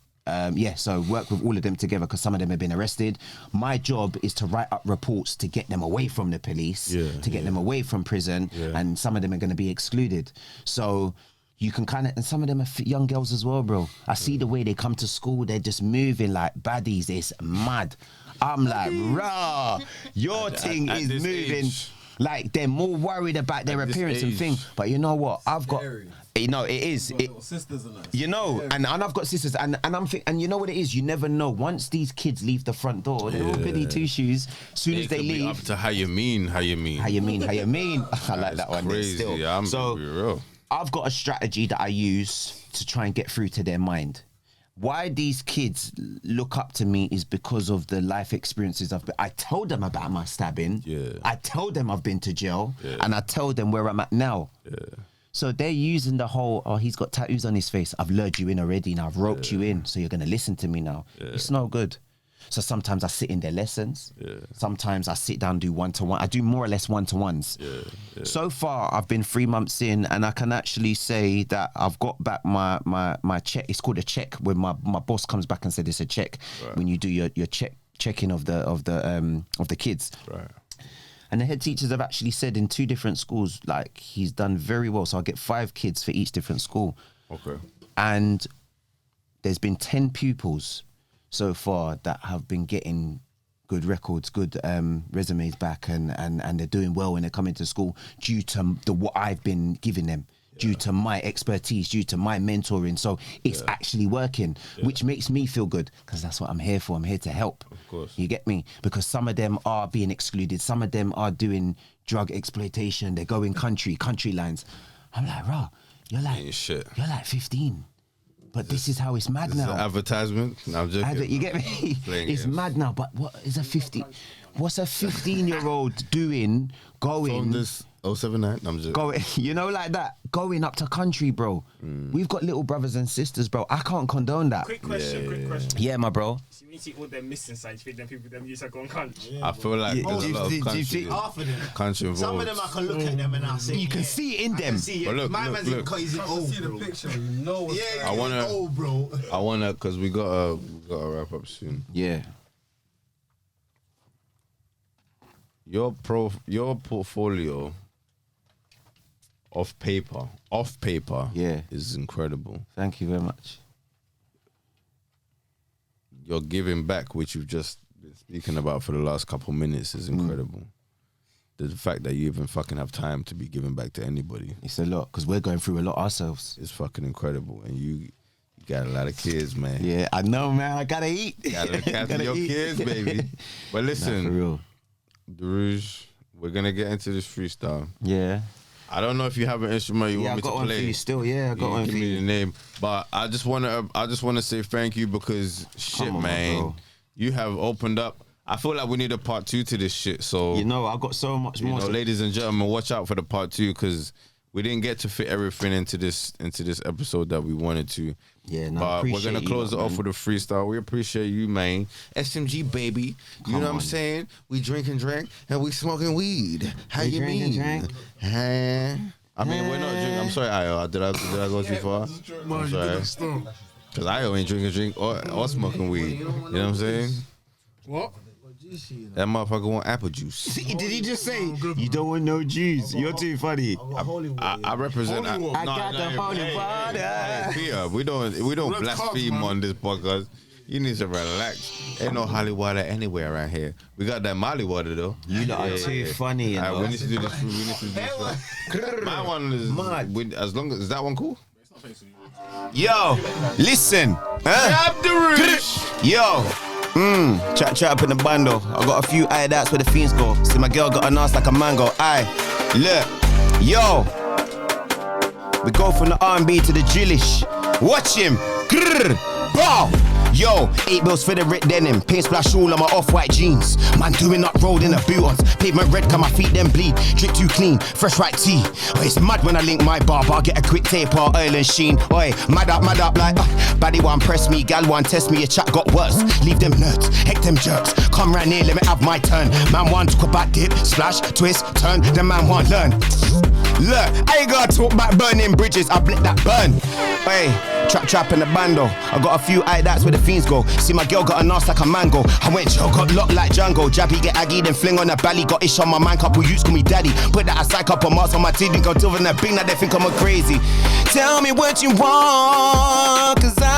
so work with all of them together because some of them have been arrested. My job is to write up reports to get them away from the police, to get them away from prison, and some of them are going to be excluded. So you can and some of them are young girls as well, bro. I see the way they come to school, they're just moving like baddies. It's mad. I'm like, rah, your thing is moving. Age. Like they're more worried about their appearance and thing. But you know what? I've got... You know, it is. Sisters and that. You know, and I've got sisters, and I'm and you know what it is. You never know. Once these kids leave the front door, they're all goody two shoes. As soon as they leave, up to how you mean. I like that one. Crazy. Still. Yeah, I'm so real. I've got a strategy that I use to try and get through to their mind. Why these kids look up to me is because of the life experiences I told them about my stabbing. Yeah. I told them I've been to jail, and I told them where I'm at now. Yeah. So they're using the whole, he's got tattoos on his face. I've lured you in already and I've roped you in. So you're going to listen to me now. Yeah. It's no good. So sometimes I sit in their lessons. Yeah. Sometimes I sit down and do one-to-one. I do more or less one-to-ones. Yeah. Yeah. So far, I've been 3 months in and I can actually say that I've got back my check. It's called a check when my boss comes back and said it's a check. Right. When you do your checking of the kids. Right. And the head teachers have actually said in 2 different schools, like, he's done very well. So I get 5 kids for each different school. Okay. And there's been 10 pupils so far that have been getting good records, good resumes back, and they're doing well when they come into school due to what I've been giving them. Due to my expertise, due to my mentoring. So it's actually working, which makes me feel good because that's what I'm here for. I'm here to help. Of course. You get me? Because some of them are being excluded. Some of them are doing drug exploitation. They're going country lines. I'm like, bro, you're like 15. But this is how it's mad now. An advertisement? No, I'm joking. You get me? It's mad now. But what is what's a 15-year-old doing going... From this 079, I'm just... Going, you know, like that. Going up to country, bro. We've got little brothers and sisters, bro. I can't condone that. Quick question. Yeah, my bro. So when you see all them missing sites, you think them people them used to go on country? I feel like there's a lot of country. Half of them. Country involved. Some of them I can look at them and I say... You can see it in them. But look, my man's in he's old, see the picture, you know what's I wanna, old, bro. I wanna, because we gotta wrap up soon. Yeah. Your portfolio off paper, is incredible. Thank you very much. Your giving back, which you've just been speaking about for the last couple minutes, is incredible. The fact that you even fucking have time to be giving back to anybody. It's a lot, because we're going through a lot ourselves. It's fucking incredible. And you got a lot of kids, man. Yeah, I know, man. I gotta eat. Gotta look after your kids, baby. But listen, for real. deRouche, we're gonna get into this freestyle. Yeah. I don't know if you have an instrument you want me to play. I got one for you still. Yeah, I got one for you. Give me the name, but I just wanna say thank you because man, you have opened up. I feel like we need a part 2 to this shit. So you know, I've got so much more. Ladies and gentlemen, watch out for the part 2 because we didn't get to fit everything into this episode that we wanted to. Yeah, no, but we're gonna close it off with a freestyle. We appreciate you, man. SMG baby, you know what I'm saying? We drink and we smoking weed. How you mean? I mean, we're not drinking. I'm sorry, did I go too far? No, you didn't. Because I ain't drinking a drink or smoking weed. You know what I'm saying? What? That motherfucker want apple juice. Did he just say, you don't want no juice? You're too funny. I represent. I got the holy water. Peter, we don't blaspheme on this podcast. You need to relax. Ain't no holy water anywhere around here. We got that Molly water though. You lot are too funny. You know? We need to do this. My one is as long as that one cool. Yo, listen. Yo. Chat up in the bundle. I got a few eye that's where the fiends go. See my girl got a ass like a mango. Aye, look, yo. We go from the R&B to the drillish. Watch him. Grrr, bow. Yo, 8 bills for the red denim. Paint splash all on my off-white jeans. Man doing up road in the boot-ons. Pavement red, cause my feet then bleed. Drip too clean, fresh white tea. Oh, it's mad when I link my barber. I get a quick tape or oil and sheen. Oi, mad up like baddie one press me, gal one test me. A chat got worse. Leave them nerds, heck them jerks. Come round here, let me have my turn. Man one talk about dip, splash, twist, turn. The man one learn. Look, I ain't gotta talk about burning bridges. I let that burn. Hey, trap in the bando. I got a few eye that's where the fiends go. See my girl got a ass like a mango. I went jail, got locked like Django. Jabby get aggy, then fling on a belly. Got ish on my mind, couple youths call me daddy. Put that aside, couple marks on my teeth and go till in that bing that they think I'm a crazy. Tell me what you want, cause I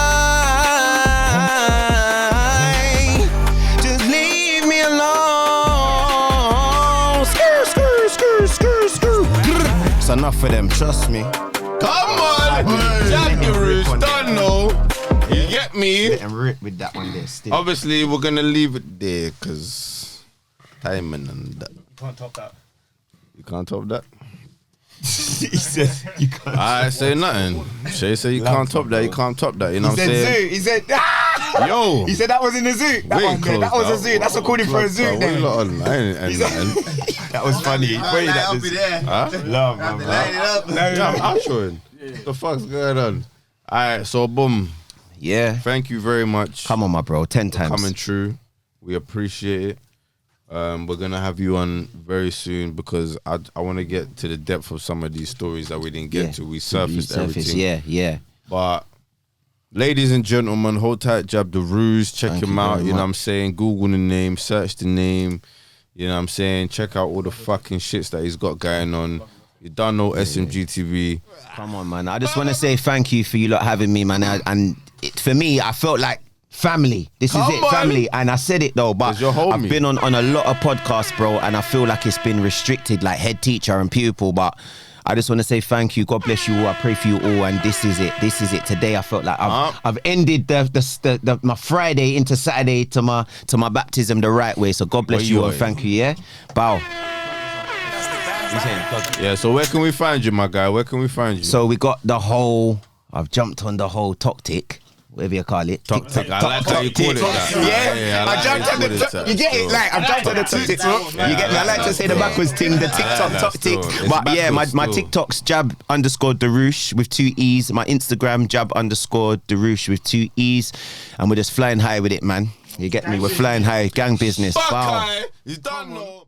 just leave me alone. Screw. It's enough for them, trust me. Come on, Jack deRouche, don't know. You get me? And rip with that one there still. Obviously, we're gonna leave it there because timing and that. You can't top that. You can't top that? He said you can't. I say nothing. Shay say you can't top that. You can't top that. You know what I'm saying? He said, yo. He said that was in the zoo. That was a zoo. That's a calling for a zoo. That was funny. I'll be there. Love, man. Line it up. I'm showing. What the fuck's going on? All right, so boom. Yeah. Thank you very much. Come on, my bro. 10 times. Coming true. We appreciate it. We're gonna have you on very soon because I want to get to the depth of some of these stories that we didn't get to. We surfaced everything. Yeah. But ladies and gentlemen, hold tight, Jab deRouche. Check him out. You know what I'm saying? Google the name, search the name. You know what I'm saying? Check out all the fucking shits that he's got going on. You don't know SMGtv. Come on, man. I just want to say thank you for you lot having me, man. And for me, I felt like family. This is it, family. And I said it though, but I've been on a lot of podcasts, bro, and I feel like it's been restricted, like head teacher and pupil. But I just want to say thank you. God bless you all. I pray for you all. And this is it. This is it. Today I felt like I've ended my Friday into Saturday to my baptism the right way. So God bless you all. Thank you. Yeah. Bow. Yeah. So where can we find you, my guy? Where can we find you? So we got the whole. I've jumped on the whole tactic. Whatever you call it. I like how you call it that. Yeah, I jumped on the you get it? Like, I jumped on the TikTok. You get me? I like to say the backwards thing, the TikTok tactic. But yeah, my TikTok's Jab_deRouche with 2 E's. My Instagram, Jab_deRouche with 2 E's. And we're just flying high with it, man. You get me? We're flying high. Gang business. Wow. You don't know.